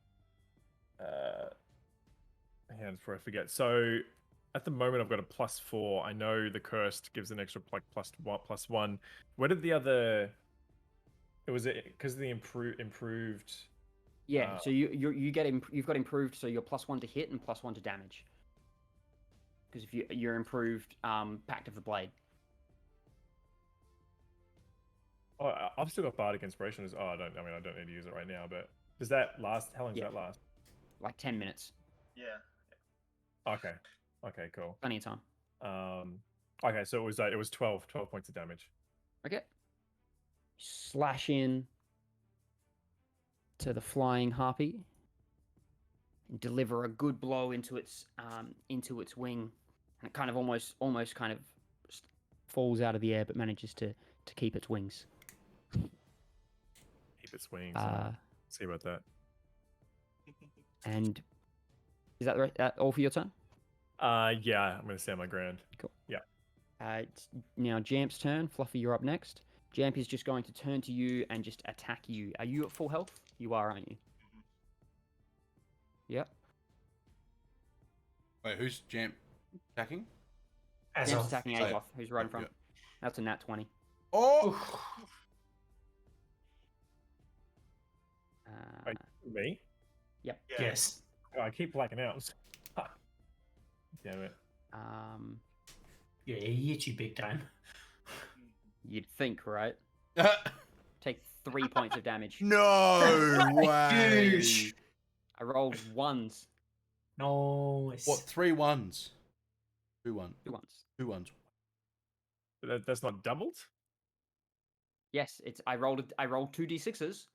on before I forget. So at the moment I've got a +4. I know the cursed gives an extra like +1. Where did the other was it because of the improved Yeah. So you've got improved. So you're +1 to hit and +1 to damage. Because if you're improved, Pact of the Blade. Oh, I've still got Bardic Inspiration. I don't need to use it right now, but does that last? How long does that last? Like 10 minutes. Yeah. Okay. Okay, cool. Plenty of time. Okay, so it was 12 points of damage. Okay. Slash in to the flying harpy and deliver a good blow into its wing, and it kind of almost kind of falls out of the air, but manages to keep its wings. Keep its wings. See about that. And is that right? All for your turn? Yeah, I'm gonna stand my ground. Cool. Yeah. It's now Jamp's turn. Fluffy, you're up next. Jamp is just going to turn to you and just attack you. Are you at full health? You are, aren't you? Yep. Wait, who's Jamp attacking? Jamp's attacking Oh, yeah. Azoth, who's right in front. Yep. That's a nat 20. Oh! Wait, me? Yeah. Yes. Oh, I keep blacking out. Damn it. Yeah, he hit you big time. You'd think, right? Take 3 points of damage. No way. Douche. I rolled ones. Nice. What? 3 ones? 2 1. 2 ones. 2 ones. That's not doubled? Yes, it's I rolled 2d6s.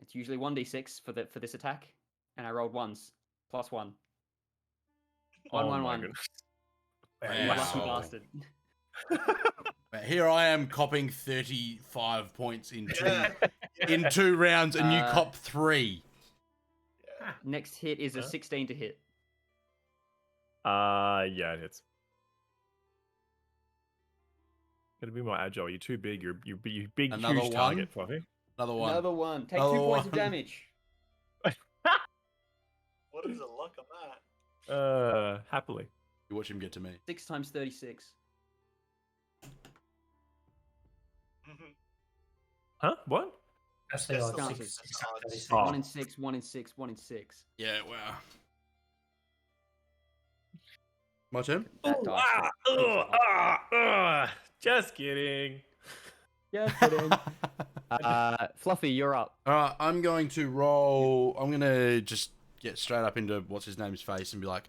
It's usually 1d6 for this attack, and I rolled ones plus 1. One, Oh one, my one. goodness. You lucky Wow. bastard. But here I am copping 35 points in Yeah. in 2 rounds, and you Uh, cop 3. Next hit is a Huh? 16 to hit. Yeah, it's. Gotta be more agile. You're too big. You're big, Another huge target, Fluffy. Another one. Another one. Take Another 2 points of one. damage. What is the luck on that? Happily. You watch him get to me. 6 times 36. Huh? What? That's the Yes, odds. the odds. 636. Oh. 1 in 6, 1 in 6, 1 in 6. Yeah, wow. My turn? That dice roll. Just kidding. Yeah, kidding. Fluffy, you're up. Alright, I'm going to roll. I'm going to just get straight up into what's his name's face and be like,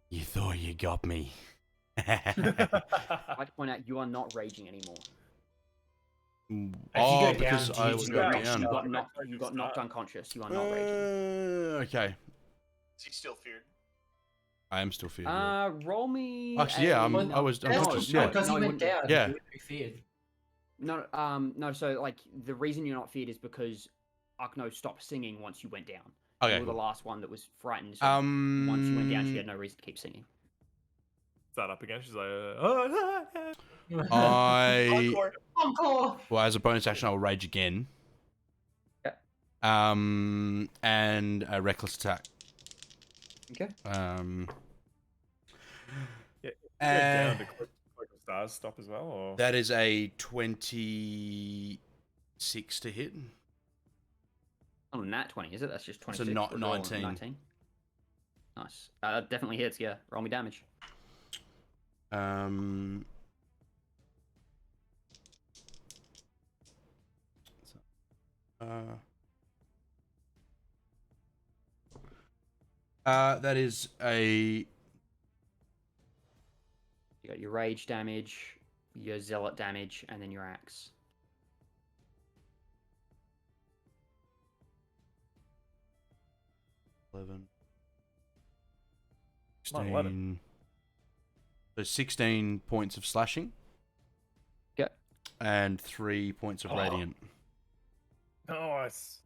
you thought you got me. I'd like to point out you are not raging anymore. Oh, go because down, I you was do going rage. down. You got knocked unconscious. You are not raging. Okay. Is he still feared? I am still feared. Yeah. Roll me. Actually, yeah, I'm Well, just That's conscious. just Yeah. because he No, went down. Yeah. He wouldn't be feared. No. So like the reason you're not feared is because Akno stopped singing once you went down. Okay. You were the Cool. last one that was frightened. So Um, once you went down, she had no reason to keep singing. Start up again. She's like, I Encore. Encore. well, as a bonus action, I will rage again. Yeah. And a reckless attack. Okay. Yeah, Uh, down to Cloak of Stars stop as well, or that is a 26 to hit. Oh, nat 20, is it? That's just It's a 26. not We're rolling 19. Nice. Definitely hits, yeah. Roll me damage. That is a You got your rage damage, your zealot damage, and then your axe. Eleven. Come on, 11. So 16 points of slashing. Yep. And 3 points of Oh. radiant. nice.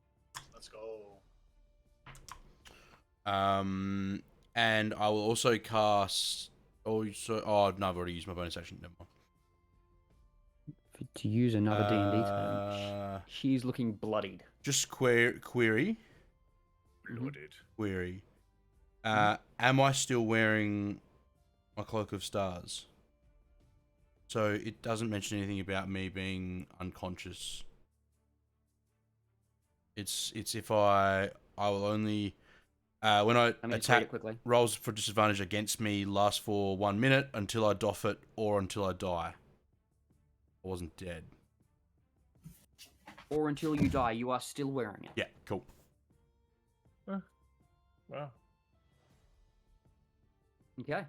Let's go. And I will also cast. Oh no, I've already used my bonus action. Never mind. To use another D&D term, she's looking bloodied. Just query. Reloaded. Query. Am I still wearing my cloak of stars? So it doesn't mention anything about me being unconscious. It's if I will only when I Let me just read attack it quickly. rolls for disadvantage against me last for 1 minute until I doff it or until I die. I wasn't dead. Or until you die, you are still wearing it. Yeah, cool. Wow. Okay.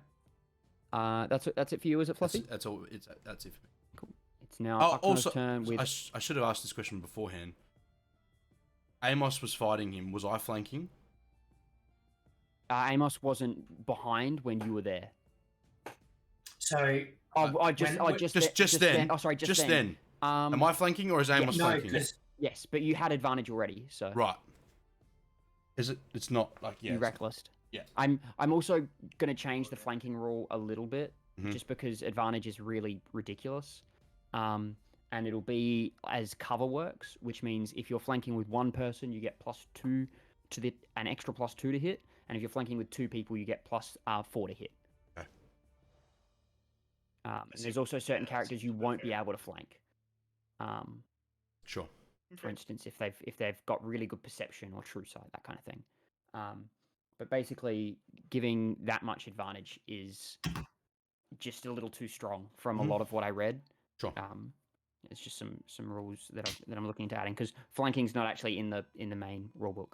That's it for you, is it, Fluffy? That's all. That's it. For me. It's now Oh, Akno's also, turn with... I should have asked this question beforehand. Amos was fighting him. Was I flanking? Amos wasn't behind when you were there. So Just then. Oh, sorry, just then. Am I flanking or is Amos no, flanking? because Yes, but you had advantage already, so Right. Is it? It's not like yeah. you it's- reckless. Yeah. I'm also going to change the flanking rule a little bit, Mhm. just because advantage is really ridiculous. And it'll be as cover works, which means if you're flanking with one person, you get +2 to an extra +2 to hit, and if you're flanking with 2 people, you get +4 to hit. Okay. And there's also certain characters you won't be able to flank. Sure. For instance, if they've got really good perception or true sight, that kind of thing. But basically, giving that much advantage is just a little too strong from a lot of what I read. Sure. It's just some rules that I'm looking into adding because flanking's not actually in the main rulebook.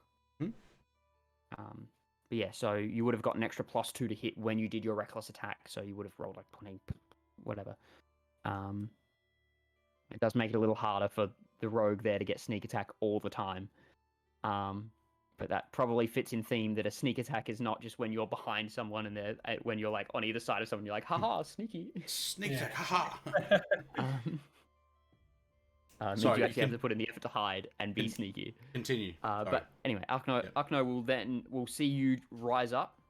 But yeah, so you would have got an extra +2 to hit when you did your reckless attack. So you would have rolled like 20, whatever. It does make it a little harder for the rogue there to get sneak attack all the time. But that probably fits in theme that a sneak attack is not just when you're behind someone and they're when you're like on either side of someone, you're like, haha, sneaky. Sneak attack, haha. Means Sorry, you actually have to put in the effort to hide and be sneaky. Continue. But anyway, Arkno will see you rise up,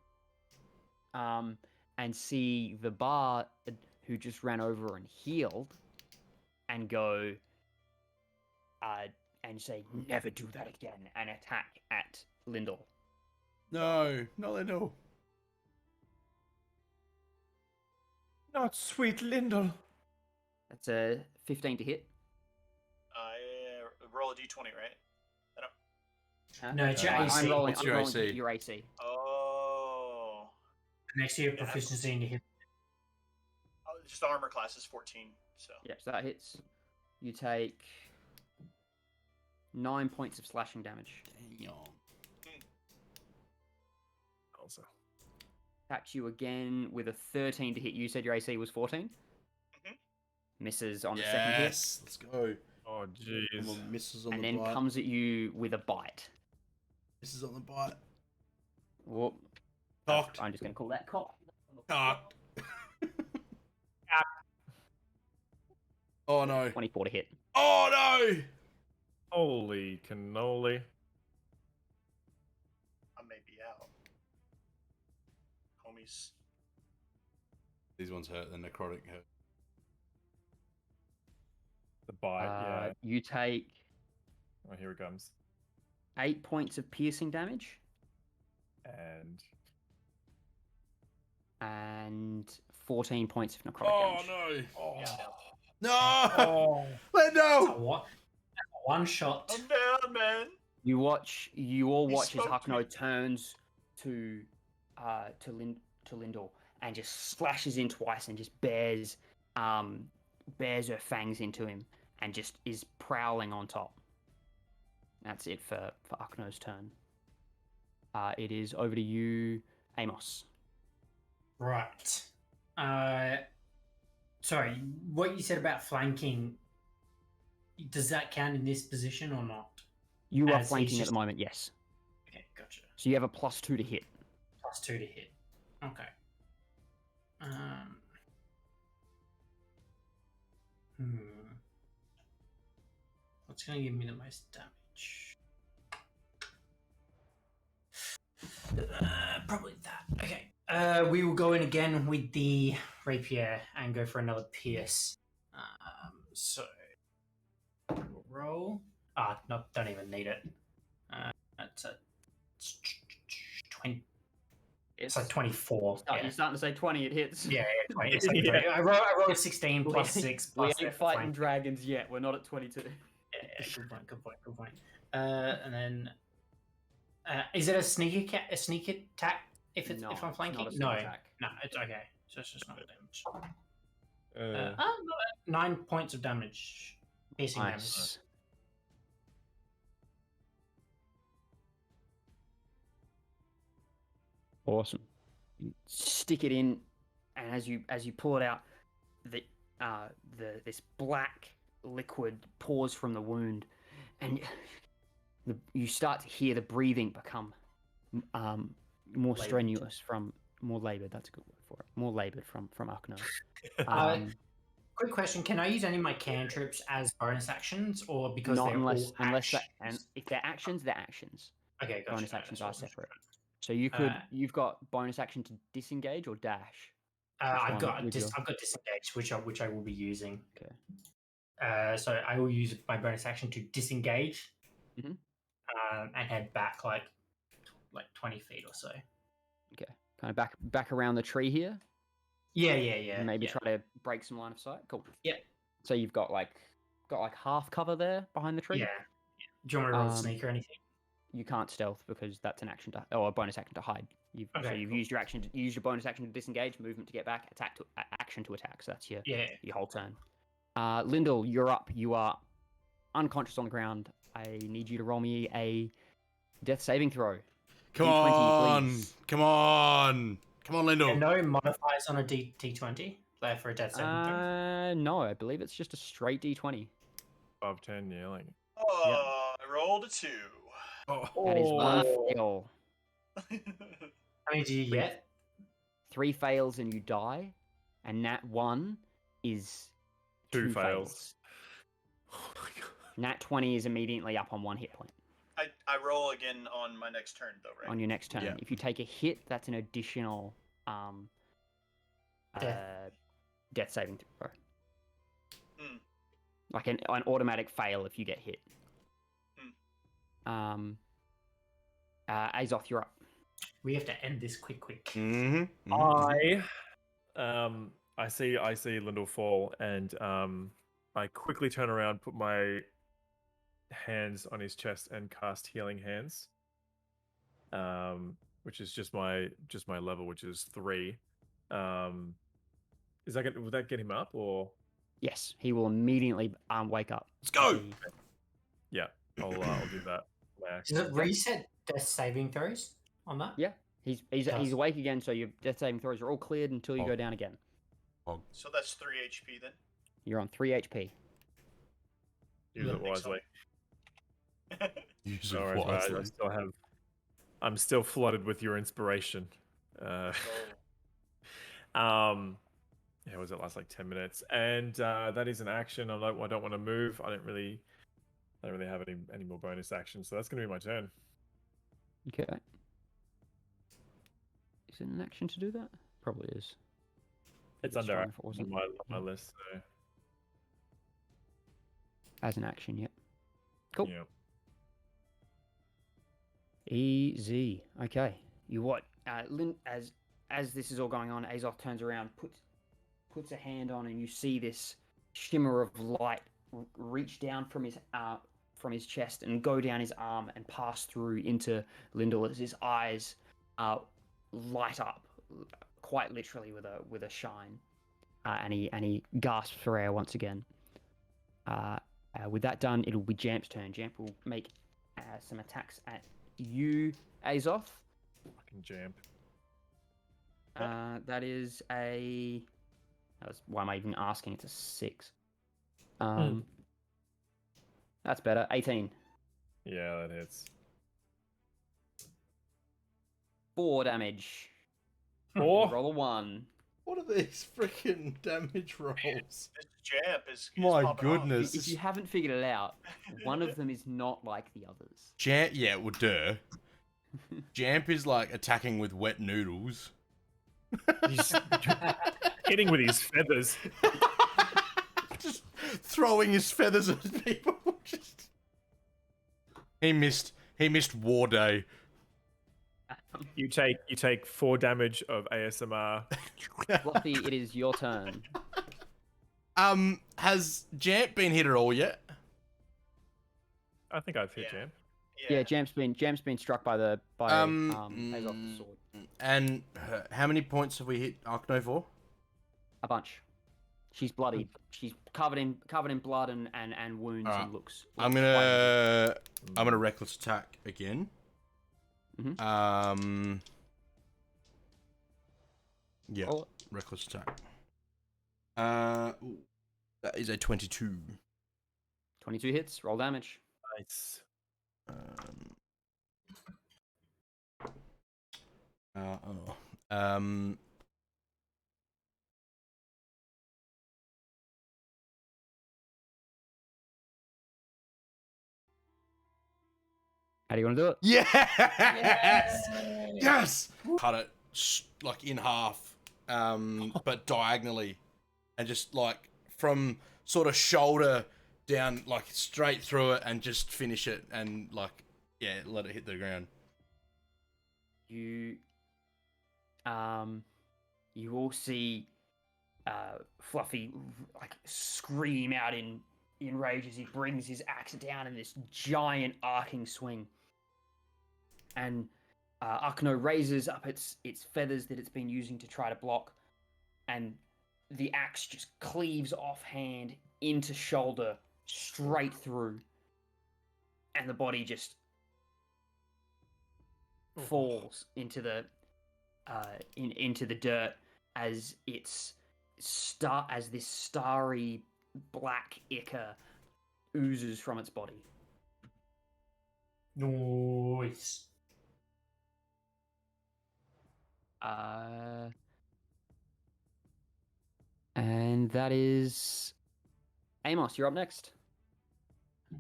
and see the bard who just ran over and healed, and go, and say, "Never do that again," and attack at Lyndall. No, not Lyndall. Not sweet Lyndall. That's a 15 to hit. Roll a d20, right? No, it's your I'm AC. rolling. What's I'm your rolling AC? your AC. Oh. Next to your proficiency in the hit. Just the armor class is 14, so. Yep, so that hits. You take 9 points of slashing damage. Damn. Also. Attacks you again with a 13 to hit. You said your AC was 14? Misses on the second hit. Yes, let's go. Oh, jeez. Come on, misses on And the then bite. comes at you with a bite. Misses on the bite. Whoop. Cocked. I'm just going to call that cock. Cocked. Oh no. 24 to hit. Oh no! Holy cannoli. I may be out. Homies. These ones hurt, the necrotic hurt. The bite, yeah. You take Oh, here it comes. 8 points of piercing damage and 14 points of necrotic damage. No! Oh, Yeah, No! oh. Let That's a no! what? One shot. I'm down, man. You all He watch as smoked me. Hakno turns to Lyndall and just slashes in twice and just bears her fangs into him and just is prowling on top. That's it for Arkno's turn. It is over to you, Amos. Right. Sorry, what you said about flanking, does that count in this position or not? You are As he's flanking at just- the moment, yes. Okay, gotcha. So you have a +2 to hit. +2 to hit. Okay. What's going to give me the most damage? Probably that. Okay. We will go in again with the rapier and go for another pierce. So we'll roll. No, don't even need it. That's a 20. It's like 24. You're starting to say 20, it hits. Yeah, 20. It's like 20. I rolled a 16 plus 6 We plus ain't fighting dragons yet. We're not at 22. Yeah, good point. And then, is it a sneak attack if No, if I'm it's flanking? not a sneak attack. No, it's okay. So it's just not damage. Uh, 9 points of damage, piercing damage. Nice. Awesome. You stick it in, and as you pull it out, this black liquid pours from the wound, and you start to hear the breathing become more strenuous more labored. That's a good word for it. More labored from Arkno. Quick question: can I use any of my cantrips as bonus actions, or because Not they're unless all actions? and if they're actions, they're actions. Okay, gotcha. Bonus actions That's are awesome. separate. So you've got bonus action to disengage or dash. I've one got would you- I've got disengage, which I will be using. Okay. So I will use my bonus action to disengage, Mhm. And head back like 20 feet or so. Okay. Kind of back around the tree here. Yeah. And maybe yeah. try to break some line of sight. Cool. Yeah. So you've got like half cover there behind the tree. Yeah. Do you want me to roll Um, sneak or anything? You can't stealth because that's an action or a bonus action to hide. So Okay, you've cool. used your bonus action to disengage, movement to get back, action to attack. So that's your Yeah. whole turn. Lyndall, you're up. You are unconscious on the ground. I need you to roll me a death saving throw. Come D20, on. please. Come on. Come on, Lindell. And no modifiers on a D20 there for a death saving throw. No, I believe it's just a straight D20. Above 10, yeah. Like, Oh, I rolled a 2. Oh. That is one Oh. fail. How many do you get? 3 fails and you die, and Nat 1 is 2 2 fails. Oh my god. Nat 20 is immediately up on 1 hit point I roll again on my next turn, though, right? on your next turn. Yeah. If you take a hit, that's an additional death saving throw. Hmm. Like an automatic fail if you get hit. Azoth, you're up. We have to end this quick. Mm-hmm. I see Lyndall fall, and I quickly turn around, put my hands on his chest, and cast Healing Hands. Which is just my level, which is 3. Is that would that get him up, or? Yes, he will immediately wake up. Let's go. Yeah, I'll do that. Does it reset death saving throws on that? Yeah, he's awake again, so your death saving throws are all cleared until you go down again. So that's 3 HP then. You're on 3 HP. Use it wisely. Use it All right, wisely. I'm still flooded with your inspiration. Yeah, was it last like 10 minutes? And that is an action. I don't want to move. I don't really have any more bonus actions, so that's going to be my turn. Okay. Is it an action to do that? Probably is. It's Just under fine if it wasn't. my list. So. As an action, yep. Cool. Yeah. Easy. Okay. You what? As this is all going on, Azoth turns around, puts a hand on, and you see this shimmer of light reach down from his chest and go down his arm and pass through into Lyndall as his eyes light up, quite literally with a shine, and he gasps for air once again. With that done, it'll be Jamp's turn. Jamp will make some attacks at you, Azoth. Fucking Jamp. Why am I even asking? It's a 6. That's better. 18. Yeah, that hits. 4 damage. 4? Roll a 1. What are these freaking damage rolls? This Jamp is My popping off. goodness. If you haven't figured it out, one of them is not like the others. Jamp, yeah, well, duh. Jamp is like attacking with wet noodles. He's hitting with his feathers. Just throwing his feathers at people. He missed War Day. You take 4 damage of ASMR. Fluffy, it is your turn. Has Jamp been hit at all yet? I think I've hit Yeah. Jamp. Yeah, Jamp's been struck by Azoth's sword. And how many points have we hit Arkno for? A bunch. She's bloodied. She's covered in blood and wounds Alright. and looks I'm quite injured. gonna reckless attack again. Mhm. Yeah, Roll it. reckless attack. Ooh, that is a 22. 22 hits. Roll damage. Nice. How do you want to do it? Yes! Yes! Cut it like in half, but diagonally, and just like from sort of shoulder down, like straight through it, and just finish it, and like let it hit the ground. You all see Fluffy like scream out in rage as he brings his axe down in this giant arcing swing. And Arkno raises up its feathers that it's been using to try to block, and the axe just cleaves offhand into shoulder, straight through, and the body just falls into the into the dirt as as this starry black ichor oozes from its body. Nice. And that is Amos. You're up next.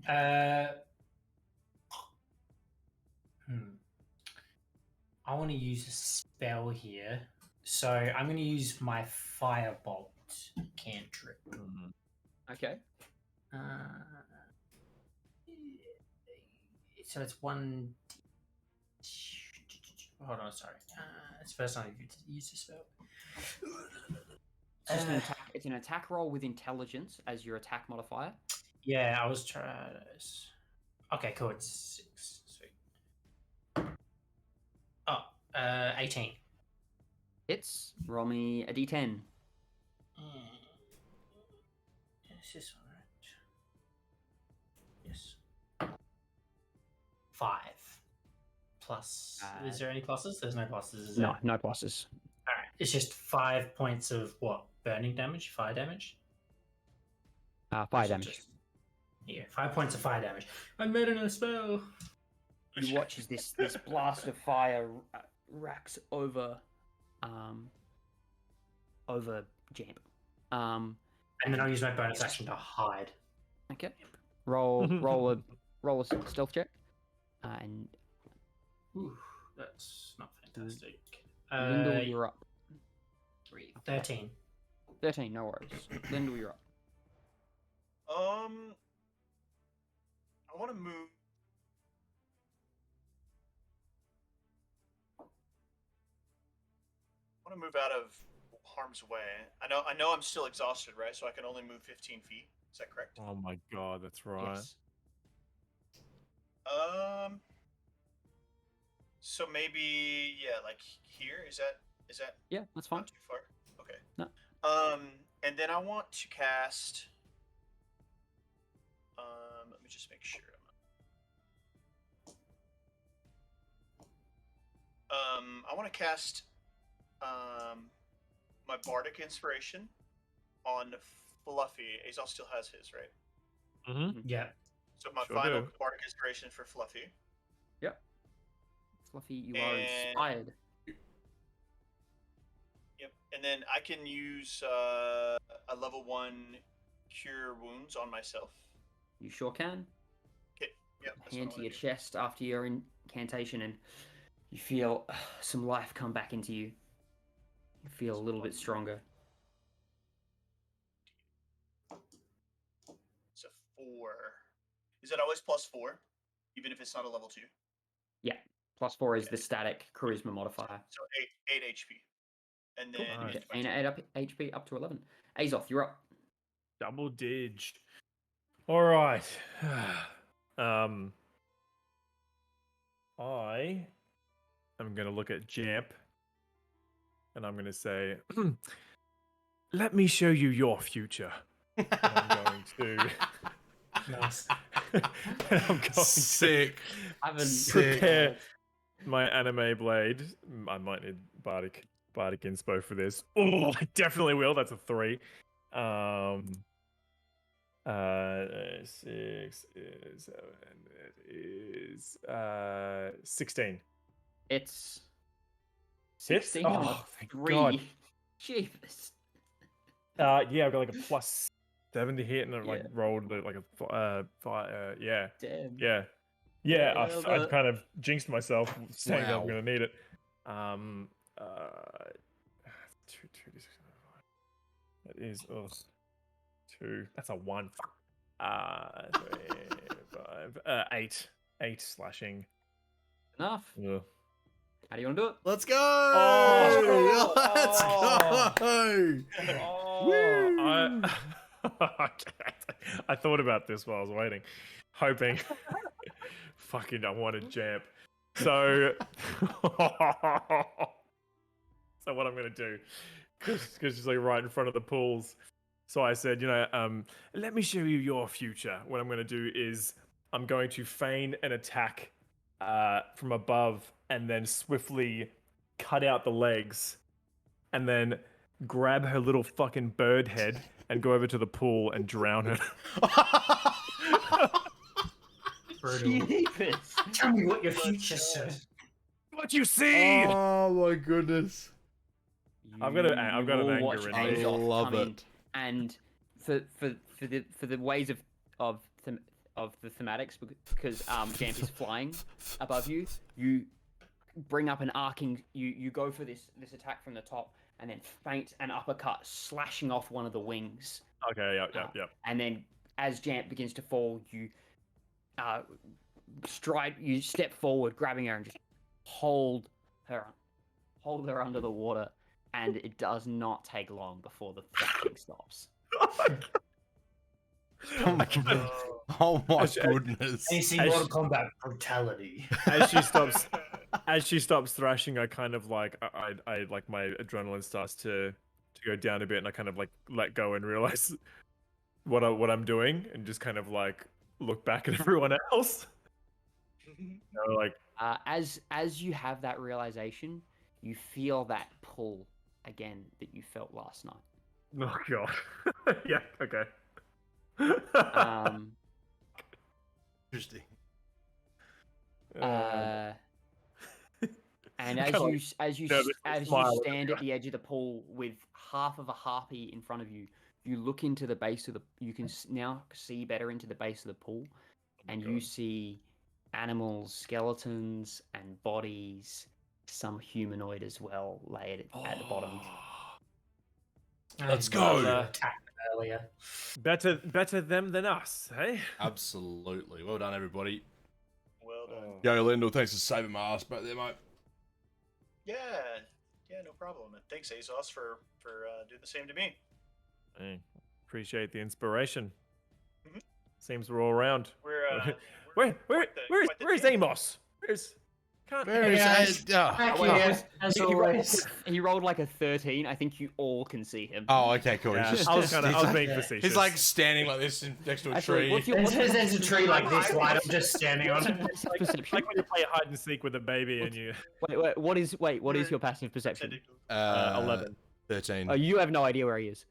I want to use a spell here, so I'm going to use my firebolt cantrip. Okay. So it's one. Hold on, sorry. It's the first time I've used the spell. It's just an attack. It's an attack roll with intelligence as your attack modifier. Yeah, I was trying. Okay, cool. It's 6. Sweet. Oh, 18. Hits. Roll me a d10. Is this one right? Yes. 5. Plus. Is there any pluses? There's no pluses, is there? No, no pluses. Alright. It's just 5 points of what? Burning damage? Fire damage? Fire Or is it damage. just- Yeah, 5 points of fire damage. I made it in a spell. You watch as this blast of fire racks over Jamp. And then I'll use my bonus action to hide. Okay. Roll a stealth check. And Ooh, that's not fantastic. Lyndall, you're up. 13. 13, no worries. Lyndall, you're up. I want to move. I want to move out of harm's way. I know I'm still exhausted, right? So I can only move 15 feet. Is that correct? Oh my god, that's right. Yes. So maybe like here. Is that Yeah, that's fine. not too far? Okay. No. And then I want to cast. Let me just make sure. I want to cast my bardic inspiration on Fluffy. Azal still has his, right? Mm-hmm. Yeah. So my Sure final do. bardic inspiration for Fluffy. Fluffy, you are And- inspired. Yep. And then I can use a level 1 cure wounds on myself. You sure can. Okay. Yep. That's Hand what I to your wanna do. chest after your incantation, and you feel some life come back into you. You feel a little bit stronger. It's a 4. Is it always +4, even if it's not a level 2? Yeah. +4 is Okay. the static charisma modifier. So 8 HP. And then Cool. into my And turn. 8 up HP up to 11. Azoth, you're up. Double dig. All right. I am going to look at Jamp and I'm going to say, let me show you your future. And I'm going to. Nice. and I'm going Sick. I haven't Sick. prepare my anime blade. I might need bardic inspo for this. Oh, I definitely will. That's a 3. 6 is 7. It is 16. It's Hits? 16 on Oh, a thank 3. God. Jeepers. Yeah, I've got like a +7 to hit, and I like Yeah. rolled like a 5. Yeah, Damn. yeah. Yeah, I but- kind of jinxed myself saying that I'm Wow. gonna need it. 2, 6, that is 2. That's a 1. 3, 5, 8 slashing. Enough. Ugh. How do you want to do it? Let's go! Oh! Let's go! I thought about this while I was waiting, hoping. Fucking, I wanted Jamp. So, so what I'm gonna do? Because she's like right in front of the pools. So I said, let me show you your future. What I'm going to do is I'm going to feign an attack from above and then swiftly cut out the legs and then grab her little fucking bird head and go over to the pool and drown her. Brutal. Jeepers. Tell me what your future says. What you see? Oh my goodness. I've got an will anger watch in I me. Azoth love come in, it. and for the ways of the thematics, because Jamp is flying above you, you bring up an arcing. You go for this attack from the top, and then feint an uppercut, slashing off one of the wings. Okay, yep. And then as Jamp begins to fall, you you step forward, grabbing her and just hold her under the water, and it does not take long before the thrashing stops. Oh my goodness. Oh my goodness. AC Mortal Kombat brutality. As she stops thrashing, I kind of like I like my adrenaline starts to go down a bit, and I kind of like let go and realize what I'm doing, and just kind of like look back at everyone else. Like as you have that realization, you feel that pull again that you felt last night. oh god, yeah, okay. Interesting. And Kinda as you smile. stand at the edge of the pool with half of a harpy in front of you, you look into the base of the. You can now see better into the base of the pool, and you see animals, skeletons, and bodies. Some humanoid as well, laid at the bottom. Let's go. Attacked earlier. Better them than us, hey? Absolutely. Well done, everybody. Well done. Yo, Lyndall, thanks for saving my ass back there, mate. Yeah, no problem. And thanks, Azos, for doing the same to me. Hey, appreciate the inspiration. Mhm. Seems we're all around. We're Where's Amos? Where is Back here, as always. He rolled like a 13. I think you all can see him. Oh, okay, cool. Yeah, He's just, I was being yeah. facetious. he's like standing like this next to a Actually, tree. There's a tree like this wide. I'm just standing on it. Perception? like when you play hide and seek with a baby and you Wait, what is your passive perception? 11. 13. Oh, you have no idea where he is.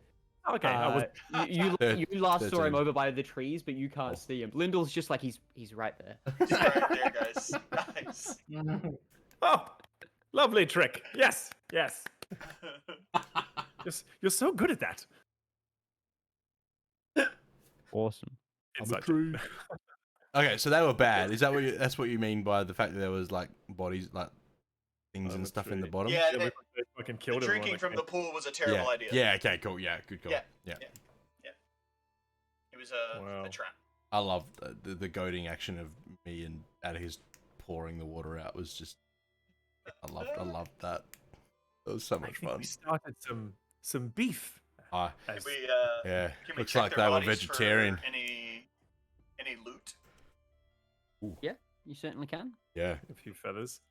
Okay, I was You last saw him 13. over by the trees, but you can't see him. Lyndall's just like he's right there. He's right there, guys. Nice. Oh, lovely trick. Yes. You're so good at that. Awesome. Inside true. Okay, so they were bad. Is that that's what you mean by the fact that there was like bodies, like things and stuff in the bottom? Yeah, they fucking killed the everyone drinking that from came. the pool was a terrible idea. Yeah. Okay. Cool. Yeah. Good call. Yeah. Yeah. It was a Wow. trap. I loved the goading action of me and Atticus pouring the water out was just. I loved that. It was so I much think fun. we started some beef. Ah, As- yeah. Can we Looks check like their they were bodies for vegetarian. Any loot? You certainly can. Yeah. a few feathers.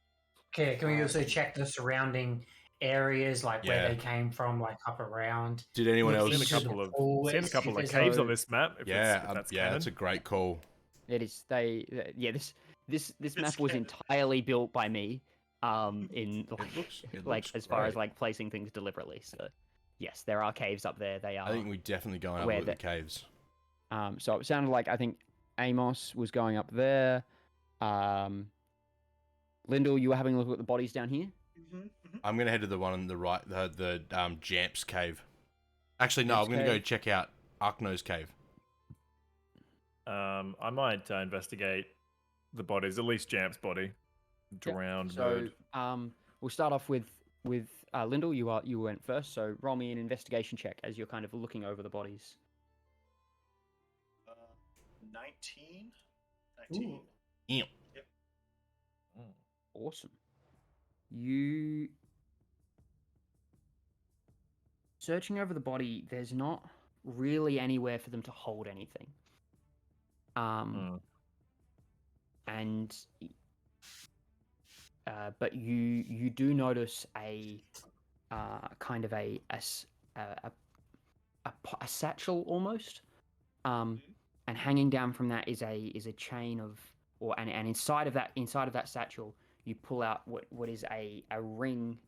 Okay, can we also check the surrounding areas, like where Yeah. they came from, like up around? Did anyone Look else? Seen a into couple the of pool, seen a see couple if of there's caves no- on this map. If Yeah. that's Yeah. canon. That's a great call. It is. This map was entirely built by me. In It like looks as far as great. like placing things deliberately. So yes, there are caves up there. They are. I think we definitely go and have a Where look at the the- caves. So it sounded like I think Amos was going up there. Lyndall, you were having a look at the bodies down here. I'm gonna head to the one on the right, the Jamps cave. Actually, no, Jamps I'm gonna go cave. check out Arkno's cave. I might investigate the bodies, at least Jamp's body, drowned. So we'll start off with Lyndall. You went first. So roll me an investigation check as you're kind of looking over the bodies. 19. 19. Ew. Yep. Awesome. You searching over the body. There's not really anywhere for them to hold anything. And but you do notice a kind of a a satchel almost, and hanging down from that is a chain of, and inside of that satchel you pull out what is a ring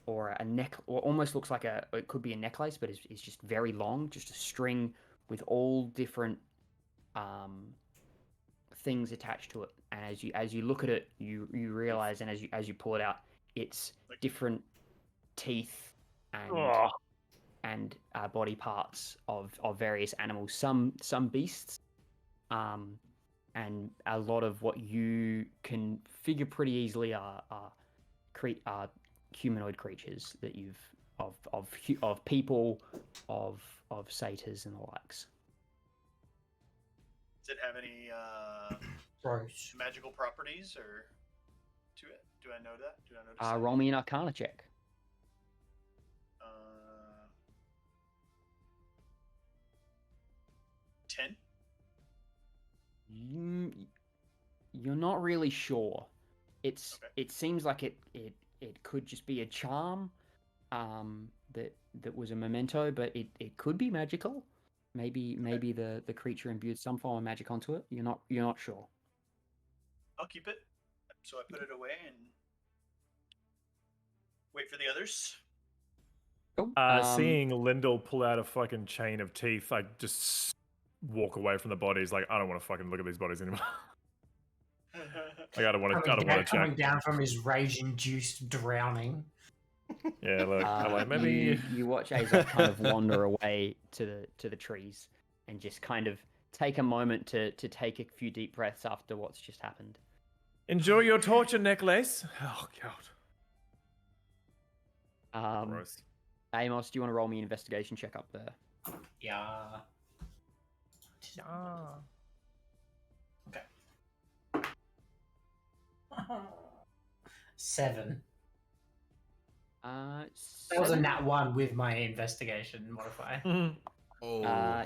or a neck, or almost looks like it could be a necklace, but it's just very long, just a string with all different things attached to it. And as you look at it, you realize, and as you pull it out, it's different teeth and body parts of various animals. Some beasts, and a lot of what you can figure pretty easily are humanoid creatures that you've of people, of satyrs and the likes. Does it have any Gross. magical properties or to it? Do I know that? Do I notice that? Roll me an Arcana check. 10. You're not really sure. It seems like it could just be a charm, that was a memento, but it could be magical. Maybe the creature imbued some form of magic onto it. You're not sure. I'll keep it. So I put it away and wait for the others. Cool. Seeing Lyndall pull out a fucking chain of teeth, I just walk away from the bodies. Like, I don't want to fucking look at these bodies anymore. Like, I don't want to coming check. down from his rage-induced drowning. Yeah, look, I'm like, maybe you watch Azov kind of wander away to the trees and just kind of take a moment to take a few deep breaths after what's just happened. enjoy your torture necklace. Oh god. Gross. Amos, do you want to roll me an investigation check up there? Yeah. Yeah. Okay. 7. That was a nat 1 with my investigation modifier.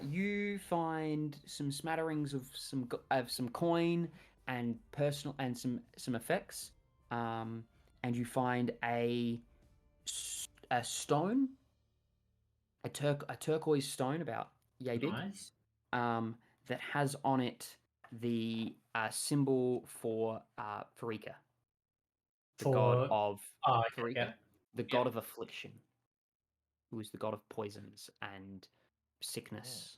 You find some smatterings of some coin and personal and some effects, and you find a stone, a turquoise stone about yay big, Nice. that has on it the symbol for Farika, the god of Farika, yeah. the god of affliction, who is the god of poisons and sickness.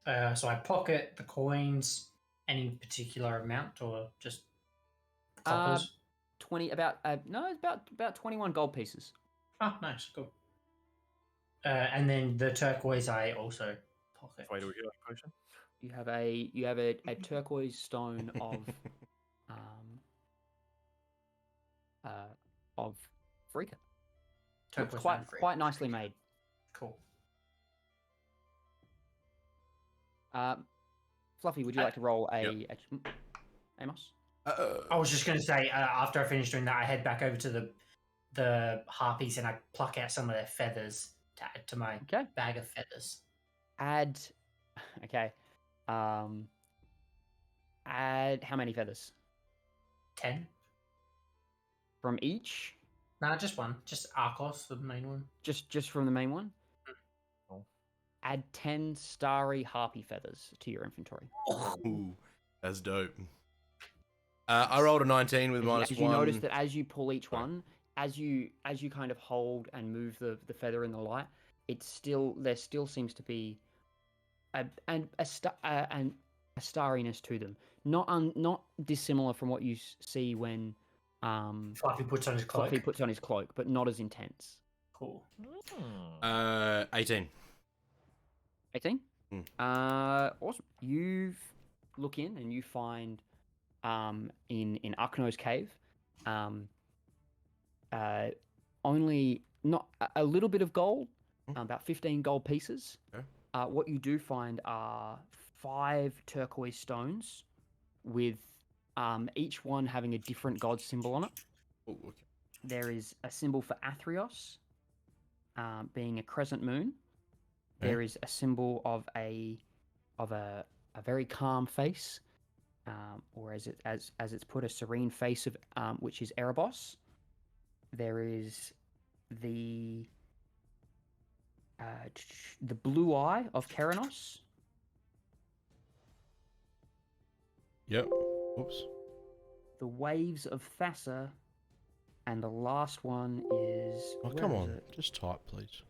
So I pocket the coins, any particular amount, or just coppers? 20 it's about 21 gold pieces. Oh, nice, cool. And then the turquoise I also pocket. Wait, do we get a potion? You have a turquoise stone of Freaka. Looks quite nicely made. Cool. Fluffy, would you like to roll a Amos? I was just going to say, after I finish doing that, I head back over to the harpies and I pluck out some of their feathers to add to my bag of feathers. Add how many feathers? 10. From each? Nah, just one. Just Arcos, the main one. Just from the main one? Oh. Add 10 starry harpy feathers to your inventory. Ooh, that's dope. I rolled a 19 with -1. You notice that as you pull each one, as you kind of hold and move the feather in the light, there still seems to be a starriness to them. Not dissimilar from what you see when Fluffy puts on his cloak. Fluffy puts on his cloak, but not as intense. Cool. 18. 18? Awesome. You look in and you find in Arkano's cave only not a little bit of gold, about 15 gold pieces. Okay. What you do find are 5 turquoise stones with each one having a different god symbol on it. Oh, okay. There is a symbol for Athreos, being a crescent moon. Okay. There is a symbol of a very calm face, or as it's put, a serene face of which is Erebos. There is the The Blue Eye of Keranos. Yep. Oops. The Waves of Thassa. And the last one is... Oh, where come is on. it? Just type, please.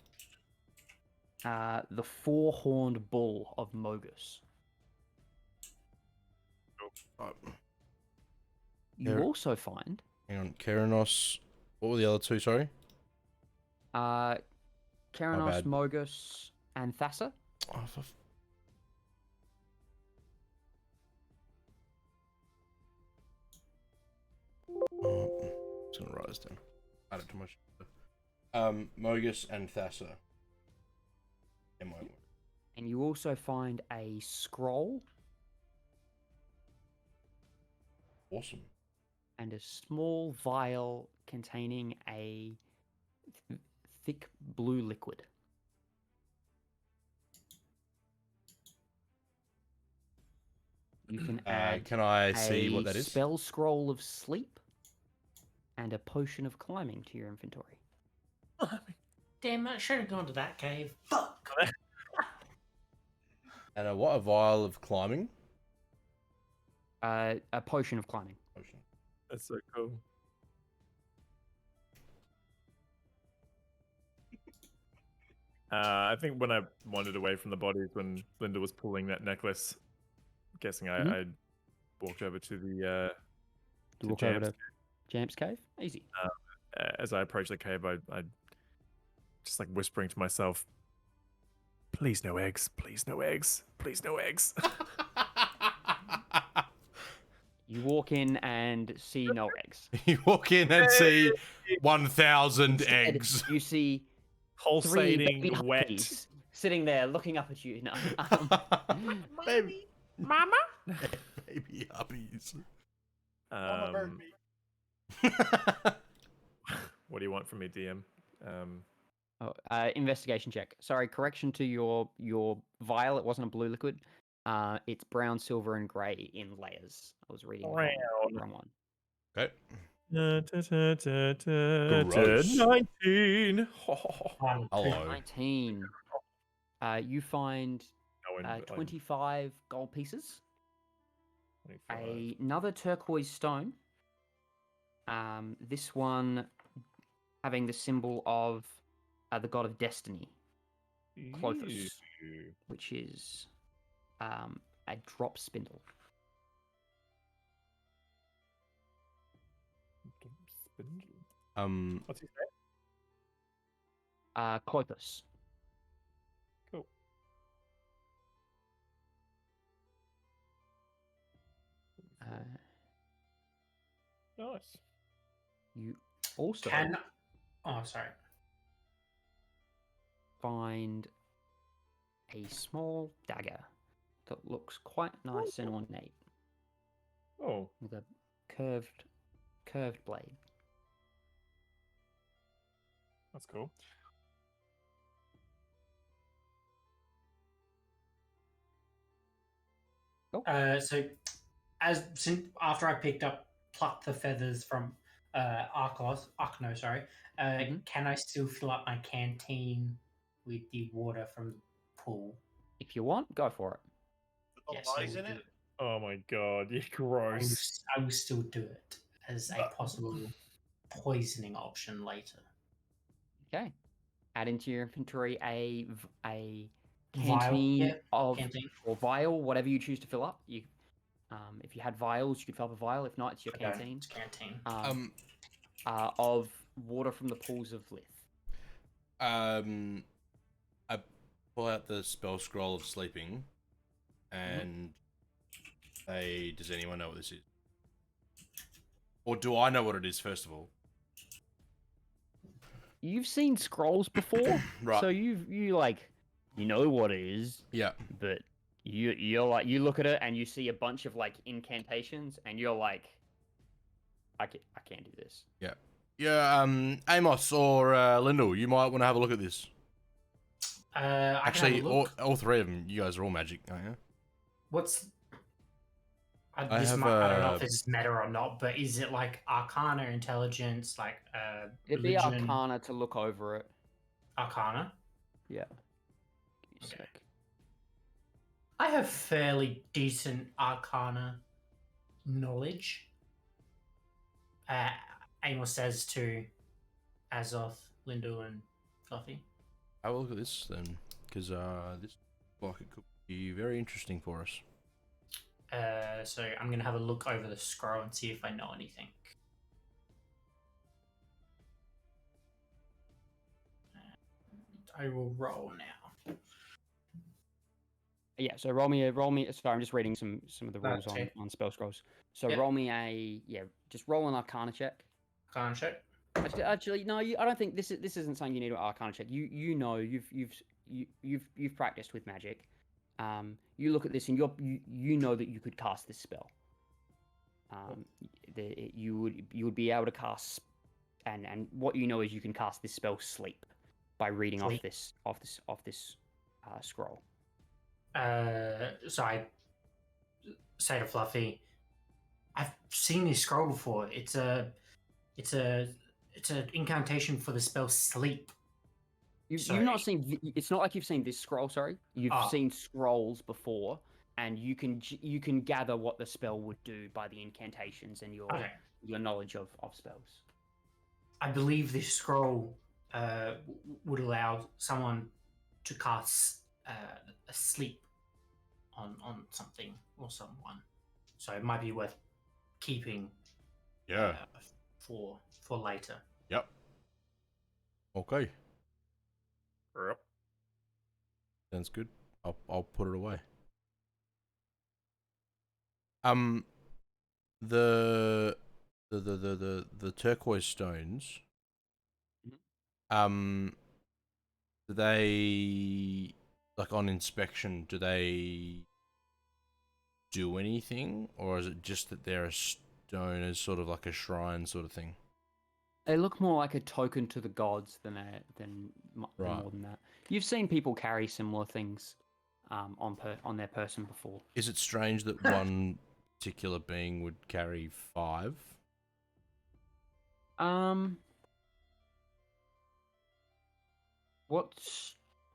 The Four-Horned Bull of Mogus. Oh, You There- also find hang on. Keranos. What were the other two, sorry? Keranos, bad. Mogus, and Thassa. Oh, just gonna write this down. Add it to my Mogus and Thassa. And you also find a scroll Awesome. and a small vial containing a thick blue liquid. You can add Can I see what that is? spell scroll of sleep and a potion of climbing to your inventory. Damn, I should have gone to that cave. Fuck. And a vial of climbing? A potion of climbing. Potion. That's so cool. I think when I wandered away from the bodies, when Linda was pulling that necklace, guessing I walked over to the You to walk over Jam's. to Jamp's cave. Easy. As I approached the cave, I just like whispering to myself, "Please no eggs, please no eggs, please no eggs." You walk in and see no eggs. You walk in and see 1,000 Instead, eggs. You see three baby Pulsating, wet. puppies sitting there looking up at you. No, Baby, Mama? baby uppies. Mama burned me. What do you want from me, DM? investigation check. Sorry, correction to your vial. It wasn't a blue liquid. It's brown, silver, and grey in layers. I was reading the wrong one. Okay. Gross. 19. Hello. 19. You find Going, but, like, 25 gold pieces. 25. Another turquoise stone. This one having the symbol of the god of destiny, Clothis, Ew. which is a drop spindle. Spindle. What's his name? Clothis. Cool. Nice. You also Oh, sorry. find a small dagger that looks quite nice and ornate Oh, with a curved blade. that's cool. So, after I plucked the feathers from Arkno, sorry, can I still fill up my canteen with the water from the pool? If you want, go for it. With Yes, the I bodies will in do it. Oh my god, you're gross. I will still do it as a possible poisoning option later. Okay. Add into your inventory a Vial, canteen yeah, of canteen. or vial, whatever you choose to fill up. You, if you had vials, you could fill up a vial. If not, it's your Okay, canteen. it's canteen. Of water from the pools of Lith. I pull out the spell scroll of sleeping, and does anyone know what this is? Or do I know what it is, first of all? You've seen scrolls before, Right. so you know what it is, Yeah. but you're like, you look at it and you see a bunch of like incantations, and you're like, I can't do this. Yeah. Yeah, Amos or Lyndall, you might want to have a look at this. I can have Actually, a look. all three of them, you guys are all magic, aren't you? What's I I don't know if have, this is meta or not, but is it like Arcana, Intelligence, like It'd be religion, Arcana to look over it. Arcana? Yeah. Give me a Okay. sec. I have fairly decent Arcana knowledge. Amos says to Azoth, Lindell, and Fluffy. I will look at this then, because this looks like it could be very interesting for us. So I'm going to have a look over the scroll and see if I know anything. I will roll now. Yeah, so roll me. Sorry, I'm just reading some of the rules That's okay. on spell scrolls. So Yep. roll me just roll an Arcana check. Arcana check. Actually, no, I don't think this isn't something you need to Arcana check. You know you've practiced with magic. You look at this and you know that you could cast this spell. You would be able to cast, and what you know is you can cast this spell sleep by reading off this scroll. So I say to Fluffy, I've seen this scroll before. It's an incantation for the spell sleep. You've not seen. It's not like you've seen this scroll. Sorry, you've seen scrolls before, and you can gather what the spell would do by the incantations and your knowledge of spells. I believe this scroll would allow someone to cast a sleep on something or someone, so it might be worth keeping. Yeah. For later. Yep. Okay. Yep. Sounds good. I'll put it away. The turquoise stones. Do they, like, on inspection, do they do anything, or is it just that they're a stone as sort of like a shrine sort of thing? They look more like a token to the gods than more than that. You've seen people carry similar things on their person before. Is it strange that one particular being would carry 5?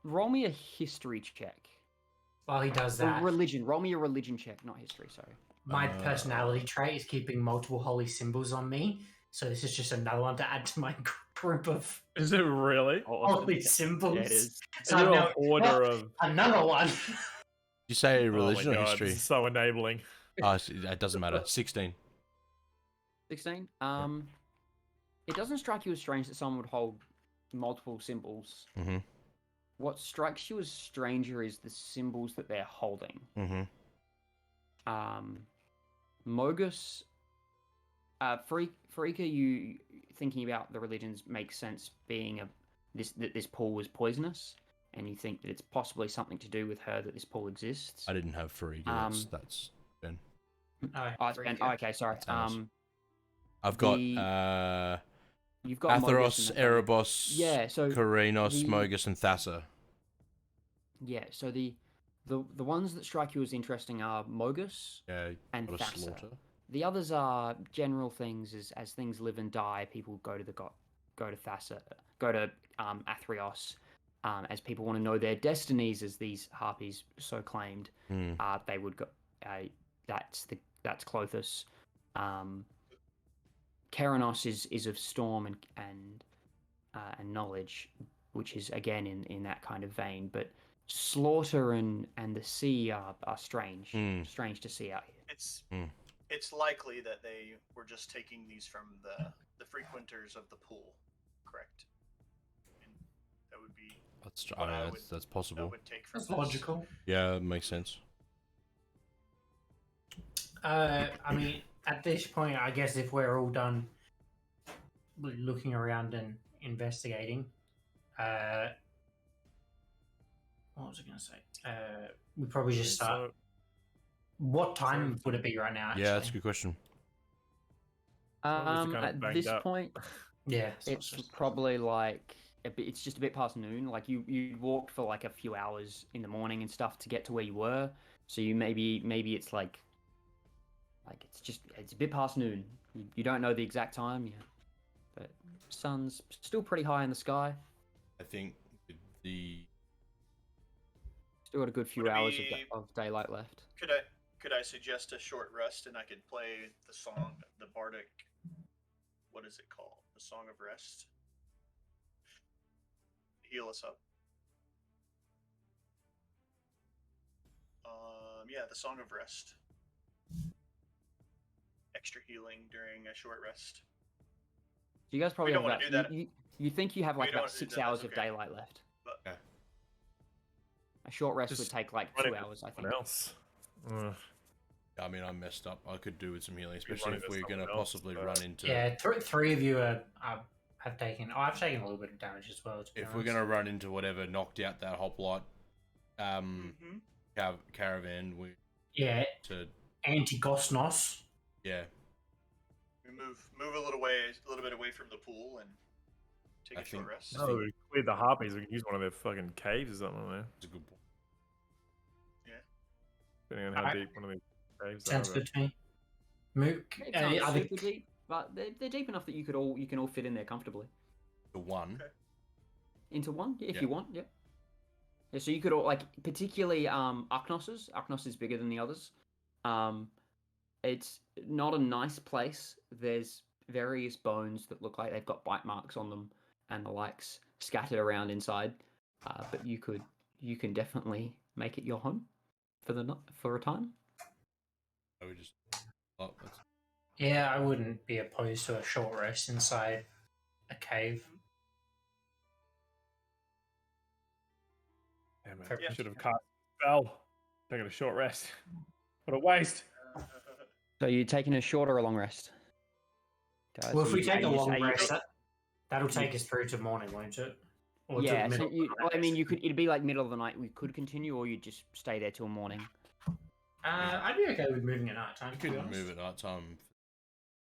Roll me a history check. While he does that, religion. Roll me a religion check, not history. Sorry. My personality trait is keeping multiple holy symbols on me, so this is just another one to add to my group of. Is it really? Holy symbols? Yeah, it is. So you're a hoarder of another one. You say religion oh my or God, history? This is so enabling. It doesn't matter. 16. 16. It doesn't strike you as strange that someone would hold multiple symbols. Mm-hmm. What strikes you as stranger is the symbols that they're holding. Mm-hmm. Mogus, Freaka, you thinking about the religions makes sense. Being that this pool was poisonous, and you think that it's possibly something to do with her that this pool exists. I didn't have Freaka. That's Ben. Okay, sorry. I've got you've got Atheros, Erebos, yeah, so Karinos, Mogus, and Thassa. Yeah, so the ones that strike you as interesting are Mogus and Thassa. The others are general things as things live and die. People go to Thassa, go to Athreos, as people want to know their destinies, as these harpies so claimed. They would go. That's Clothis. Keranos is of storm and knowledge, which is again in that kind of vein. But slaughter and the sea are strange. Strange to see out here. It's likely that they were just taking these from the frequenters of the pool, correct? And that would be that's possible. That would take from That's logical. Yeah, it makes sense. I mean, at this point, I guess if we're all done looking around and investigating, what was I going to say? We probably just start. What time would it be right now? Actually? Yeah, that's a good question. At this point, yeah, it's probably like it's just a bit past noon. Like you walked for like a few hours in the morning and stuff to get to where you were. So you maybe it's like it's a bit past noon. You don't know the exact time, but sun's still pretty high in the sky. I think the Still got a good few Would it hours be- of daylight left. Could I suggest a short rest and I could play the song, the bardic? What is it called? The Song of Rest. Heal us up. Yeah, the Song of Rest. Extra healing during a short rest. So you guys probably don't have wanna about, do that. you think you have like don't about wanna do 6 that, that's hours of okay. daylight left. But Okay. A short rest would Just take like running 2 with hours, I think. someone else. I mean, I'm messed up. I could do with some healing, Be especially running if with we're going to someone else, possibly but- run into. Yeah, three of you have taken. Oh, I've taken a little bit of damage as well. If we're going to run into whatever knocked out that hoplite caravan, we yeah, to Antigosnos. yeah. we move a little bit away from the pool and take I a short think- rest. No, we cleared the harpies. We can use one of their fucking caves or something there. It's a good point. Depending on how Alright. deep one of these caves Sounds are. good to me. Mook, It's not are the- super deep, but they're deep enough that you can all fit in there comfortably. The one. Okay. Into one, if Yeah. you want, yeah. Yeah, so you could all like particularly Arknos's. Arknos is bigger than the others. It's not a nice place. There's various bones that look like they've got bite marks on them and the likes scattered around inside. But you can definitely make it your home for a time. I would just. Oh, that's, Yeah, I wouldn't be opposed to a short rest inside a cave. Damn it. Fair Should have cast spell. Taking a short rest. What a waste. So you're taking a short or a long rest? Guys, Well, if we are take a you- long are you- rest, that'll take us through to morning, won't it? Or to the Yeah, so middle of the I mean, night. it'd be like middle of the night. We could continue, or you'd just stay there till morning. I'd be okay with moving at night time. we could move at night time.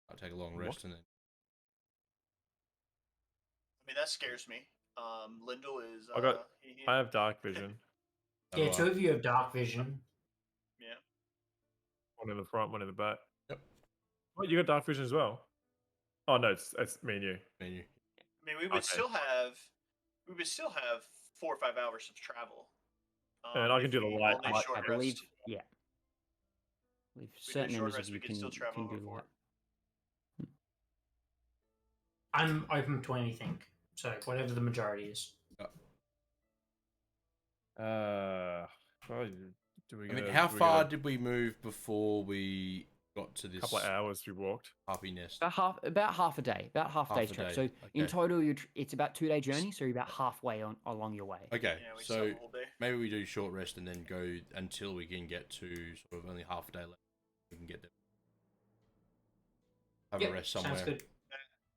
I'll take a long rest and then. I mean, that scares me. Lyndall is. I have dark vision. Yeah, Alright. two of you have dark vision. Yeah. One in the front, one in the back. Yep. What, you got dark vision as well? Oh no, it's me and you. Menu. I mean, we would Okay. still have 4 or 5 hours of travel. And I can if do the we light- only light- short I believe, rest. yeah. I believe If we do certain short members rest, of we you can still travel can do overboard. that. I'm open to anything. So whatever the majority is. Well, do we I mean, get a- how do we get far a did we move before we got to this couple of hours we walked? harpy nest? About half a day. About half Half day's a trip. day, So in okay. total, it's about 2-day journey. So you're about halfway along your way. Okay, Yeah, we so still have a whole day. maybe we do short rest and then go until we can get to sort of only half a day left. We can get there. Have Yep, a rest somewhere. sounds good.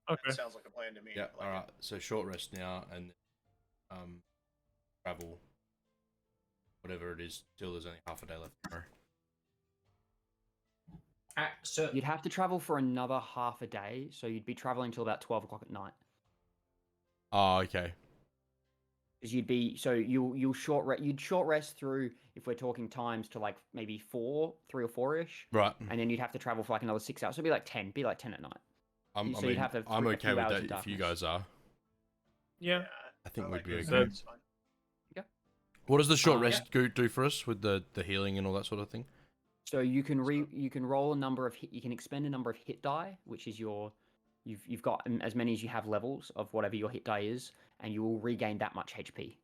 Okay. That sounds like a plan to me. Yeah. I like All it. right. So short rest now and travel. Whatever it is, till there's only half a day left. Tomorrow. So You'd have to travel for another half a day. So you'd be traveling till about 12 o'clock at night. Oh, okay. Because you'd short rest through, if we're talking times, to like maybe 3 or 4-ish, Right. and then you'd have to travel for like another 6 hours. So it'd be like 10 at night. I so mean, you'd have to I'm a okay few with hours that of if you darkness. guys are. Yeah. I think I we'd like be it. okay. It's fine. What does the short Yeah. rest do for us with the healing and all that sort of thing? So you can roll a number of you can expend a number of hit die, which is you've got as many as you have levels of whatever your hit die is, and you will regain that much HP.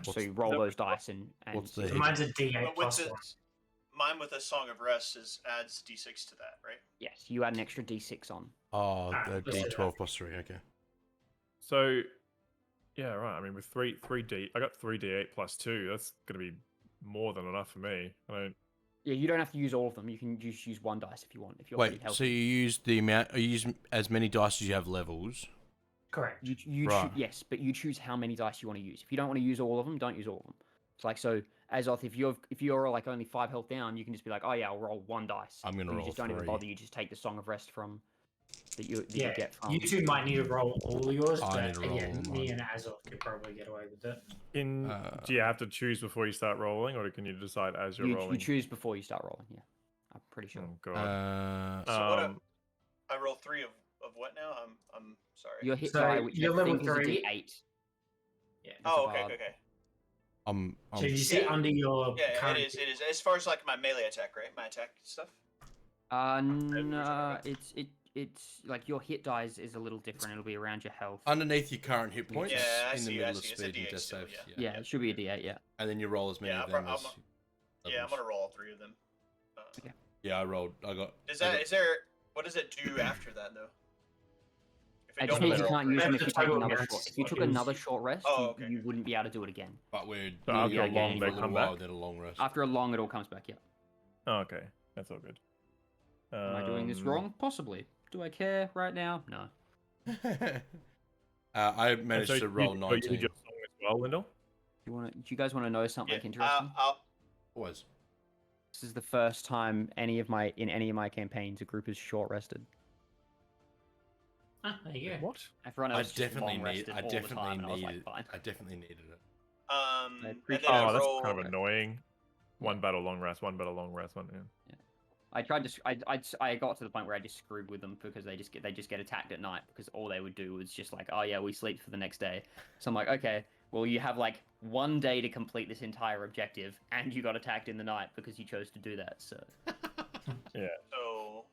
So What's- you roll that- those dice and what's the see- hit? mine's a D8 But with plus the, 1. mine with a Song of Rest adds D6 to that, right? yes, you add an extra D6 on. Oh, Alright, the let's do D12 that. plus 3. Okay. So, yeah, right. I mean, with 3D, I got 3D8 plus 2. That's gonna be more than enough for me. I don't. Yeah, you don't have to use all of them. You can just use one dice if you want. If you're already Wait. healthy. So you use the amount? You use as many dice as you have levels. Correct. Right. Yes, but you choose how many dice you want to use. If you don't want to use all of them, don't use all of them. It's like, so Azoth, if you're like only 5 health down, you can just be like, oh yeah, I'll roll 1 dice. I'm gonna But you roll just don't even 3. bother. You just take the Song of Rest from that you Yeah, get from. you two might need to roll all yours, I but need to roll yeah, all me mine. and Azov could probably get away with it. Do you have to choose before you start rolling, or can you decide as you're You rolling? choose before you start rolling. Yeah, I'm pretty sure. Oh god. So what? Um, I roll 3 of what now? I'm sorry. Your hit So die, which you're I level think is a 3. D8. Yeah. Oh, It's a okay, bard. okay. So you see under your Yeah, current... it is. It is. As far as like my melee attack, right? My attack stuff. No, it's like your hit dice is a little different. It'll be around your health. Underneath your current hit points, Yeah, I in the see, middle I of see. It's a speed and D8 death still, saves. yeah. Yeah, it should be a D8. Yeah. And then you roll as many Yeah, of them as. Yeah, I'm gonna roll all 3 of them. Okay. Yeah, I rolled. I got. Is there? What does it do after that though? If It don't just means you roll can't three? use them if The you take total another amount short. is If you what took it is. another short rest, Oh, okay. you wouldn't be able to do it again. But we're So after Yeah, a yeah, long yeah. they for a little come while, back. then a long rest. After a long, it all comes back. Yeah. Oh, okay, that's all good. Am I doing this wrong? Possibly. Do I care right now? No. I managed to roll You 19. your song as well, Lindell? Do you guys want to know something Yeah, interesting? Always. This is the first time in any of my campaigns a group is short rested. Ah, there you go. What? Everyone I else just definitely long rested all the time, and I was like, fine. I definitely needed it. and then appreciate I Oh, that's roll. kind of annoying. One battle long rest, one battle long rest, one. Yeah. I tried to. I got to the point where I just screwed with them because they just get attacked at night because all they would do was just like, oh yeah, we sleep for the next day. So I'm like, okay, well you have like 1 day to complete this entire objective, and you got attacked in the night because you chose to do that. So Yeah. So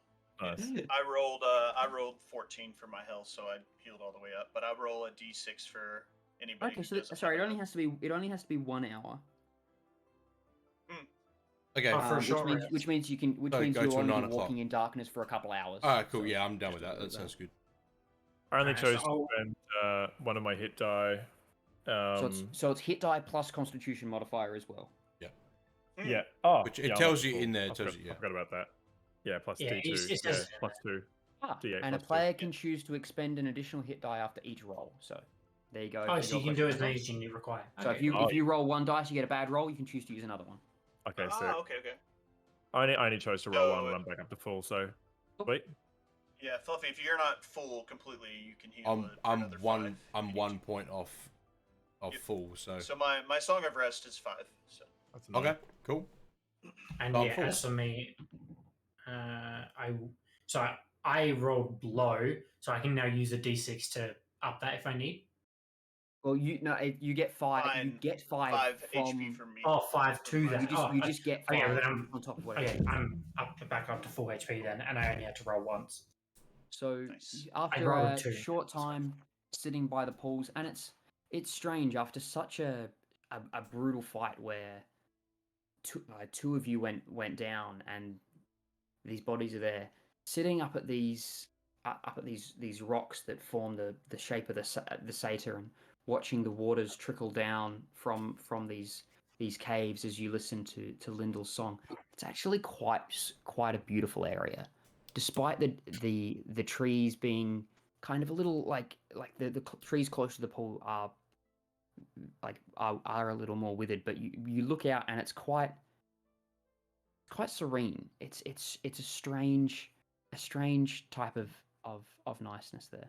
Nice. I rolled 14 for my health, so I healed all the way up. But I roll a D6 for anybody. okay, who so doesn't sorry, have it only has to be 1 hour. Okay. Oh, for a short rest. which means you can So means go you'll till only 9 be o'clock. walking in darkness for a couple hours. Alright, cool. So Yeah, I'm done with just that. remember That sounds good. I only Alright, chose so to I'll- spend one of my hit die. So it's hit die plus Constitution modifier as well. Yeah. Oh, Which it yeah, tells that's you in there, it I tells forgot- you, yeah. I forgot about that. Yeah, plus Yeah, D2. it Yeah, says- plus 2. D8 And a plus 2. player can choose to expend an additional hit die after each roll. So there you go. Oh, for so you your can do as question. many as you require. So Okay. if you roll 1 dice, you get a bad roll, you can choose to use another one. Okay, Oh, so okay. I only chose to roll one So- and I'm back up to full. So wait. Yeah, Fluffy, if you're not full completely, you can heal. I'm another one 5 I'm each. 1 point off Yep. full, so So my Song of Rest is 5. So That's annoying. okay, cool. And I'm yeah, full. as for me, I rolled low, so I can now use a D6 to up that if I need. Well, you get 5. You Fine. get 5 from HP from me. Oh, 5 to that. you just get 5 okay, well, then I'm on top of okay. whatever. I'm back up to full HP then, and I only had to roll once. So Nice. after rolled a 2. short time sitting by the pools, and it's strange after such a brutal fight where two of you went down, and these bodies are there sitting up at these rocks that form the shape of the satyr, and watching the waters trickle down from these caves as you listen to Lyndall's song. It's actually quite a beautiful area, despite the trees being kind of a little like the trees close to the pool are a little more withered, but you look out and it's quite serene. It's a strange type of niceness there.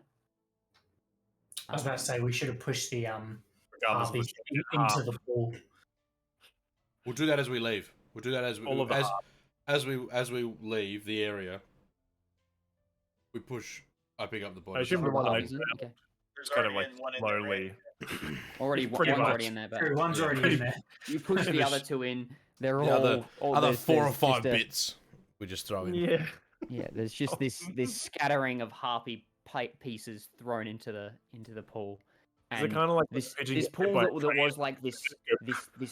I was about to say we should have pushed the Regardless of harpies the into the pool. We'll do that as we leave. We'll do that as All of the as we leave the area. We push. I pick up the body. I assume the one that I Harpies in? Okay. There's kind of already like one in there, right? slowly. Already Pretty one's much. already in there, but True, one's Yeah, already pretty- in there. you push the other two in. They're The all other there's- 4 or there's 5 just a- bits we just throw in. Yeah. Yeah, there's just this scattering of harpy pieces thrown into the pool. Is it And kind of like this pigeon this get pool bit by a that tree was and like this just go-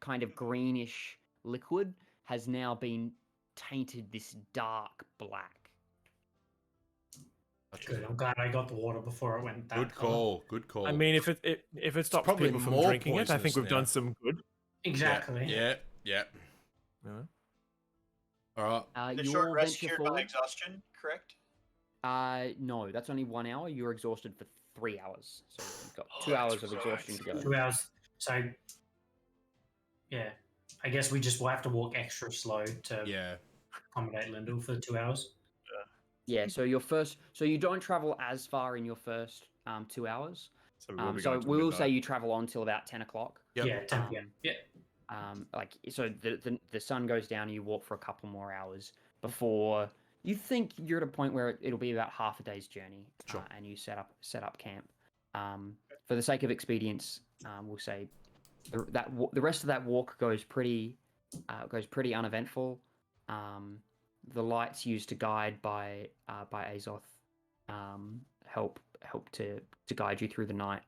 kind of greenish liquid has now been tainted this dark black. Good. I'm glad I got the water before it went that Good colour. call. Good call. I mean, if it stops probably people from more drinking it, I think poisonous we've now. done some good. Exactly. Yeah. Yeah. All right. The Your short rest venture cured by forward. exhaustion, correct? No, that's only 1 hour. You're exhausted for 3 hours, so you've got 2 hours of exhaustion to go. 2 hours. So, yeah, I guess we just will have to walk extra slow to Yeah. accommodate Lyndall for 2 hours. Yeah, so you don't travel as far in your first 2 hours. So we will be So going till we will say midnight. you travel on till about 10 o'clock. Yep. Yeah, 10 p.m. Yeah. So the sun goes down and you walk for a couple more hours before you think you're at a point where it'll be about half a day's journey. Sure. And you set up camp. For the sake of expedience, we'll say the rest of that walk goes pretty uneventful. The lights used to guide by Azoth help to guide you through the night.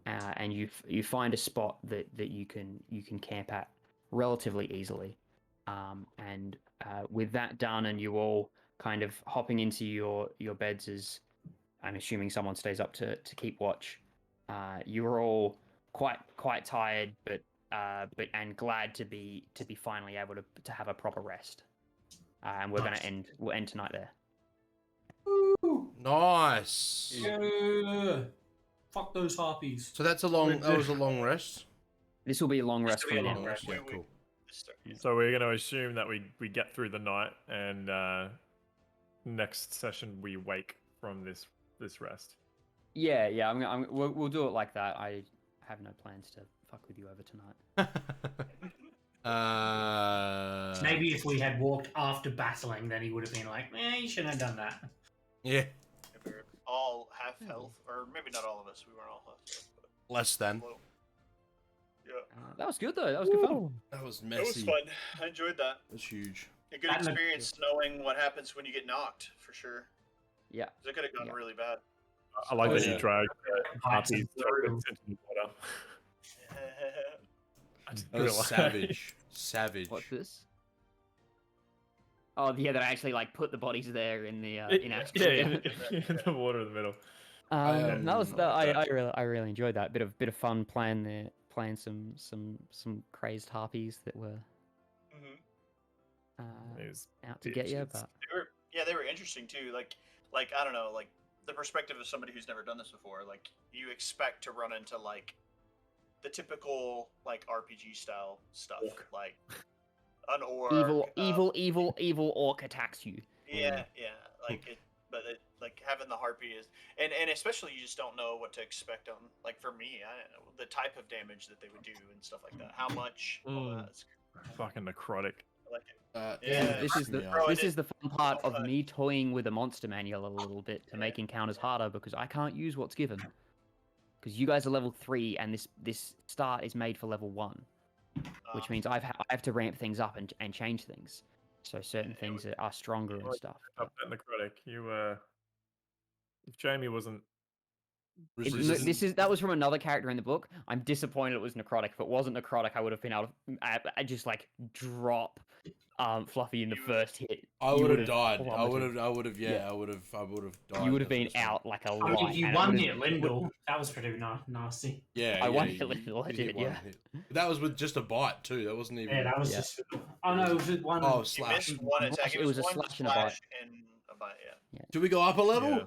And you find a spot that you can camp at relatively easily. And with that done, and you all kind of hopping into your beds, as I'm assuming someone stays up to keep watch. You are all quite tired, but glad to be finally able to have a proper rest. And we'll end tonight there. Nice. Yeah. Fuck those harpies. So that was a long rest. This will be a long rest will be from a now. long rest. Yeah, cool. So we're going to assume that we get through the night, and next session we wake from this rest. Yeah. We'll do it like that. I have no plans to fuck with you over tonight. Maybe if we had walked after battling, then he would have been like, you shouldn't have done that. Yeah. If we're all half health, or maybe not all of us. We weren't all half health. But Less than. low. Yeah. That was good though. That was good fun. That was It was messy. fun. I enjoyed that. It was huge. A good experience knowing what happens when you get knocked, for sure. Yeah. 'Cause it could have gone really bad. I like that yeah. you dragged harpies through. into the water. I didn't That was realize. savage. What's this? Oh yeah, that I actually like put the bodies there in the in Yeah, actual. in the water in the middle. I really enjoyed that bit of fun playing some crazed harpies that were Mhm. out to get you. bitches. But They were interesting too. Like I don't know, like the perspective of somebody who's never done this before. Like you expect to run into like the typical like RPG style stuff, like an orc. evil orc attacks you. Yeah. Like it, but it, like having the harpy is, and especially you just don't know what to expect on. Like for me, I don't know the type of damage that they would do and stuff like that. How much? All that. Fucking necrotic. I like it. Yeah, This is the fun part of me toying with the monster manual a little bit to make encounters harder because I can't use what's given. Because you guys are level 3 and this start is made for level 1, which means I have to ramp things up and change things, so certain things are stronger and stuff. Up that necrotic. If Jamie wasn't. That was from another character in the book. I'm disappointed it was necrotic. If it wasn't necrotic, I would have been able to I just like drop Fluffy in the first hit. I would have died. plummeted. I would have died. You would have that's been what I'm saying. out like a I light. mean, you and it won would've- near Lindell. That was pretty nasty. Yeah, I won yeah, it with I you did, hit one yeah. hit. That was with just a bite too. That wasn't even. Yeah, that was Yeah. just. Oh no, it was just one. Oh, You slash. missed one attack. It was a one slash and a bite. slash and a bite. Yeah. Do we go up a level? Yeah.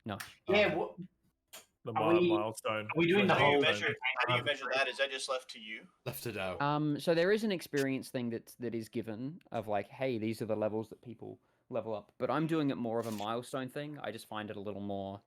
No. Yeah, what? The Are we- milestone. are we doing the How do you whole- measure? How do you measure that? Is that just left to you? Left to Dale. So there is an experience thing that is given of like, hey, these are the levels that people level up. But I'm doing it more of a milestone thing. I just find it a little more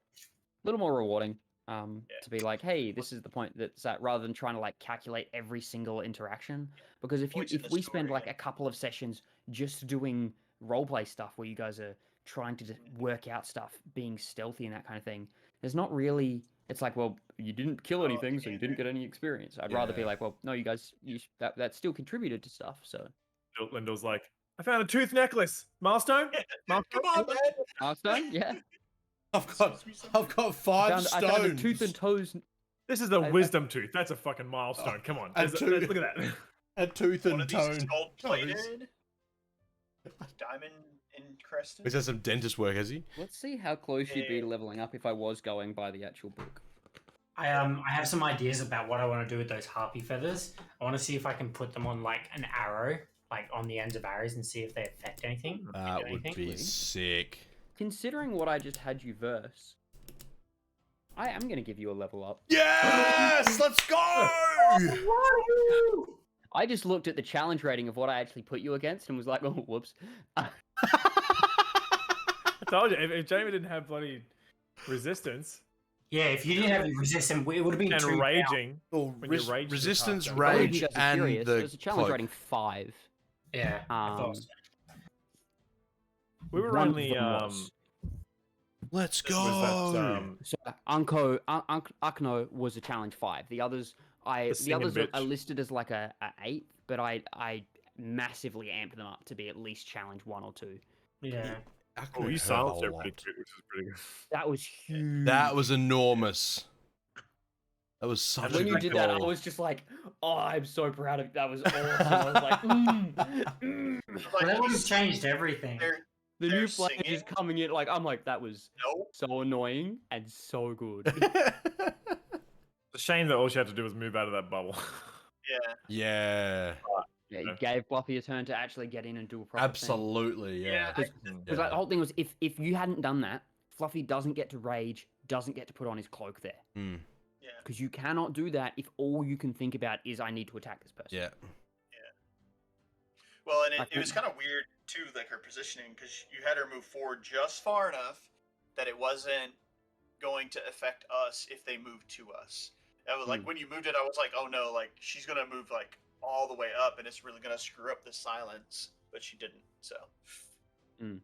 rewarding. To be like, hey, this is the point that's at, rather than trying to like calculate every single interaction. Because if Points in the we spend story, like yeah. a couple of sessions just doing roleplay stuff where you guys are trying to just work out stuff, being stealthy and that kind of thing, there's not really. It's like, well, you didn't kill anything, so you didn't get any experience. I'd rather be Yeah. like, well, no, you guys, that still contributed to stuff. So Lindell's like, I found a tooth necklace. Milestone? Come on, man. milestone, yeah. I've got 5 I stones. found a tooth and toes. This is a wisdom tooth. That's a fucking milestone. Come on. and Look at that. A tooth One and of these tone. is gold plated, diamond encrusted. He's had some dentist work, has he? Let's see how close you'd be Yeah. to leveling up if I was going by the actual book. I have some ideas about what I want to do with those harpy feathers. I want to see if I can put them on like an arrow, like on the ends of arrows, and see if they affect anything. or That do would anything. be sick. Considering what I just had you verse, I am going to give you a level up. Yes! Let's go! I just looked at the challenge rating of what I actually put you against and was like, oh, whoops. I told you, if Jamie didn't have bloody resistance Yeah, if you didn't have the resistance, it would have been and 2 raging. Well, When you rage, it's resistance, hard. I believe rage, you guys are and curious. the There's a challenge cloak. rating 5. Yeah, I thought so. We were One of only them was. Let's Was go. Was that So Ukno was a challenge 5. The others, the singing others are bitch. listed as like a 8, but I massively amped them up to be at least challenge 1 or 2. Yeah. Oh, you silenced her pretty quick, which is pretty good. That was huge. That was enormous. That was such When a you good did that, I goal. was just like, "Oh, I'm so proud of you. That was awesome." I was like, Like, That would he's have changed everything. They're, The they're new player singing. just coming in, like, I'm like, that was No. so annoying and so good. It's a shame that all she had to do was move out of that bubble. Yeah. Yeah, Yeah, you gave Fluffy a turn to actually get in and do a proper absolutely. Yeah. Because Yeah. like, the whole thing was, if you hadn't done that, Fluffy doesn't get to rage, doesn't get to put on his cloak there. Mm, Yeah. Because you cannot do that if all you can think about is, I need to attack this person. yeah. Well, and Like, it was kind of weird too, like her positioning, because you had her move forward just far enough that it wasn't going to affect us if they moved to us. That was like when you moved it, I was like, oh no, like she's gonna move like all the way up, and it's really gonna screw up the silence. But she didn't. So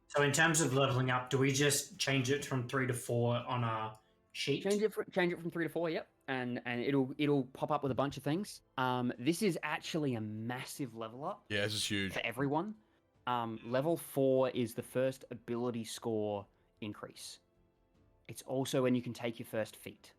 So in terms of leveling up, do we just change it from 3 to 4 on our sheet? Change it from 3 to 4, yep, and it'll pop up with a bunch of things. This is actually a massive level up Yeah, this is huge. for everyone. Level 4 is the first ability score increase. It's also when you can take your first feat.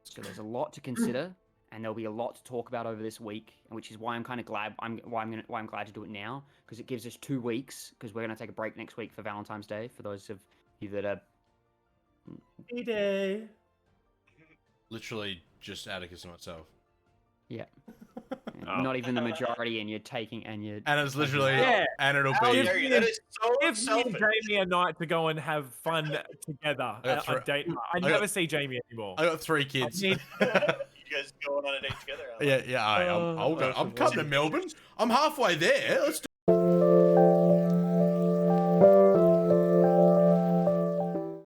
So there's a lot to consider, and there'll be a lot to talk about over this week, which is why I'm kind of glad I'm glad to do it now, because it gives us 2 weeks, because we're going to take a break next week for Valentine's Day for those of you that are D-Day. Literally just Atticus and myself. not even the majority, and you're taking and you're And it's literally, Yeah. and it'll how be. dare you? That is so Give me selfish. and Jamie a night to go and have fun together. got A date. I got- never see Jamie anymore. I got 3 kids. need- You guys going on a date together? Yeah, yeah. I'm Oh, coming to that's Melbourne. I'm halfway there. Let's